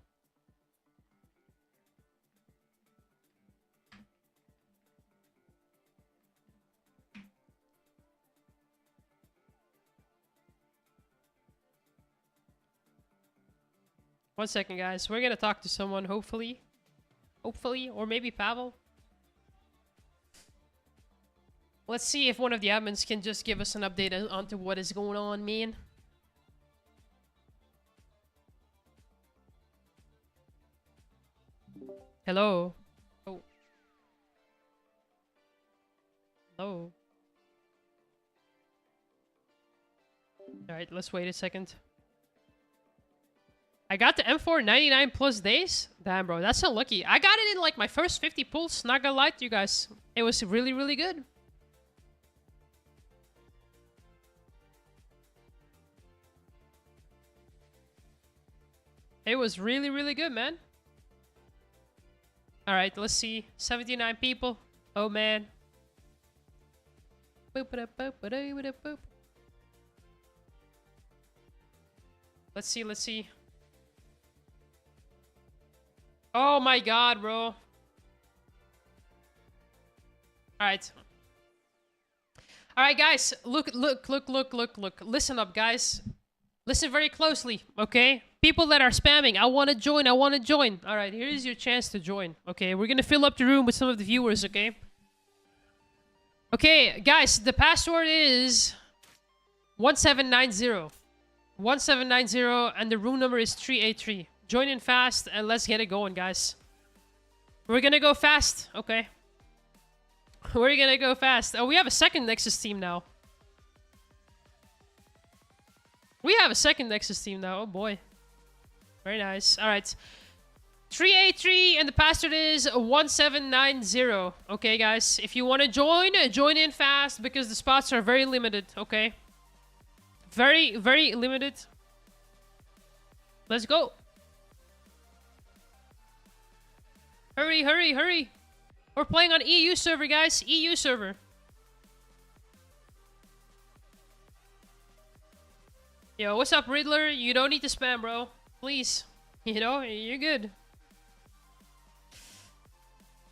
One second, guys. We're gonna talk to someone, hopefully. Hopefully, or maybe Pavel. Let's see if one of the admins can just give us an update onto what is going on, man. Hello. Oh. Hello. Alright, let's wait a second. I got the M4 99 plus days? Damn, bro, that's so lucky. I got it in like my first 50 pulls, not gonna lie to you guys. It was really, really good. It was really, really good, man. Alright, let's see. 79 people. Oh, man. Let's see, let's see. Oh my god, bro. Alright. Alright, guys. Look. Listen up, guys. Listen very closely, okay? People that are spamming, I want to join. Alright, here's your chance to join, okay? We're gonna fill up the room with some of the viewers, okay? Okay, guys, the password is 1790. 1790, and the room number is 383. Join in fast, and let's get it going, guys. We're gonna go fast, okay? We're gonna go fast. Oh, we have a second Nexus team now. We have a second Nexus team now. Oh, boy. Very nice. All right. 383, and the password is 1790. Okay, guys. If you want to join in fast, because the spots are very limited, okay? Very, very limited. Let's go. Hurry, hurry, hurry. We're playing on EU server, guys. EU server. Yo, what's up, Riddler? You don't need to spam, bro. Please. You know, you're good.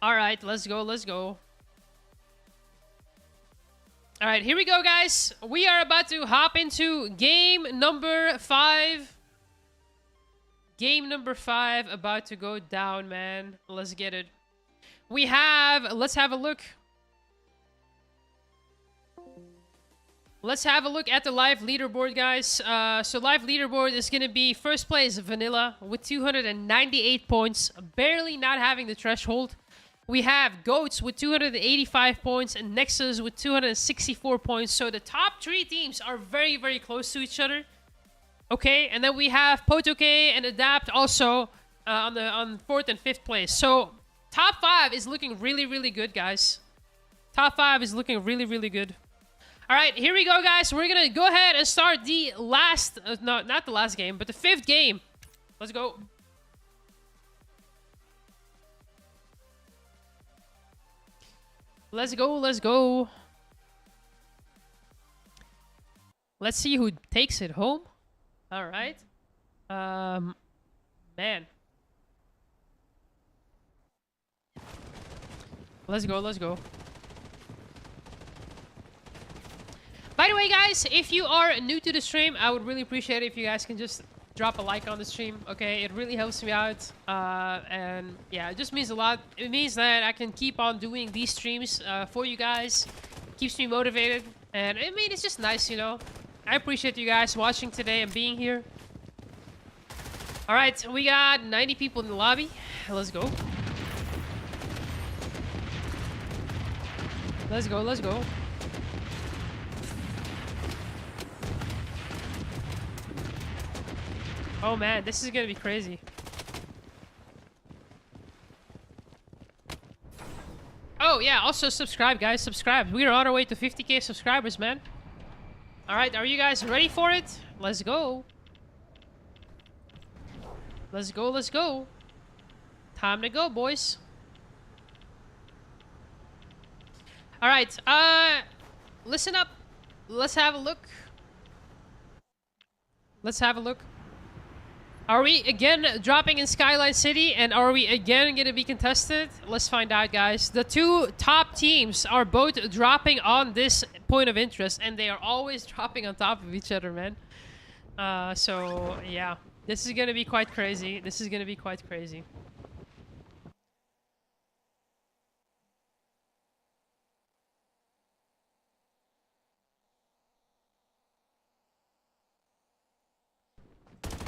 Alright, let's go, let's go. Alright, here we go, guys. We are about to hop into game number 5. Game number 5 about to go down, man. Let's get it. We have... Let's have a look. Let's have a look at the live leaderboard, guys. So live leaderboard is going to be first place Vanilla with 298 points. Barely not having the threshold. We have Goats with 285 points and Nexus with 264 points. So the top 3 teams are very, very close to each other. Okay, and then we have Potoke and Adapt also on 4th and 5th place. So top 5 is looking really, really good, guys. Top 5 is looking really, really good. All right, here we go, guys. We're going to go ahead and start the last... no, not the last game, but the 5th game. Let's go. Let's go, let's go. Let's see who takes it home. All right. Man. Let's go, let's go. By the way, guys, if you are new to the stream, I would really appreciate it if you guys can just drop a like on the stream, okay? It really helps me out. And yeah, it just means a lot. It means that I can keep on doing these streams for you guys. Keeps me motivated. And I mean, it's just nice, you know? I appreciate you guys watching today and being here. Alright, we got 90 people in the lobby. Let's go. Let's go, let's go. Oh man, this is gonna be crazy. Oh yeah, also subscribe, guys. Subscribe. We are on our way to 50k subscribers, man. Alright, are you guys ready for it? Let's go. Let's go, let's go. Time to go, boys. Alright, listen up. Let's have a look. Let's have a look. Are we again dropping in Skyline City, and are we again going to be contested? Let's find out, guys. The 2 top teams are both dropping on this point of interest, and they are always dropping on top of each other, man. So, yeah. This is going to be quite crazy. This is going to be quite crazy.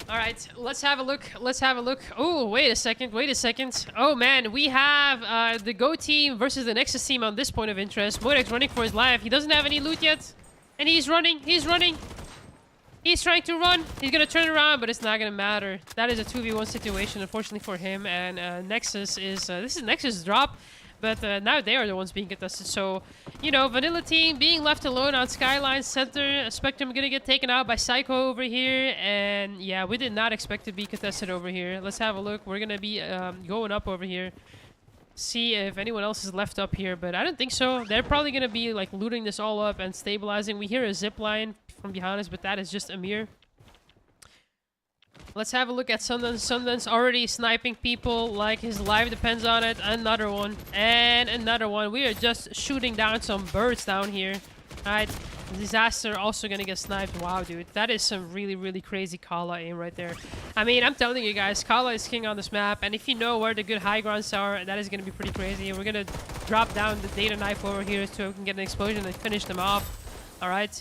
All right, let's have a look. Let's have a look. Oh, wait a second. Wait a second. Oh, man. We have the Go team versus the Nexus team on this point of interest. Modex running for his life. He doesn't have any loot yet. And he's running. He's running. He's trying to run. He's going to turn around, but it's not going to matter. That is a 2v1 situation, unfortunately, for him. And Nexus is... this is Nexus' drop. But now they are the ones being contested. So, you know, Vanilla team being left alone on Skyline center. Spectrum gonna get taken out by Psycho over here. And yeah, we did not expect to be contested over here. Let's have a look. We're gonna be going up over here. See if anyone else is left up here. But I don't think so. They're probably gonna be like looting this all up and stabilizing. We hear a zip line from behind us, but that is just Amir. Let's have a look at Sundance. Sundance already sniping people like his life depends on it. Another one. And another one. We are just shooting down some birds down here. Alright. Disaster also gonna get sniped. Wow, dude. That is some really, really crazy Kala aim right there. I mean, I'm telling you guys, Kala is king on this map. And if you know where the good high grounds are, that is gonna be pretty crazy. We're gonna drop down the data knife over here so we can get an explosion and finish them off. Alright.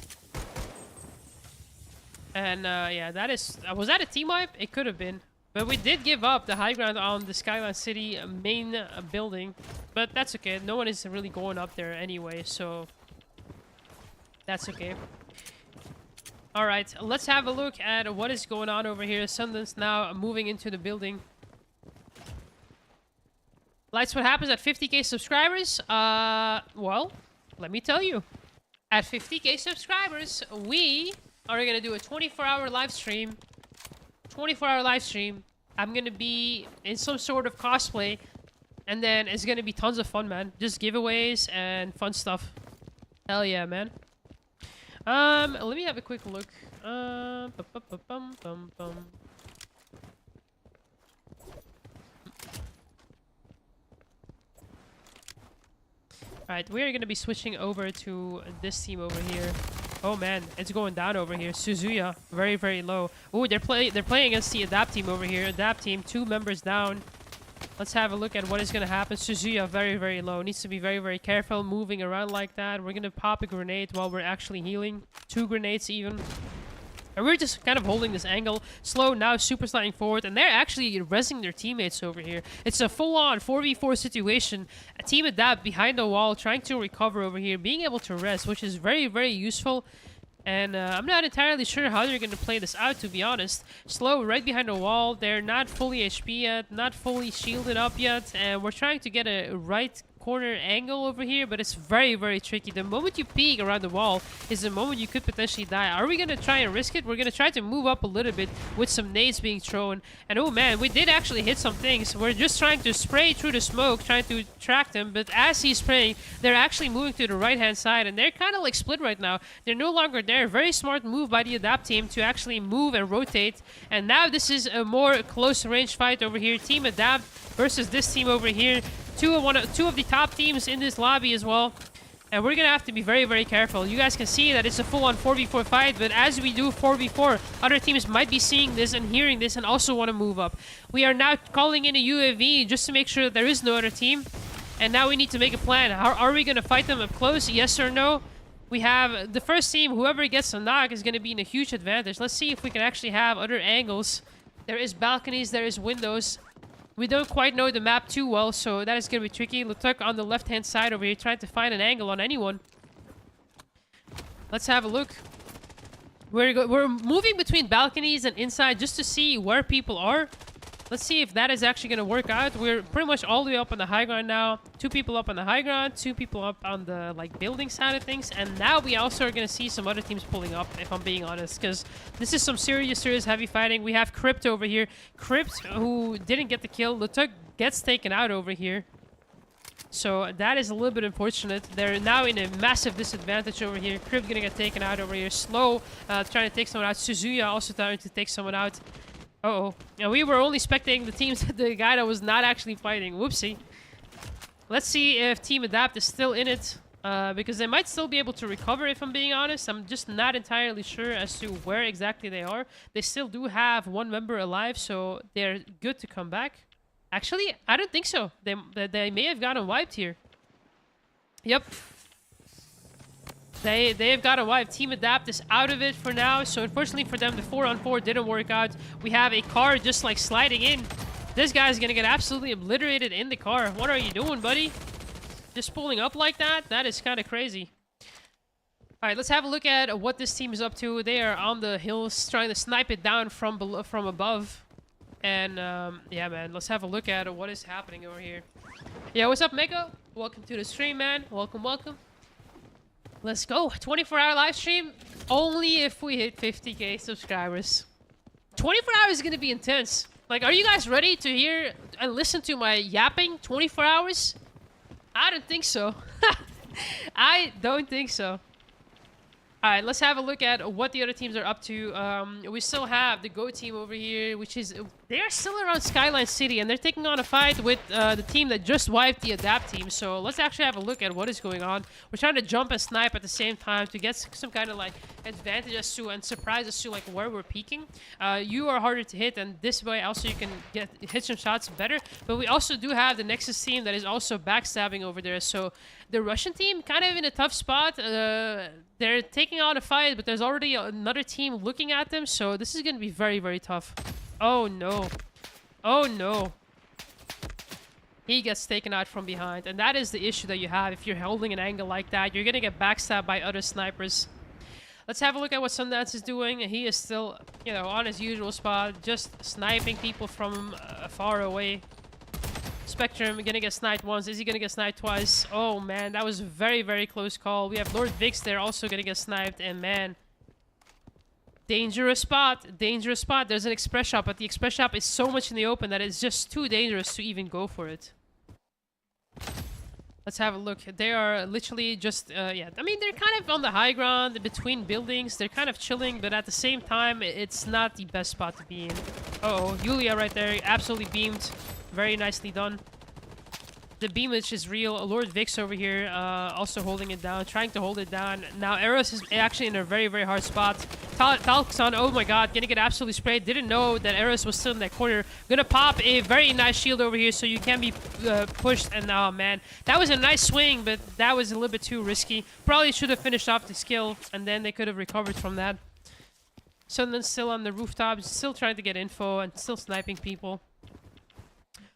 And yeah, that is... was that a team wipe? It could have been. But we did give up the high ground on the Skyline City main building. But that's okay. No one is really going up there anyway, so... that's okay. Alright, let's have a look at what is going on over here. Sundance now moving into the building. Lights, what happens at 50k subscribers? Well, let me tell you. At 50k subscribers, we... are gonna do a 24-hour live stream. 24-hour live stream. I'm gonna be in some sort of cosplay. And then it's gonna be tons of fun, man. Just giveaways and fun stuff. Hell yeah, man. Let me have a quick look. Alright, we are gonna be switching over to this team over here. Oh man, it's going down over here. Suzuya, very, very low. Oh, they're playing against the Adapt team over here. Adapt team, 2 members down. Let's have a look at what is going to happen. Suzuya, very, very low. Needs to be very, very careful moving around like that. We're going to pop a grenade while we're actually healing. 2 grenades even. And we're just kind of holding this angle. Slow now, super sliding forward. And they're actually rezzing their teammates over here. It's a full-on 4v4 situation. A team Adapt behind the wall, trying to recover over here. Being able to rest, which is very, very useful. And I'm not entirely sure how they're going to play this out, to be honest. Slow right behind the wall. They're not fully HP yet. Not fully shielded up yet. And we're trying to get a right corner angle over here, but it's very, very tricky. The moment you peek around the wall is the moment you could potentially die. Are we going to try and risk it? We're going to try to move up a little bit with some nades being thrown. And oh man, we did actually hit some things. We're just trying to spray through the smoke, trying to track them. But as he's spraying, they're actually moving to the right-hand side. And they're kind of like split right now. They're no longer there. Very smart move by the Adapt team to actually move and rotate. And now this is a more close range fight over here. Team Adapt versus this team over here. Two of the top teams in this lobby as well. And we're going to have to be very, very careful. You guys can see that it's a full-on 4v4 fight. But as we do 4v4, other teams might be seeing this and hearing this and also want to move up. We are now calling in a UAV just to make sure that there is no other team. And now we need to make a plan. Are we going to fight them up close? Yes or no? We have the first team, whoever gets a knock is going to be in a huge advantage. Let's see if we can actually have other angles. There is balconies, there is windows. We don't quite know the map too well, so that is going to be tricky. Lutuk on the left-hand side over here, trying to find an angle on anyone. Let's have a look. We're moving between balconies and inside just to see where people are. Let's see if that is actually going to work out. We're pretty much all the way up on the high ground now. 2 people up on the high ground, 2 people up on the like building side of things. And now we also are going to see some other teams pulling up, if I'm being honest. Because this is some serious heavy fighting. We have Crypt over here. Crypt, who didn't get the kill. Lutuk gets taken out over here. So that is a little bit unfortunate. They're now in a massive disadvantage over here. Crypt going to get taken out over here. Slow, trying to take someone out. Suzuya also trying to take someone out. Uh-oh. And we were only spectating the teams, the guy that was not actually fighting. Whoopsie. Let's see if Team Adapt is still in it. Because they might still be able to recover, if I'm being honest. I'm just not entirely sure as to where exactly they are. They still do have 1 member alive, so they're good to come back. Actually, I don't think so. They may have gotten wiped here. Yep. They've got a wipe. Team Adapt is out of it for now. So unfortunately for them, the 4-on-4 didn't work out. We have a car just like sliding in. This guy's gonna get absolutely obliterated in the car. What are you doing, buddy? Just pulling up like that? That is kind of crazy. All right, let's have a look at what this team is up to. They are on the hills trying to snipe it down from above. And yeah, man, let's have a look at what is happening over here. Yeah, what's up, Meko? Welcome to the stream, man. Welcome, welcome. Let's go. 24-hour live stream. Only if we hit 50k subscribers. 24 hours is going to be intense. Like, are you guys ready to hear and listen to my yapping 24 hours? I don't think so. I don't think so. Alright, let's have a look at what the other teams are up to. We still have the Go team over here, which is... They are still around Skyline City, and they're taking on a fight with the team that just wiped the Adapt team. So let's actually have a look at what is going on. We're trying to jump and snipe at the same time to get some kind of, like, advantage as to, and surprise as to, like, where we're peeking. You are harder to hit, and this way also you can hit some shots better. But we also do have the Nexus team that is also backstabbing over there. So the Russian team kind of in a tough spot. They're taking on a fight, but there's already another team looking at them, so this is going to be very, very tough. Oh, no. Oh, no. He gets taken out from behind, and that is the issue that you have. If you're holding an angle like that, you're going to get backstabbed by other snipers. Let's have a look at what Sundance is doing. He is still, you know, on his usual spot, just sniping people from far away. Spectrum gonna get sniped once. Is he gonna get sniped twice? Oh man, that was a very, very close call. We have Lord Vix there also gonna get sniped, and man, dangerous spot. Dangerous spot. There's an express shop, but the express shop is so much in the open that it's just too dangerous to even go for it. Let's have a look. They are literally just, yeah. I mean, they're kind of on the high ground between buildings. They're kind of chilling, but at the same time, it's not the best spot to be in. Uh-oh, Yulia right there, absolutely beamed. Very nicely done. The beamage is real. Lord Vix over here also holding it down, trying to hold it down. Now, AORUS is actually in a very, very hard spot. Talkson, oh my god, gonna get absolutely sprayed. Didn't know that AORUS was still in that corner. Gonna pop a very nice shield over here so you can be pushed. And oh man, that was a nice swing, but that was a little bit too risky. Probably should have finished off the skill, and then they could have recovered from that. Sunden's still on the rooftop, still trying to get info and still sniping people.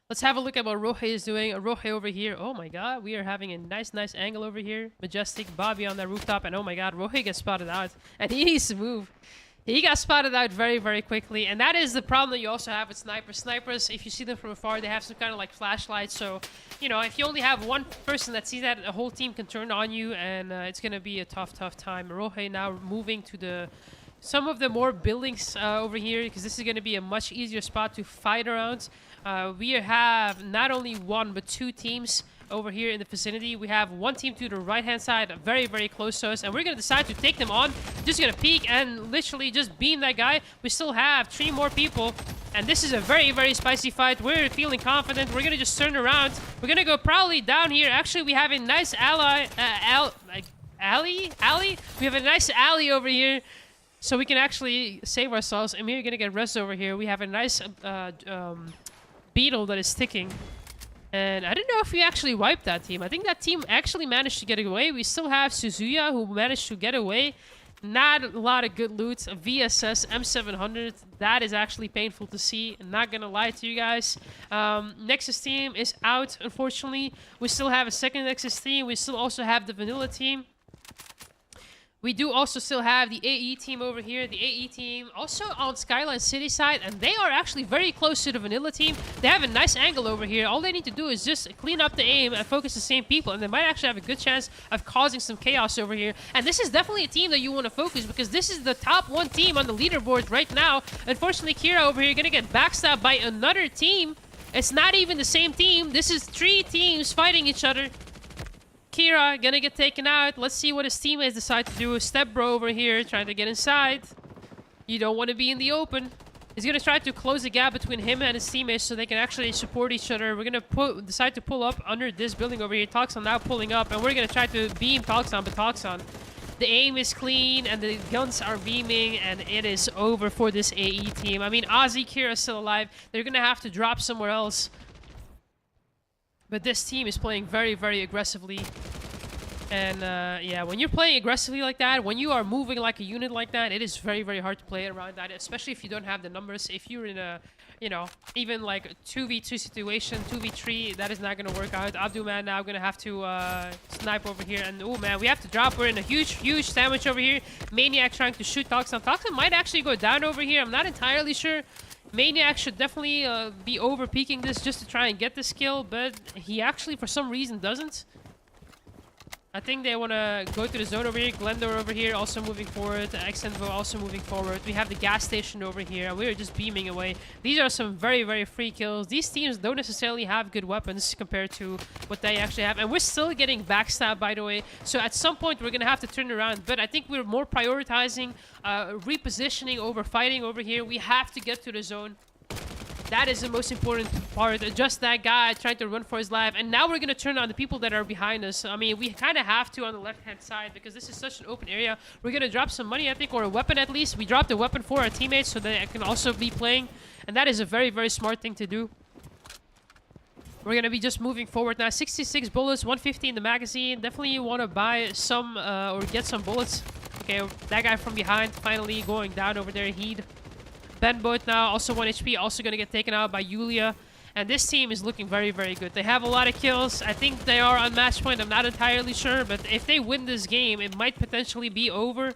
Let's have a look at what Rohe is doing. Rohe over here. Oh my god, we are having a nice, nice angle over here. Majestic, Bobby on that rooftop. And oh my god, Rohe gets spotted out. And he needs to move. He got spotted out very, very quickly. And that is the problem that you also have with snipers. Snipers, if you see them from afar, they have some kind of like flashlight. So, you know, if you only have one person that sees that, the whole team can turn on you. And it's going to be a tough, tough time. Rohe now moving to the... some of the more buildings over here, because this is going to be a much easier spot to fight around. We have not only one, but two teams over here in the vicinity. We have one team to the right-hand side, very, very close to us, and we're going to decide to take them on. Just going to peek and literally just beam that guy. We still have 3 more people, and this is a very, very spicy fight. We're feeling confident. We're going to just turn around. We're going to go probably down here. Actually, we have a nice alley. We have a nice alley over here. So we can actually save ourselves. And we're going to get rest over here. We have a nice beetle that is ticking. And I don't know if we actually wiped that team. I think that team actually managed to get away. We still have Suzuya who managed to get away. Not a lot of good loot. A VSS M700. That is actually painful to see. I'm not going to lie to you guys. Nexus team is out, unfortunately. We still have a second Nexus team. We still also have the vanilla team. We do also still have the AE team over here. The AE team also on Skyline City side, and they are actually very close to the vanilla team. They have a nice angle over here. All they need to do is just clean up the aim and focus the same people, and they might actually have a good chance of causing some chaos over here. And this is definitely a team that you want to focus, because this is the top 1 team on the leaderboard right now. Unfortunately, Kira over here gonna get backstabbed by another team. It's not even the same team. This is 3 teams fighting each other. Kira gonna get taken out. Let's see what his teammates decide to do. Step Bro over here trying to get inside. You don't want to be in the open. He's gonna try to close the gap between him and his teammates so they can actually support each other. We're gonna decide to pull up under this building over here. Talkson now pulling up, and we're gonna try to beam Talkson, but Talkson, the aim is clean and the guns are beaming, and it is over for this AE team. I mean, Ozzy, Kira is still alive. They're gonna have to drop somewhere else. But this team is playing very, very aggressively. And yeah, when you're playing aggressively like that, when you are moving like a unit like that, it is very, very hard to play around that, especially if you don't have the numbers. If you're in a, you know, even like a 2v2 situation, 2v3, that is not going to work out. Abdul, man, now going to have to snipe over here. And, oh, man, we have to drop. We're in a huge, huge sandwich over here. Maniac trying to shoot Toxin. Toxin might actually go down over here. I'm not entirely sure. Maniac should definitely be over-peaking this just to try and get this kill, but he actually, for some reason, doesn't. I think they want to go to the zone over here. Glendor over here also moving forward. Exenvo also moving forward. We have the gas station over here. We're just beaming away. These are some very, very free kills. These teams don't necessarily have good weapons compared to what they actually have. And we're still getting backstabbed, by the way. So at some point, we're going to have to turn around. But I think we're more prioritizing repositioning over fighting over here. We have to get to the zone. That is the most important part. Just that guy trying to run for his life. And now we're going to turn on the people that are behind us. I mean, we kind of have to on the left-hand side because this is such an open area. We're going to drop some money, I think, or a weapon at least. We dropped a weapon for our teammates so that I can also be playing. And that is a very, very smart thing to do. We're going to be just moving forward now. 66 bullets, 150 in the magazine. Definitely want to buy some or get some bullets. Okay, that guy from behind finally going down over there. Heed. Ben Boat now, also 1 HP, also going to get taken out by Yulia. And this team is looking very, very good. They have a lot of kills. I think they are on match point. I'm not entirely sure. But if they win this game, it might potentially be over.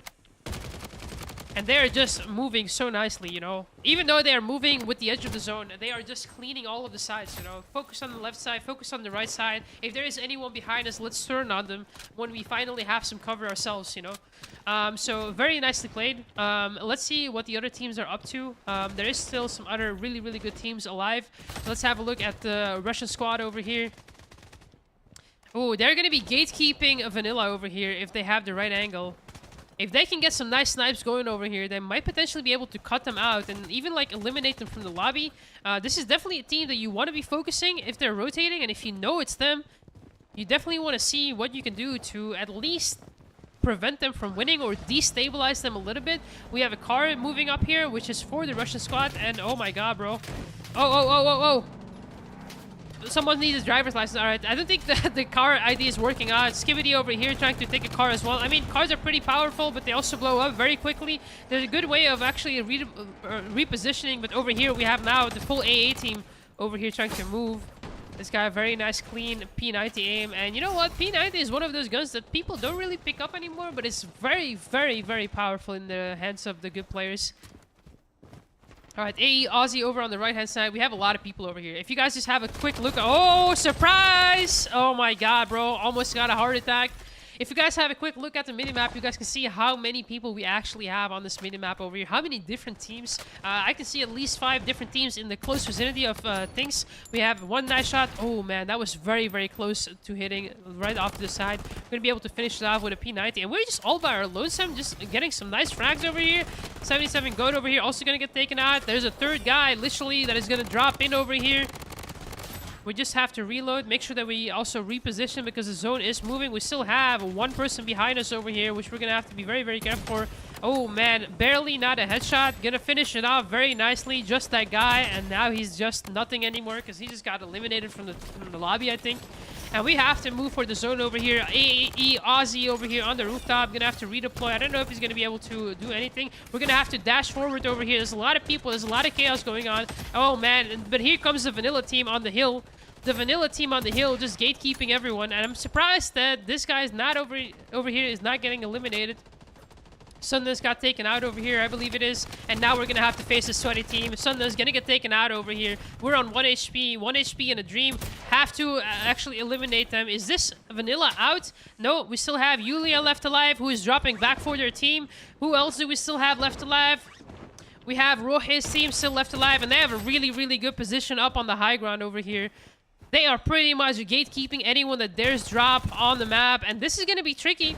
And they're just moving so nicely, you know. Even though they are moving with the edge of the zone, they are just cleaning all of the sides, you know. Focus on the left side, focus on the right side. If there is anyone behind us, let's turn on them when we finally have some cover ourselves, you know. So very nicely played. Let's see what the other teams are up to. There is still some other really, really good teams alive. Let's have a look at the Russian squad over here. Oh, they're going to be gatekeeping a Vanilla over here if they have the right angle. If they can get some nice snipes going over here, they might potentially be able to cut them out and even like eliminate them from the lobby. This is definitely a team that you want to be focusing if they're rotating, and if you know it's them, you definitely want to see what you can do to at least prevent them from winning or destabilize them a little bit. We have a car moving up here, which is for the Russian squad, and oh my god, bro. Oh. Someone needs a driver's license. Alright, I don't think the car ID is working out. Skibidi over here trying to take a car as well. I mean, cars are pretty powerful, but they also blow up very quickly. There's a good way of actually repositioning, but over here we have now the full AA team over here trying to move. This guy, very nice, clean P90 aim. And you know what? P90 is one of those guns that people don't really pick up anymore, but it's very, very, very powerful in the hands of the good players. Alright, AE Aussie over on the right-hand side. We have a lot of people over here. If you guys just have a quick look... Oh, surprise! Oh my god, bro. Almost got a heart attack. If you guys have a quick look at the minimap, you guys can see how many people we actually have on this minimap over here. How many different teams. I can see at least 5 different teams in the close vicinity of things. We have one nice shot. Oh, man, that was very, very close to hitting right off to the side. We're going to be able to finish it off with a P90. And we're just all by our lonesome, just getting some nice frags over here. 77 goat over here, also going to get taken out. There's a third guy, literally, that is going to drop in over here. We just have to reload, make sure that we also reposition because the zone is moving. We still have one person behind us over here, which we're going to have to be very, very careful for. Oh, man, barely not a headshot. Going to finish it off very nicely. Just that guy, and now he's just nothing anymore because he just got eliminated from the lobby, I think. And we have to move for the zone over here. AE Aussie over here on the rooftop. Going to have to redeploy. I don't know if he's going to be able to do anything. We're going to have to dash forward over here. There's a lot of people. There's a lot of chaos going on. Oh, man. But here comes the Vanilla team on the hill. The Vanilla team on the hill just gatekeeping everyone. And I'm surprised that this guy is not over here, is not getting eliminated. Sundance got taken out over here, I believe it is. And now we're going to have to face a sweaty team. Sundance going to get taken out over here. We're on 1 HP. 1 HP in a dream. Have to actually eliminate them. Is this Vanilla out? No, we still have Yulia left alive, who is dropping back for their team. Who else do we still have left alive? We have Rohe's team still left alive, and they have a really, really good position up on the high ground over here. They are pretty much gatekeeping anyone that dares drop on the map, and this is going to be tricky.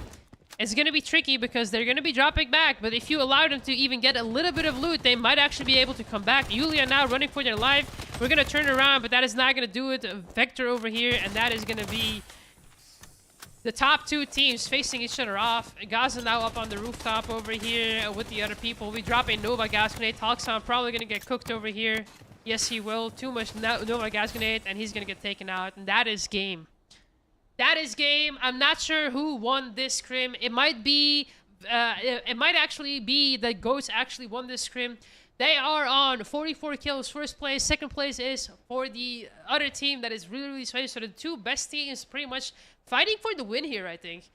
It's going to be tricky because they're going to be dropping back, but if you allow them to even get a little bit of loot, they might actually be able to come back. Yulia now running for their life. We're going to turn around, but that is not going to do it. Vector over here, and that is going to be the top 2 teams facing each other off. Gaza now up on the rooftop over here with the other people. We drop a Nova gas grenade. Talkson probably going to get cooked over here. Yes, he will. Too much Nova gas grenade, and he's going to get taken out, and that is game. That is game. I'm not sure who won this scrim. It might be, it might actually be that Goats actually won this scrim. They are on 44 kills, first place. Second place is for the other team that is really, really sweaty. So the two best teams pretty much fighting for the win here, I think.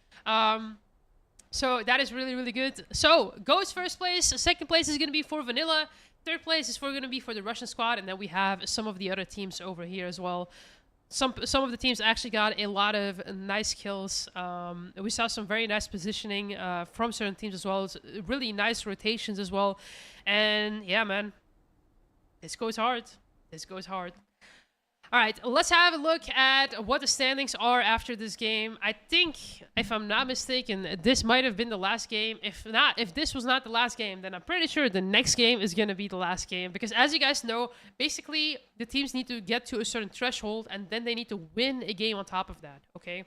So that is really, really good. So Goats first place. Second place is going to be for Vanilla. Third place is going to be for the Russian squad. And then we have some of the other teams over here as well. Some of the teams actually got a lot of nice kills. We saw some very nice positioning from certain teams as well. It's really nice rotations as well. And yeah, man, this goes hard. This goes hard. All right, let's have a look at what the standings are after this game. I think, if I'm not mistaken, this might have been the last game. If not, if this was not the last game, then I'm pretty sure the next game is going to be the last game. Because as you guys know, basically, the teams need to get to a certain threshold, and then they need to win a game on top of that, okay?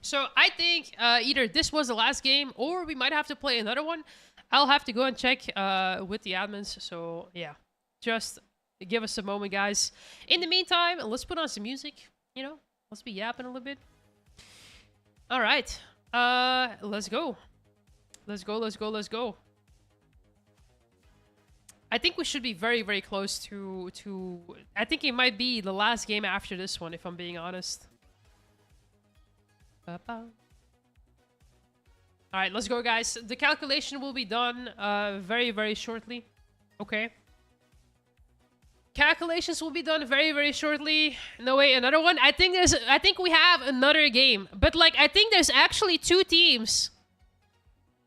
So I think either this was the last game, or we might have to play another one. I'll have to go and check with the admins, so yeah. Just give us a moment, guys. In the meantime, let's put on some music. You know, let's be yapping a little bit. All right. Let's go. Let's go, let's go, let's go. I think we should be very, very close to... I think it might be the last game after this one, if I'm being honest. All right, let's go, guys. The calculation will be done very, very shortly. Okay. Calculations will be done very, very shortly. No, wait, another one? I think we have another game. But, like, I think there's actually two teams.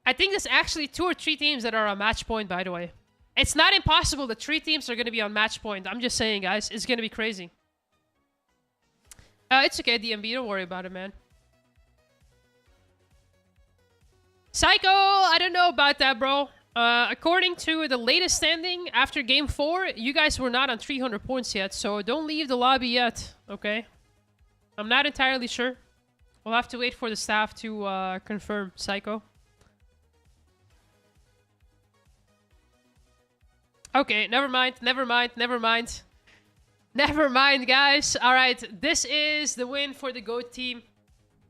I think there's actually 2 or 3 teams that are on match point, by the way. It's not impossible that 3 teams are going to be on match point. I'm just saying, guys. It's going to be crazy. It's okay, DMB. Don't worry about it, man. Psycho! I don't know about that, bro. According to the latest standing, after Game 4, you guys were not on 300 points yet, so don't leave the lobby yet, okay? I'm not entirely sure. We'll have to wait for the staff to confirm, Psycho. Okay, never mind, never mind, never mind. Never mind, guys. Alright, this is the win for the GOAT team.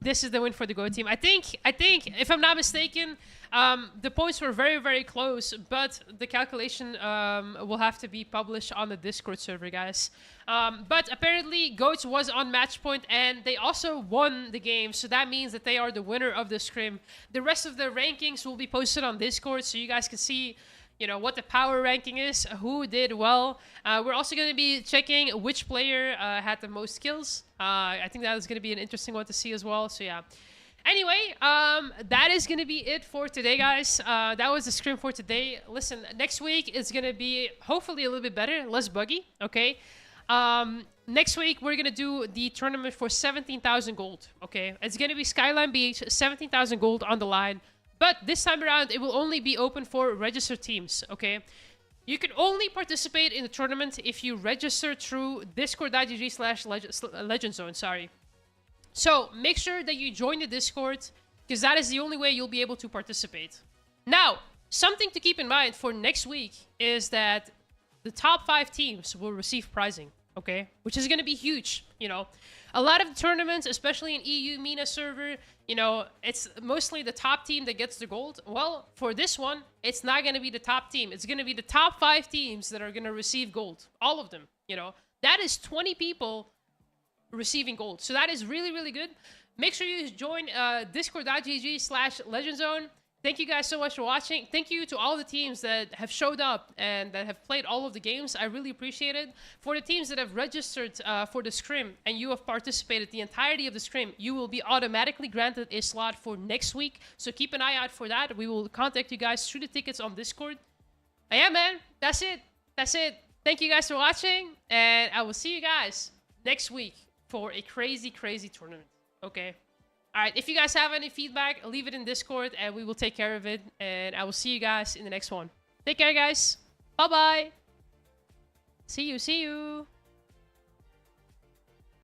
This is the win for the GOAT team. I think, if I'm not mistaken, the points were very, very close, but the calculation will have to be published on the Discord server, guys. But apparently, GOATs was on match point, and they also won the game, so that means that they are the winner of the scrim. The rest of the rankings will be posted on Discord, so you guys can see, you know, what the power ranking is, who did well. We're also going to be checking which player had the most kills. I think that is going to be an interesting one to see as well. So yeah. Anyway, that is going to be it for today, guys. That was the scrim for today. Listen, next week is going to be hopefully a little bit better, less buggy, okay? Next week, we're going to do the tournament for 17,000 gold, okay? It's going to be Skyline Beach, 17,000 gold on the line. But this time around, it will only be open for registered teams, okay? You can only participate in the tournament if you register through discord.gg/legendzone, sorry. So, make sure that you join the Discord, because that is the only way you'll be able to participate. Now, something to keep in mind for next week is that the top 5 teams will receive prizing, okay? Which is going to be huge, you know? A lot of the tournaments, especially in EU MENA server, you know, it's mostly the top team that gets the gold. Well, for this one, it's not going to be the top team. It's going to be the top 5 teams that are going to receive gold. All of them, you know. That is 20 people receiving gold. So that is really, really good. Make sure you join discord.gg/legendzone. Thank you guys so much for watching. Thank you to all the teams that have showed up and that have played all of the games. I really appreciate it. For the teams that have registered for the scrim and you have participated the entirety of the scrim, you will be automatically granted a slot for next week. So keep an eye out for that. We will contact you guys through the tickets on Discord. And yeah, man, that's it. That's it. Thank you guys for watching. And I will see you guys next week for a crazy, crazy tournament. Okay? Alright, if you guys have any feedback, leave it in Discord and we will take care of it. And I will see you guys in the next one. Take care, guys. Bye-bye. See you, see you.